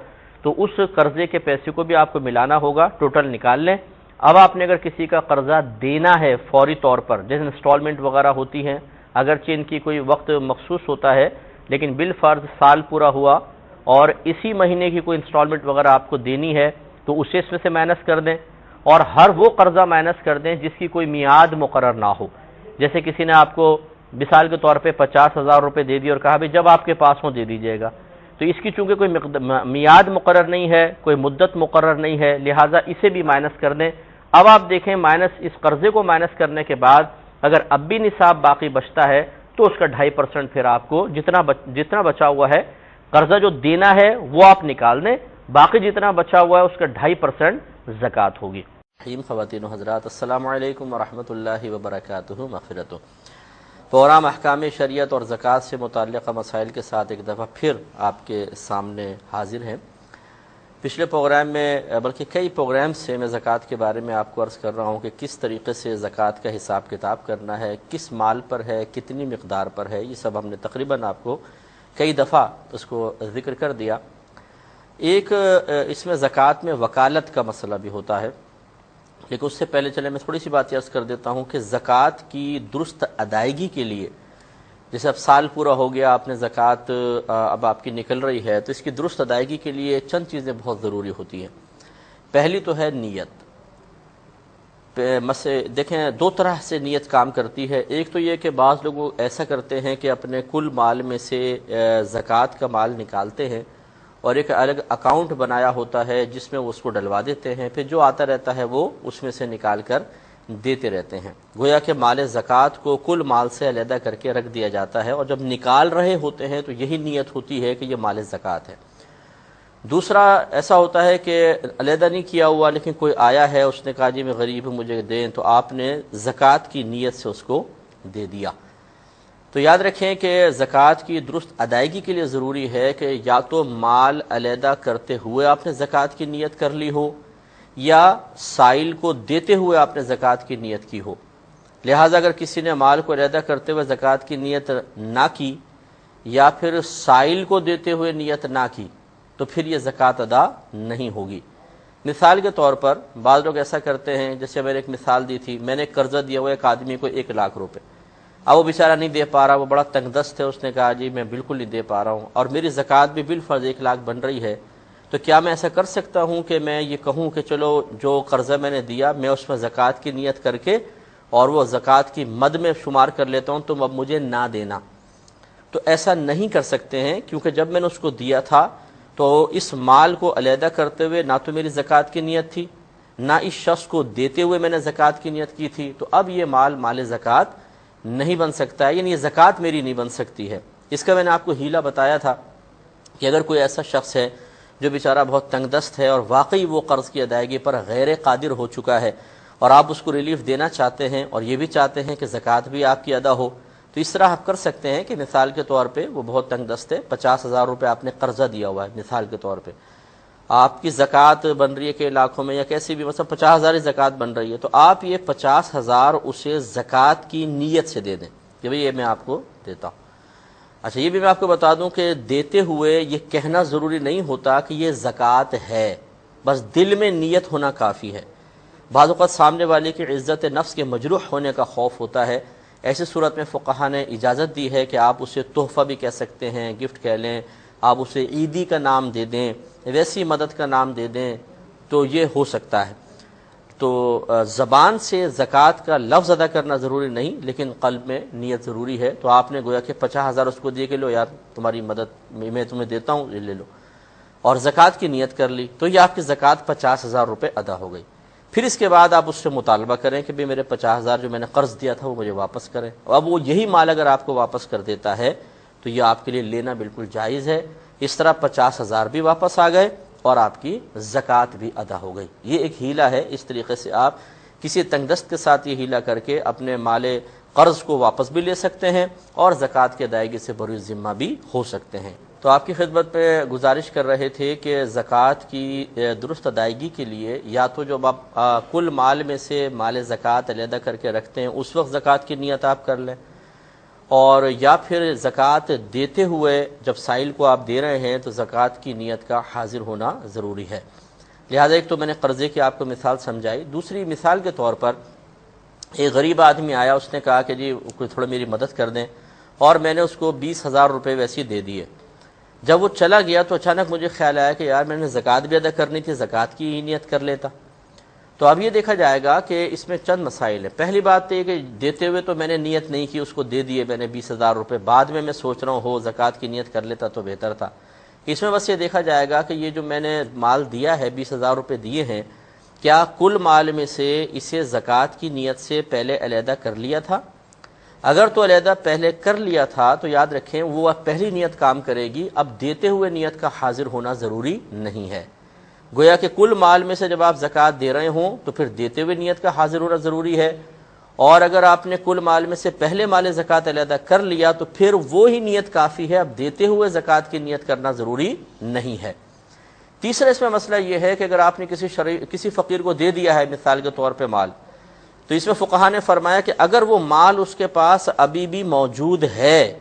تو اس قرضے کے پیسے کو بھی آپ کو ملانا ہوگا، ٹوٹل نکال لیں۔ اب آپ نے اگر کسی کا قرضہ دینا ہے فوری طور پر، جیسے انسٹالمنٹ وغیرہ ہوتی ہیں، اگرچہ ان کی کوئی وقت مخصوص ہوتا ہے لیکن بالفرض سال پورا ہوا اور اسی مہینے کی کوئی انسٹالمنٹ وغیرہ آپ کو دینی ہے تو اسے اس میں سے مائنس کر دیں، اور ہر وہ قرضہ مائنس کر دیں جس کی کوئی میعاد مقرر نہ ہو۔ جیسے کسی نے آپ کو مثال کے طور پہ 50,000 روپے دے دی اور کہا بھی جب آپ کے پاس ہوں دے دیجیے گا، تو اس کی چونکہ کوئی میعاد مقرر نہیں ہے، کوئی مدت مقرر نہیں ہے، لہٰذا اسے بھی مائنس کر دیں۔ اب آپ دیکھیں مائنس اس قرضے کو مائنس کرنے کے بعد اگر اب بھی نصاب باقی بچتا ہے تو اس کا 2.5% پھر آپ کو جتنا بچا ہوا ہے قرضہ جو دینا ہے وہ آپ نکال دیں، باقی جتنا بچا ہوا ہے اس کا 2.5% زکوٰۃ ہوگی۔ خواتین و حضرات، السلام علیکم ورحمۃ اللہ وبرکاتہ، مغفرت۔ پروگرام احکام شریعت اور زکوٰۃ سے متعلقہ مسائل کے ساتھ ایک دفعہ پھر آپ کے سامنے حاضر ہیں۔ پچھلے پروگرام میں بلکہ کئی پروگرام سے میں زکوٰۃ کے بارے میں آپ کو عرض کر رہا ہوں کہ کس طریقے سے زکوٰۃ کا حساب کتاب کرنا ہے، کس مال پر ہے، کتنی مقدار پر ہے، یہ سب ہم نے تقریباً آپ کو کئی دفعہ اس کو ذکر کر دیا۔ ایک اس میں زکوٰۃ میں وکالت کا مسئلہ بھی ہوتا ہے، لیکن اس سے پہلے چلے میں تھوڑی سی بات عرض کر دیتا ہوں کہ زکوٰۃ کی درست ادائیگی کے لیے، جیسے اب سال پورا ہو گیا، آپ نے زکوٰۃ اب آپ کی نکل رہی ہے، تو اس کی درست ادائیگی کے لیے چند چیزیں بہت ضروری ہوتی ہیں۔ پہلی تو ہے نیت۔ دیکھیں دو طرح سے نیت کام کرتی ہے۔ ایک تو یہ کہ بعض لوگ ایسا کرتے ہیں کہ اپنے کل مال میں سے زکوٰۃ کا مال نکالتے ہیں اور ایک الگ اکاؤنٹ بنایا ہوتا ہے جس میں وہ اس کو ڈلوا دیتے ہیں، پھر جو آتا رہتا ہے وہ اس میں سے نکال کر دیتے رہتے ہیں، گویا کہ مال زکوٰۃ کو کل مال سے علیحدہ کر کے رکھ دیا جاتا ہے، اور جب نکال رہے ہوتے ہیں تو یہی نیت ہوتی ہے کہ یہ مال زکوٰۃ ہے۔ دوسرا ایسا ہوتا ہے کہ علیحدہ نہیں کیا ہوا، لیکن کوئی آیا ہے، اس نے کہا جی میں غریب ہوں مجھے دیں، تو آپ نے زکوٰۃ کی نیت سے اس کو دے دیا۔ تو یاد رکھیں کہ زکوٰۃ کی درست ادائیگی کے لیے ضروری ہے کہ یا تو مال علیحدہ کرتے ہوئے آپ نے زکوٰۃ کی نیت کر لی ہو، یا سائل کو دیتے ہوئے آپ نے زکوٰۃ کی نیت کی ہو۔ لہٰذا اگر کسی نے مال کو علیحدہ کرتے ہوئے زکوٰۃ کی نیت نہ کی، یا پھر سائل کو دیتے ہوئے نیت نہ کی، تو پھر یہ زکوٰۃ ادا نہیں ہوگی۔ مثال کے طور پر بعض لوگ ایسا کرتے ہیں، جیسے میں نے ایک مثال دی تھی، میں نے قرضہ دیا ہوا ایک آدمی کو 1 لاکھ روپے، اب وہ بیچارہ نہیں دے پا رہا، وہ بڑا تنگ دست ہے، اس نے کہا جی میں بالکل نہیں دے پا رہا ہوں، اور میری زکوٰۃ بھی بالفرض 1 لاکھ بن رہی ہے، تو کیا میں ایسا کر سکتا ہوں کہ میں یہ کہوں کہ چلو جو قرضہ میں نے دیا میں اس میں زکوٰۃ کی نیت کر کے اور وہ زکوٰۃ کی مد میں شمار کر لیتا ہوں، تم اب مجھے نہ دینا؟ تو ایسا نہیں کر سکتے ہیں، کیونکہ جب میں نے اس کو دیا تھا تو اس مال کو علیحدہ کرتے ہوئے نہ تو میری زکوٰۃ کی نیت تھی، نہ اس شخص کو دیتے ہوئے میں نے زکوٰۃ کی نیت کی تھی، تو اب یہ مال زکوٰۃ نہیں بن سکتا ہے، یعنی یہ زکوٰۃ میری نہیں بن سکتی ہے۔ اس کا میں نے آپ کو حیلہ بتایا تھا کہ اگر کوئی ایسا شخص ہے جو بیچارہ بہت تنگ دست ہے اور واقعی وہ قرض کی ادائیگی پر غیر قادر ہو چکا ہے، اور آپ اس کو ریلیف دینا چاہتے ہیں اور یہ بھی چاہتے ہیں کہ زکوٰۃ بھی آپ کی ادا ہو، تو اس طرح آپ کر سکتے ہیں کہ مثال کے طور پہ وہ بہت تنگ دست ہے، 50,000 روپے آپ نے قرضہ دیا ہوا ہے، مثال کے طور پہ آپ کی زکوٰۃ بن رہی ہے کہ لاکھوں میں یا کیسی بھی، مثلا 50,000 زکوٰۃ بن رہی ہے، تو آپ یہ 50,000 اسے زکوٰۃ کی نیت سے دے دیں کہ بھئی یہ میں آپ کو دیتا ہوں۔ اچھا یہ بھی میں آپ کو بتا دوں کہ دیتے ہوئے یہ کہنا ضروری نہیں ہوتا کہ یہ زکوٰۃ ہے، بس دل میں نیت ہونا کافی ہے۔ بعض اوقات سامنے والے کی عزت نفس کے مجروح ہونے کا خوف ہوتا ہے، ایسی صورت میں فقہا نے اجازت دی ہے کہ آپ اسے تحفہ بھی کہہ سکتے ہیں، گفٹ کہہ لیں، آپ اسے عیدی کا نام دے دیں، ویسی مدد کا نام دے دیں، تو یہ ہو سکتا ہے۔ تو زبان سے زکوٰۃ کا لفظ ادا کرنا ضروری نہیں، لیکن قلب میں نیت ضروری ہے۔ تو آپ نے گویا کہ 50,000 اس کو دیے کہ لو یار تمہاری مدد میں تمہیں دیتا ہوں، یہ لے لو، اور زکوٰۃ کی نیت کر لی، تو یہ آپ کی زکوٰۃ 50,000 روپے ادا ہو گئی۔ پھر اس کے بعد آپ اس سے مطالبہ کریں کہ میرے 50,000 جو میں نے قرض دیا تھا وہ مجھے واپس کریں۔ اب وہ یہی مال اگر آپ کو واپس کر دیتا ہے تو یہ آپ کے لیے لینا بالکل جائز ہے۔ اس طرح 50,000 بھی واپس آ گئے اور آپ کی زکوٰۃ بھی ادا ہو گئی۔ یہ ایک ہیلہ ہے، اس طریقے سے آپ کسی تنگ دست کے ساتھ یہ ہیلہ کر کے اپنے مال قرض کو واپس بھی لے سکتے ہیں اور زکوٰۃ کی ادائیگی سے بروئے ذمہ بھی ہو سکتے ہیں۔ تو آپ کی خدمت پہ گزارش کر رہے تھے کہ زکوٰۃ کی درست ادائیگی کے لیے یا تو جب آپ کل مال میں سے مال زکوٰۃ علیحدہ کر کے رکھتے ہیں اس وقت زکوٰۃ کی نیت آپ کر لیں، اور یا پھر زکوٰۃ دیتے ہوئے جب سائل کو آپ دے رہے ہیں تو زکوٰۃ کی نیت کا حاضر ہونا ضروری ہے۔ لہذا ایک تو میں نے قرضے کی آپ کو مثال سمجھائی، دوسری مثال کے طور پر ایک غریب آدمی آیا، اس نے کہا کہ جی کوئی تھوڑا میری مدد کر دیں، اور میں نے اس کو 20,000 روپے ویسے دے دیے۔ جب وہ چلا گیا تو اچانک مجھے خیال آیا کہ یار میں نے زکوٰۃ بھی ادا کرنی تھی، زکوٰۃ کی ہی نیت کر لیتا۔ تو اب یہ دیکھا جائے گا کہ اس میں چند مسائل ہیں۔ پہلی بات یہ کہ دیتے ہوئے تو میں نے نیت نہیں کی، اس کو دے دیے میں نے 20,000 روپے، بعد میں سوچ رہا ہوں زکوٰۃ کی نیت کر لیتا تو بہتر تھا۔ اس میں بس یہ دیکھا جائے گا کہ یہ جو میں نے مال دیا ہے 20,000 روپے دیے ہیں، کیا کل مال میں سے اسے زکوٰۃ کی نیت سے پہلے علیحدہ کر لیا تھا؟ اگر تو علیحدہ پہلے کر لیا تھا تو یاد رکھیں وہ پہلی نیت کام کرے گی، اب دیتے ہوئے نیت کا حاضر ہونا ضروری نہیں ہے۔ گویا کہ کل مال میں سے جب آپ زکوٰۃ دے رہے ہوں تو پھر دیتے ہوئے نیت کا حاضر ہونا ضروری ہے، اور اگر آپ نے کل مال میں سے پہلے مال زکوٰۃ علیحدہ کر لیا تو پھر وہی نیت کافی ہے، اب دیتے ہوئے زکوٰۃ کی نیت کرنا ضروری نہیں ہے۔ تیسرا اس میں مسئلہ یہ ہے کہ اگر آپ نے کسی فقیر کو دے دیا ہے مثال کے طور پہ مال، تو اس میں فقہا نے فرمایا کہ اگر وہ مال اس کے پاس ابھی بھی موجود ہے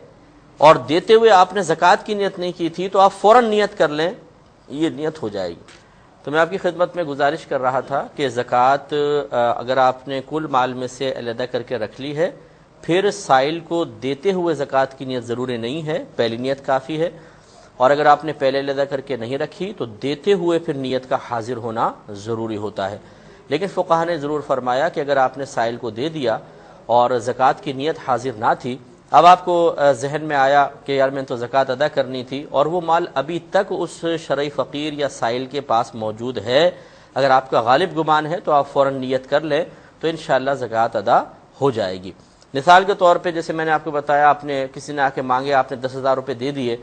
اور دیتے ہوئے آپ نے زکوٰۃ کی نیت نہیں کی تھی تو آپ فوراً نیت کر لیں، یہ نیت ہو جائے گی۔ تو میں آپ کی خدمت میں گزارش کر رہا تھا کہ زکوٰۃ اگر آپ نے کل مال میں سے علیحدہ کر کے رکھ لی ہے، پھر سائل کو دیتے ہوئے زکوٰۃ کی نیت ضروری نہیں ہے، پہلی نیت کافی ہے، اور اگر آپ نے پہلے علیحدہ کر کے نہیں رکھی تو دیتے ہوئے پھر نیت کا حاضر ہونا ضروری ہوتا ہے۔ لیکن فقہا نے ضرور فرمایا کہ اگر آپ نے سائل کو دے دیا اور زکوٰۃ کی نیت حاضر نہ تھی، اب آپ کو ذہن میں آیا کہ یار میں تو زکوٰۃ ادا کرنی تھی اور وہ مال ابھی تک اس شرعی فقیر یا سائل کے پاس موجود ہے، اگر آپ کا غالب گمان ہے تو آپ فوراً نیت کر لیں تو انشاءاللہ زکوٰۃ ادا ہو جائے گی۔ مثال کے طور پہ جیسے میں نے آپ کو بتایا، آپ نے کسی نے آ کے مانگے، آپ نے 10,000 روپے دے دیے،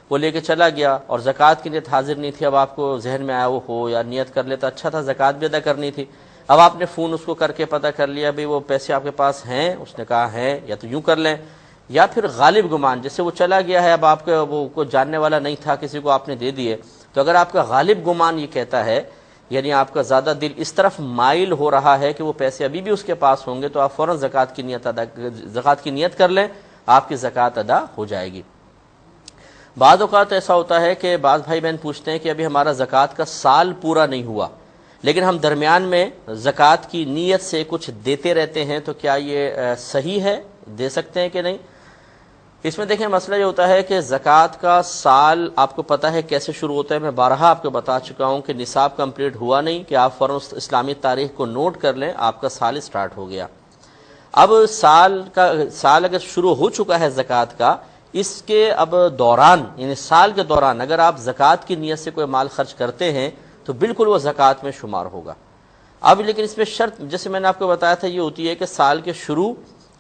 وہ لے کے چلا گیا اور زکوٰۃ کی نیت حاضر نہیں تھی، اب آپ کو ذہن میں آیا وہ ہو یا نیت کر لیتا اچھا تھا، زکوٰۃ بھی ادا کرنی تھی، اب آپ نے فون اس کو کر کے پتہ کر لیا بھئی وہ پیسے آپ کے پاس ہیں، اس نے کہا ہیں، یا تو یوں کر لیں، یا پھر غالب گمان جیسے وہ چلا گیا ہے، اب آپ کا وہ کو جاننے والا نہیں تھا، کسی کو آپ نے دے دیے، تو اگر آپ کا غالب گمان یہ کہتا ہے، یعنی آپ کا زیادہ دل اس طرف مائل ہو رہا ہے کہ وہ پیسے ابھی بھی اس کے پاس ہوں گے، تو آپ فوراً زکوٰۃ کی نیت کر لیں، آپ کی زکوٰۃ ادا ہو جائے گی۔ بعض اوقات ایسا ہوتا ہے کہ بعض بھائی بہن پوچھتے ہیں کہ ابھی ہمارا زکوٰۃ کا سال پورا نہیں ہوا لیکن ہم درمیان میں زکوٰۃ کی نیت سے کچھ دیتے رہتے ہیں، تو کیا یہ صحیح ہے، دے سکتے ہیں کہ نہیں؟ اس میں دیکھیں مسئلہ یہ ہوتا ہے کہ زکوٰۃ کا سال آپ کو پتہ ہے کیسے شروع ہوتا ہے، میں بارہا آپ کو بتا چکا ہوں کہ نصاب کمپلیٹ ہوا نہیں کہ آپ فوراً اسلامی تاریخ کو نوٹ کر لیں، آپ کا سال سٹارٹ ہو گیا۔ اب سال اگر شروع ہو چکا ہے زکوٰۃ کا، اس کے اب دوران یعنی سال کے دوران اگر آپ زکوٰۃ کی نیت سے کوئی مال خرچ کرتے ہیں تو بالکل وہ زکوٰۃ میں شمار ہوگا۔ اب لیکن اس میں شرط جیسے میں نے آپ کو بتایا تھا یہ ہوتی ہے کہ سال کے شروع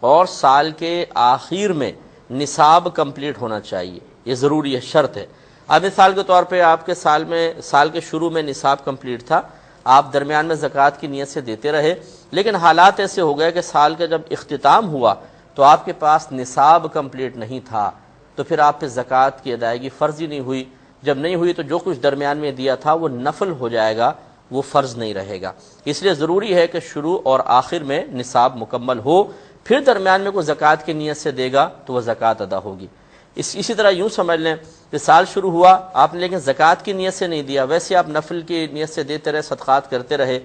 اور سال کے آخر میں نصاب کمپلیٹ ہونا چاہیے، یہ ضروری ہے، شرط ہے۔ اب مثال کے طور پہ آپ کے سال کے شروع میں نصاب کمپلیٹ تھا، آپ درمیان میں زکوٰۃ کی نیت سے دیتے رہے، لیکن حالات ایسے ہو گئے کہ سال کا جب اختتام ہوا تو آپ کے پاس نصاب کمپلیٹ نہیں تھا، تو پھر آپ پہ زکوٰۃ کی ادائیگی فرض ہی نہیں ہوئی۔ جب نہیں ہوئی تو جو کچھ درمیان میں دیا تھا وہ نفل ہو جائے گا، وہ فرض نہیں رہے گا۔ اس لیے ضروری ہے کہ شروع اور آخر میں نصاب مکمل ہو، پھر درمیان میں کوئی زکوٰۃ کی نیت سے دے گا تو وہ زکوٰۃ ادا ہوگی۔ اسی طرح یوں سمجھ لیں کہ سال شروع ہوا آپ نے لیکن زکوٰۃ کی نیت سے نہیں دیا، ویسے آپ نفل کی نیت سے دیتے رہے، صدقات کرتے رہے،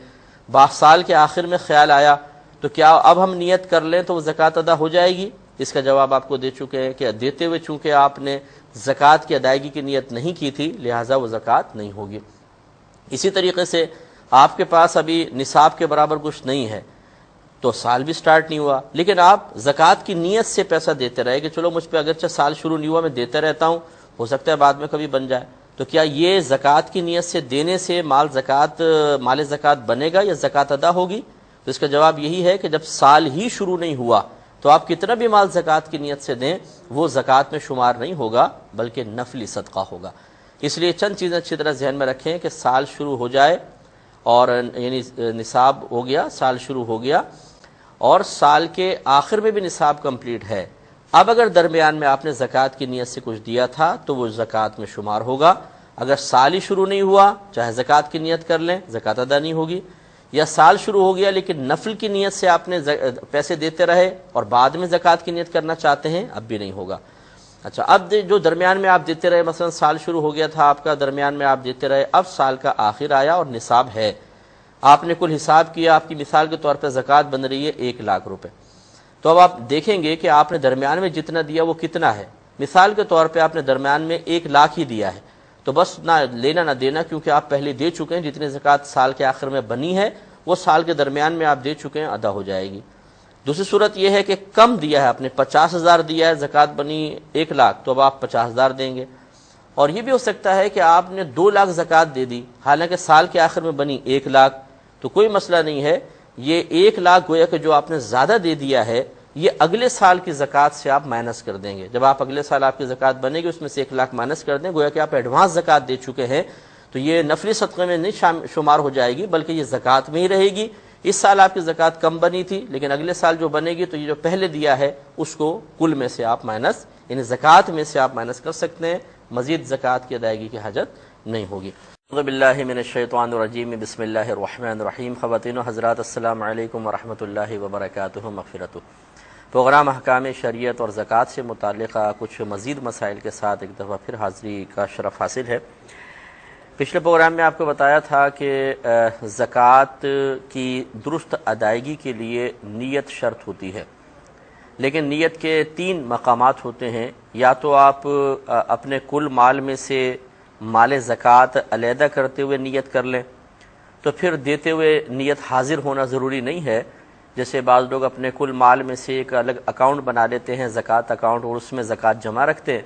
سال کے آخر میں خیال آیا تو کیا اب ہم نیت کر لیں تو وہ زکوٰۃ ادا ہو جائے گی؟ اس کا جواب آپ کو دے چکے ہیں کہ دیتے ہوئے چونکہ آپ نے زکوٰۃ کی ادائیگی کی نیت نہیں کی تھی لہٰذا وہ زکوٰۃ نہیں ہوگی۔ اسی طریقے سے آپ کے پاس ابھی نصاب کے برابر کچھ نہیں ہے تو سال بھی سٹارٹ نہیں ہوا، لیکن آپ زکوٰۃ کی نیت سے پیسہ دیتے رہے کہ چلو مجھ پہ اگرچہ سال شروع نہیں ہوا میں دیتا رہتا ہوں، ہو سکتا ہے بعد میں کبھی بن جائے، تو کیا یہ زکوٰۃ کی نیت سے دینے سے مال زکوٰۃ بنے گا یا زکوٰۃ ادا ہوگی؟ تو اس کا جواب یہی ہے کہ جب سال ہی شروع نہیں ہوا تو آپ کتنا بھی مال زکوٰۃ کی نیت سے دیں وہ زکوٰۃ میں شمار نہیں ہوگا بلکہ نفلی صدقہ ہوگا۔ اس لیے چند چیزیں اچھی طرح ذہن میں رکھیں کہ سال شروع ہو جائے اور یعنی نصاب ہو گیا، سال شروع ہو گیا اور سال کے آخر میں بھی نصاب کمپلیٹ ہے، اب اگر درمیان میں آپ نے زکوٰۃ کی نیت سے کچھ دیا تھا تو وہ زکوٰۃ میں شمار ہوگا۔ اگر سال ہی شروع نہیں ہوا چاہے زکوٰۃ کی نیت کر لیں زکوٰۃ ادا نہیں ہوگی، یا سال شروع ہو گیا لیکن نفل کی نیت سے آپ نے پیسے دیتے رہے اور بعد میں زکوٰۃ کی نیت کرنا چاہتے ہیں اب بھی نہیں ہوگا۔ اچھا، اب جو درمیان میں آپ دیتے رہے، مثلا سال شروع ہو گیا تھا آپ کا، درمیان میں آپ دیتے رہے، اب سال کا آخر آیا اور نصاب ہے، آپ نے کل حساب کیا، آپ کی مثال کے طور پہ زکوٰۃ بن رہی ہے 1,00,000 روپے، تو اب آپ دیکھیں گے کہ آپ نے درمیان میں جتنا دیا وہ کتنا ہے۔ مثال کے طور پہ آپ نے درمیان میں 1,00,000 ہی دیا ہے، تو بس نہ لینا نہ دینا، کیونکہ آپ پہلے دے چکے ہیں، جتنی زکوٰۃ سال کے آخر میں بنی ہے وہ سال کے درمیان میں آپ دے چکے ہیں، ادا ہو جائے گی۔ دوسری صورت یہ ہے کہ کم دیا ہے آپ نے، 50,000 دیا ہے، زکوٰۃ بنی 1,00,000، تو اب آپ 50,000 دیں گے، اور یہ بھی ہو سکتا ہے کہ آپ نے 2 لاکھ زکوٰۃ دے دی، حالانکہ سال کے آخر میں بنی 1 لاکھ، تو کوئی مسئلہ نہیں ہے، یہ 1 لاکھ گویا کہ جو آپ نے زیادہ دے دیا ہے یہ اگلے سال کی زکوٰۃ سے آپ مائنس کر دیں گے. جب آپ اگلے سال آپ کی زکوٰۃ بنے گی اس میں سے 1 لاکھ مائنس کر دیں، گویا کہ آپ ایڈوانس زکوٰۃ دے چکے ہیں، تو یہ نفلی صدقے میں نہیں شمار ہو جائے گی بلکہ یہ زکوٰۃ میں ہی رہے گی. اس سال آپ کی زکوٰۃ کم بنی تھی لیکن اگلے سال جو بنے گی تو یہ جو پہلے دیا ہے اس کو کل میں سے آپ مائنس، یعنی زکوٰۃ میں سے آپ مائنس کر سکتے ہیں، مزید زکوٰۃ کی ادائیگی کی حاجت نہیں ہوگی. اعوذ باللہ من الشیطان الرجیم، بسم اللہ الرحمن الرحیم. خواتین و حضرات السلام علیکم ورحمۃ اللہ وبرکاتہ مغفرۃ. پروگرام احکام شریعت اور زکوٰۃ سے متعلقہ کچھ مزید مسائل کے ساتھ ایک دفعہ پھر حاضری کا شرف حاصل ہے. پچھلے پروگرام میں آپ کو بتایا تھا کہ زکوٰۃ کی درست ادائیگی کے لیے نیت شرط ہوتی ہے، لیکن نیت کے 3 مقامات ہوتے ہیں. یا تو آپ اپنے کل مال میں سے مال زکوٰۃ علیحدہ کرتے ہوئے نیت کر لیں، تو پھر دیتے ہوئے نیت حاضر ہونا ضروری نہیں ہے. جیسے بعض لوگ اپنے کل مال میں سے ایک الگ اکاؤنٹ بنا لیتے ہیں، زکوٰۃ اکاؤنٹ، اور اس میں زکوٰۃ جمع رکھتے ہیں،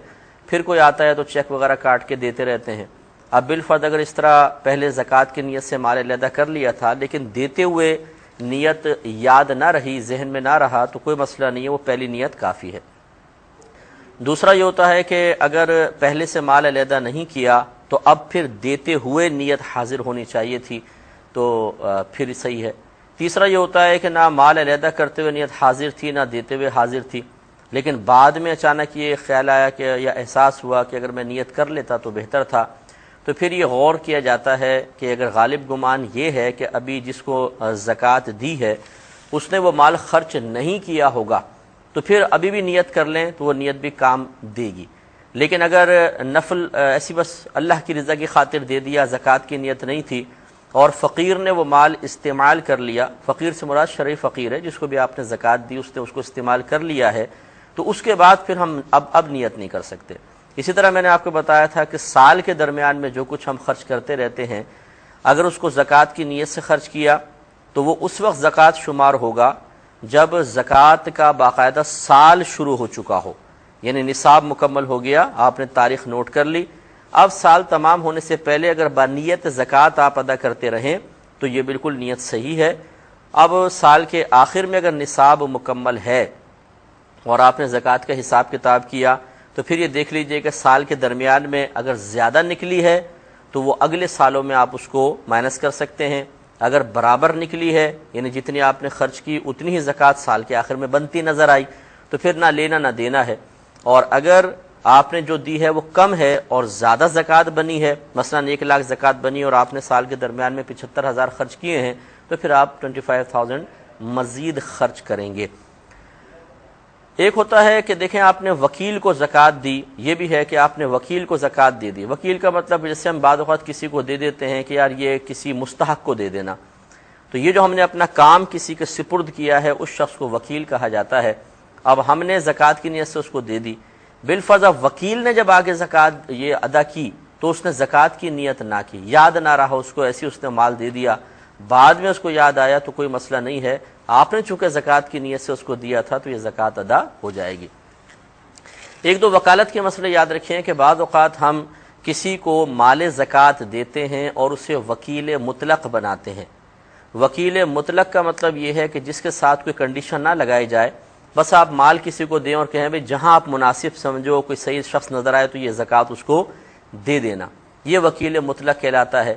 پھر کوئی آتا ہے تو چیک وغیرہ کاٹ کے دیتے رہتے ہیں. اب بالفرض اگر اس طرح پہلے زکوٰۃ کی نیت سے مال علیحدہ کر لیا تھا لیکن دیتے ہوئے نیت یاد نہ رہی، ذہن میں نہ رہا، تو کوئی مسئلہ نہیں ہے، وہ پہلی نیت کافی ہے. دوسرا یہ ہوتا ہے کہ اگر پہلے سے مال علیحدہ نہیں کیا تو اب پھر دیتے ہوئے نیت حاضر ہونی چاہیے تھی، تو پھر صحیح ہے. تیسرا یہ ہوتا ہے کہ نہ مال علیحدہ کرتے ہوئے نیت حاضر تھی نہ دیتے ہوئے حاضر تھی، لیکن بعد میں اچانک یہ خیال آیا کہ یا احساس ہوا کہ اگر میں نیت کر لیتا تو بہتر تھا، تو پھر یہ غور کیا جاتا ہے کہ اگر غالب گمان یہ ہے کہ ابھی جس کو زکوٰۃ دی ہے اس نے وہ مال خرچ نہیں کیا ہوگا، تو پھر ابھی بھی نیت کر لیں تو وہ نیت بھی کام دے گی. لیکن اگر نفل ایسی بس اللہ کی رضا کی خاطر دے دیا، زکوٰۃ کی نیت نہیں تھی، اور فقیر نے وہ مال استعمال کر لیا، فقیر سے مراد شرعی فقیر ہے جس کو بھی آپ نے زکوٰۃ دی، اس نے اس کو استعمال کر لیا ہے، تو اس کے بعد پھر ہم اب نیت نہیں کر سکتے. اسی طرح میں نے آپ کو بتایا تھا کہ سال کے درمیان میں جو کچھ ہم خرچ کرتے رہتے ہیں، اگر اس کو زکوٰۃ کی نیت سے خرچ کیا تو وہ اس وقت زکوٰۃ شمار ہوگا جب زکوٰۃ کا باقاعدہ سال شروع ہو چکا ہو، یعنی نصاب مکمل ہو گیا، آپ نے تاریخ نوٹ کر لی. اب سال تمام ہونے سے پہلے اگر بنیت زکوٰۃ آپ ادا کرتے رہیں تو یہ بالکل نیت صحیح ہے. اب سال کے آخر میں اگر نصاب مکمل ہے اور آپ نے زکوٰۃ کا حساب کتاب کیا تو پھر یہ دیکھ لیجئے کہ سال کے درمیان میں اگر زیادہ نکلی ہے تو وہ اگلے سالوں میں آپ اس کو مائنس کر سکتے ہیں. اگر برابر نکلی ہے یعنی جتنی آپ نے خرچ کی اتنی ہی زکوٰۃ سال کے آخر میں بنتی نظر آئی تو پھر نہ لینا نہ دینا ہے. اور اگر آپ نے جو دی ہے وہ کم ہے اور زیادہ زکوٰۃ بنی ہے، مثلا 1 لاکھ زکوٰۃ بنی اور آپ نے سال کے درمیان میں 75,000 خرچ کیے ہیں، تو پھر آپ 25,000 مزید خرچ کریں گے. ایک ہوتا ہے کہ دیکھیں آپ نے وکیل کو زکوٰۃ دی، یہ بھی ہے کہ آپ نے وکیل کو زکوٰۃ دے دی. وکیل کا مطلب جیسے ہم بعض اوقات کسی کو دے دیتے ہیں کہ یار یہ کسی مستحق کو دے دینا، تو یہ جو ہم نے اپنا کام کسی کے سپرد کیا ہے اس شخص کو وکیل کہا جاتا ہے. اب ہم نے زکوٰۃ کی نیت سے اس کو دے دی، بالفرض وکیل نے جب آگے زکوٰۃ یہ ادا کی تو اس نے زکوٰۃ کی نیت نہ کی، یاد نہ رہا اس کو، ایسی اس نے مال دے دیا، بعد میں اس کو یاد آیا تو کوئی مسئلہ نہیں ہے. آپ نے چونکہ زکوٰۃ کی نیت سے اس کو دیا تھا تو یہ زکوٰۃ ادا ہو جائے گی. 1-2 وکالت کے مسئلے یاد رکھیں کہ بعض اوقات ہم کسی کو مال زکوٰۃ دیتے ہیں اور اسے وکیل مطلق بناتے ہیں. وکیل مطلق کا مطلب یہ ہے کہ جس کے ساتھ کوئی کنڈیشن نہ لگائی جائے، بس آپ مال کسی کو دیں اور کہیں بھئی جہاں آپ مناسب سمجھو، کوئی صحیح شخص نظر آئے تو یہ زکوٰۃ اس کو دے دینا، یہ وکیل مطلق کہلاتا ہے.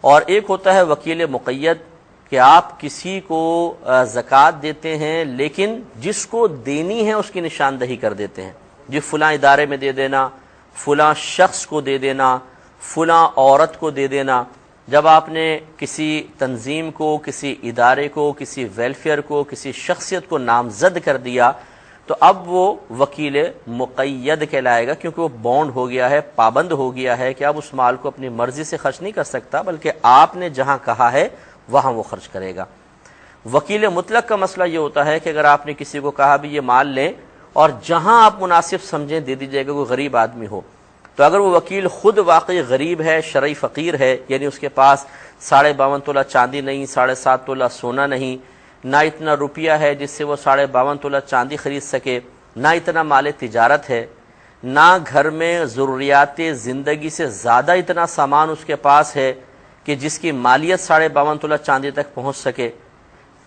اور ایک ہوتا ہے وکیل مقید کہ آپ کسی کو زکوٰۃ دیتے ہیں لیکن جس کو دینی ہے اس کی نشاندہی کر دیتے ہیں، جی فلاں ادارے میں دے دینا، فلاں شخص کو دے دینا، فلاں عورت کو دے دینا. جب آپ نے کسی تنظیم کو، کسی ادارے کو، کسی ویلفیئر کو، کسی شخصیت کو نامزد کر دیا تو اب وہ وکیل مقید کہلائے گا، کیونکہ وہ بانڈ ہو گیا ہے، پابند ہو گیا ہے کہ اب اس مال کو اپنی مرضی سے خرچ نہیں کر سکتا بلکہ آپ نے جہاں کہا ہے وہاں وہ خرچ کرے گا. وکیل مطلق کا مسئلہ یہ ہوتا ہے کہ اگر آپ نے کسی کو کہا بھی یہ مال لیں اور جہاں آپ مناسب سمجھیں دے دیجیے گا، کوئی غریب آدمی ہو، تو اگر وہ وکیل خود واقعی غریب ہے، شرعی فقیر ہے، یعنی اس کے پاس 52.5 تولہ چاندی نہیں، 7.5 تولہ سونا نہیں، نہ اتنا روپیہ ہے جس سے وہ 52.5 تولہ چاندی خرید سکے، نہ اتنا مال تجارت ہے، نہ گھر میں ضروریات زندگی سے زیادہ اتنا سامان اس کے پاس ہے کہ جس کی مالیت 52.5 تولہ چاندی تک پہنچ سکے،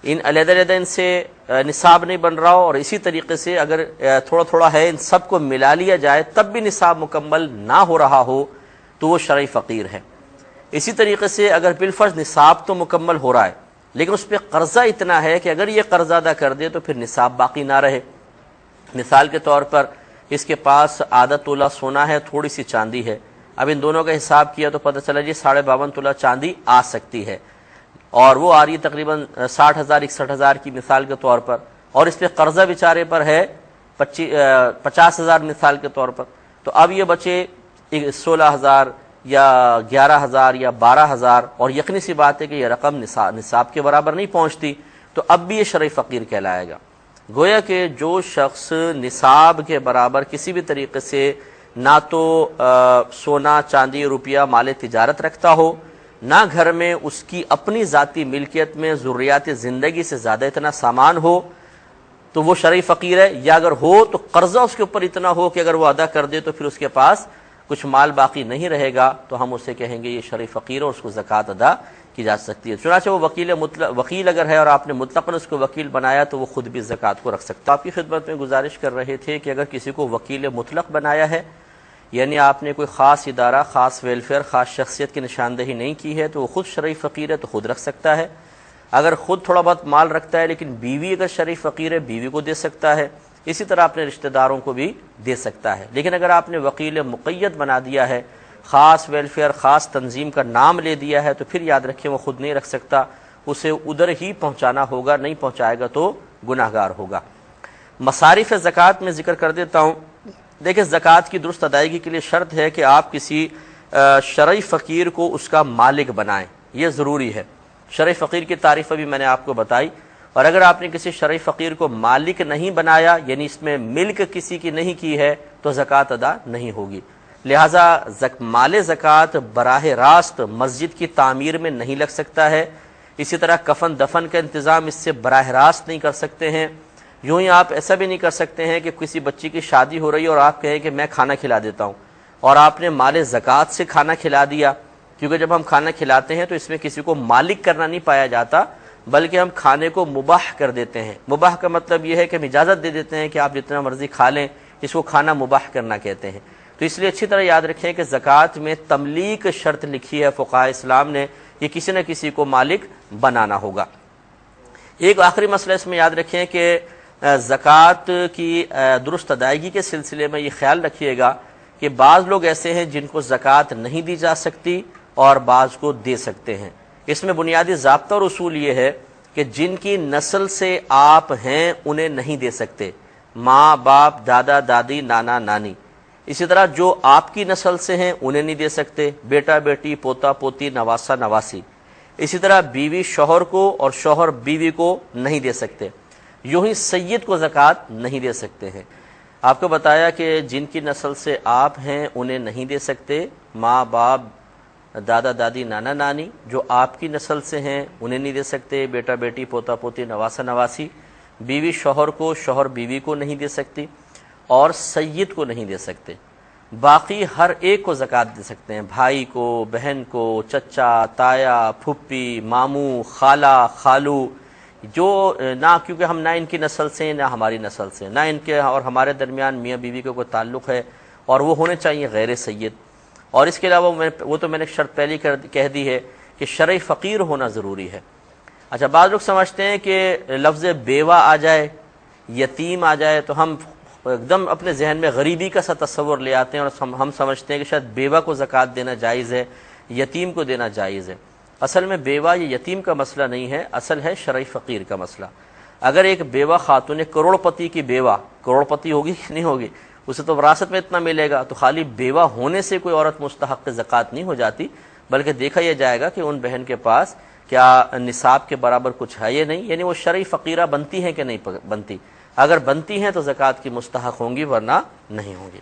ان علیحدہ علیحدہ ان سے نصاب نہیں بن رہا ہو، اور اسی طریقے سے اگر تھوڑا تھوڑا ہے ان سب کو ملا لیا جائے تب بھی نصاب مکمل نہ ہو رہا ہو تو وہ شرعی فقیر ہے۔ اسی طریقے سے اگر بالفرض نصاب تو مکمل ہو رہا ہے لیکن اس پہ قرضہ اتنا ہے کہ اگر یہ قرضہ ادا کر دے تو پھر نصاب باقی نہ رہے۔ مثال کے طور پر اس کے پاس آدھا تولہ سونا ہے، تھوڑی سی چاندی ہے، اب ان دونوں کا حساب کیا تو پتہ چلا جی 52.5 تولہ چاندی آ سکتی ہے، اور وہ آ رہی ہے تقریباً 60,000 61,000 کی مثال کے طور پر، اور اس پہ قرضہ بیچارے پر ہے 50,000 مثال کے طور پر، تو اب یہ بچے 16,000 یا 11,000 یا 12,000، اور یقینی سی بات ہے کہ یہ رقم نصاب کے برابر نہیں پہنچتی، تو اب بھی یہ شرعی فقیر کہلائے گا۔ گویا کہ جو شخص نصاب کے برابر کسی بھی طریقے سے نہ تو سونا چاندی روپیہ مال تجارت رکھتا ہو، نہ گھر میں اس کی اپنی ذاتی ملکیت میں ضروریات زندگی سے زیادہ اتنا سامان ہو، تو وہ شرعی فقیر ہے، یا اگر ہو تو قرضہ اس کے اوپر اتنا ہو کہ اگر وہ ادا کر دے تو پھر اس کے پاس کچھ مال باقی نہیں رہے گا، تو ہم اسے کہیں گے یہ شرعی فقیر ہے اور اس کو زکوٰۃ ادا کی جا سکتی ہے۔ چنانچہ وہ وکیل اگر ہے اور آپ نے مطلقاً اس کو وکیل بنایا تو وہ خود بھی زکوٰۃ کو رکھ سکتا ہے۔ آپ کی خدمت میں گزارش کر رہے تھے کہ اگر کسی کو وکیل مطلق بنایا ہے، یعنی آپ نے کوئی خاص ادارہ، خاص ویلفیئر، خاص شخصیت کی نشاندہی نہیں کی ہے تو وہ خود شرعی فقیر ہے تو خود رکھ سکتا ہے۔ اگر خود تھوڑا بہت مال رکھتا ہے لیکن بیوی اگر شرعی فقیر ہے بیوی کو دے سکتا ہے، اسی طرح اپنے رشتہ داروں کو بھی دے سکتا ہے۔ لیکن اگر آپ نے وکیل مقید بنا دیا ہے، خاص ویلفیئر، خاص تنظیم کا نام لے دیا ہے، تو پھر یاد رکھیں وہ خود نہیں رکھ سکتا، اسے ادھر ہی پہنچانا ہوگا، نہیں پہنچائے گا تو گناہ گار ہوگا۔ مصارف زکوٰۃ میں ذکر کر دیتا ہوں۔ دیکھیں زکوٰۃ کی درست ادائیگی کے لیے شرط ہے کہ آپ کسی شرعی فقیر کو اس کا مالک بنائیں، یہ ضروری ہے۔ شرعی فقیر کی تعریف ابھی میں نے آپ کو بتائی، اور اگر آپ نے کسی شرعی فقیر کو مالک نہیں بنایا، یعنی اس میں ملک کسی کی نہیں کی ہے، تو زکوٰۃ ادا نہیں ہوگی۔ لہٰذا مال زکوٰۃ براہ راست مسجد کی تعمیر میں نہیں لگ سکتا ہے، اسی طرح کفن دفن کا انتظام اس سے براہ راست نہیں کر سکتے ہیں۔ یوں ہی آپ ایسا بھی نہیں کر سکتے ہیں کہ کسی بچی کی شادی ہو رہی ہے اور آپ کہیں کہ میں کھانا کھلا دیتا ہوں، اور آپ نے مال زکوٰۃ سے کھانا کھلا دیا، کیونکہ جب ہم کھانا کھلاتے ہیں تو اس میں کسی کو مالک کرنا نہیں پایا جاتا، بلکہ ہم کھانے کو مباح کر دیتے ہیں۔ مباح کا مطلب یہ ہے کہ ہم اجازت دے دیتے ہیں کہ آپ جتنا مرضی کھا لیں، اس کو کھانا مباح کرنا کہتے ہیں۔ تو اس لیے اچھی طرح یاد رکھیں کہ زکوٰۃ میں تملیک شرط لکھی ہے فقہاء اسلام نے، یہ کسی نہ کسی کو مالک بنانا ہوگا۔ ایک آخری مسئلہ اس میں یاد رکھیں کہ زکوٰۃ کی درست ادائیگی کے سلسلے میں یہ خیال رکھیے گا کہ بعض لوگ ایسے ہیں جن کو زکوٰۃ نہیں دی جا سکتی اور بعض کو دے سکتے ہیں۔ اس میں بنیادی ضابطہ اور اصول یہ ہے کہ جن کی نسل سے آپ ہیں انہیں نہیں دے سکتے، ماں باپ، دادا دادی، نانا نانی۔ اسی طرح جو آپ کی نسل سے ہیں انہیں نہیں دے سکتے، بیٹا بیٹی، پوتا پوتی، نواسا نواسی۔ اسی طرح بیوی شوہر کو اور شوہر بیوی کو نہیں دے سکتے۔ یوں ہی سید کو زکوٰۃ نہیں دے سکتے ہیں۔ آپ کو بتایا کہ جن کی نسل سے آپ ہیں انہیں نہیں دے سکتے، ماں باپ، دادا دادی، نانا نانی۔ جو آپ کی نسل سے ہیں انہیں نہیں دے سکتے، بیٹا بیٹی، پوتا پوتی، نواسا نواسی۔ بیوی شوہر کو، شوہر بیوی کو نہیں دے سکتی، اور سید کو نہیں دے سکتے۔ باقی ہر ایک کو زکوٰۃ دے سکتے ہیں، بھائی کو، بہن کو، چچا، تایا، پھپھی، ماموں، خالہ، خالو، جو نہ کیونکہ ہم نہ ان کی نسل سے نہ ہماری نسل سے، نہ ان کے اور ہمارے درمیان میاں بیوی کا کوئی تعلق ہے، اور وہ ہونے چاہیے غیر سید۔ اور اس کے علاوہ وہ تو میں نے شرط پہلی کہہ دی ہے کہ شرعی فقیر ہونا ضروری ہے۔ اچھا بعض لوگ سمجھتے ہیں کہ لفظ بیوہ آ جائے، یتیم آ جائے تو ہم ایک دم اپنے ذہن میں غریبی کا سا تصور لے آتے ہیں، اور ہم سمجھتے ہیں کہ شاید بیوہ کو زکوٰۃ دینا جائز ہے، یتیم کو دینا جائز ہے۔ اصل میں بیوہ یا یتیم کا مسئلہ نہیں ہے، اصل ہے شرعی فقیر کا مسئلہ۔ اگر ایک بیوہ خاتون کروڑ پتی کی بیوہ، کروڑ پتی ہوگی کہ نہیں ہوگی، اسے تو وراثت میں اتنا ملے گا، تو خالی بیوہ ہونے سے کوئی عورت مستحق زکوٰۃ نہیں ہو جاتی، بلکہ دیکھا یہ جائے گا کہ ان بہن کے پاس کیا نصاب کے برابر کچھ ہے یا نہیں، یعنی وہ شرعی فقیرہ بنتی ہیں کہ نہیں بنتی۔ اگر بنتی ہیں تو زکوٰۃ کی مستحق ہوں گی، ورنہ نہیں ہوں گی۔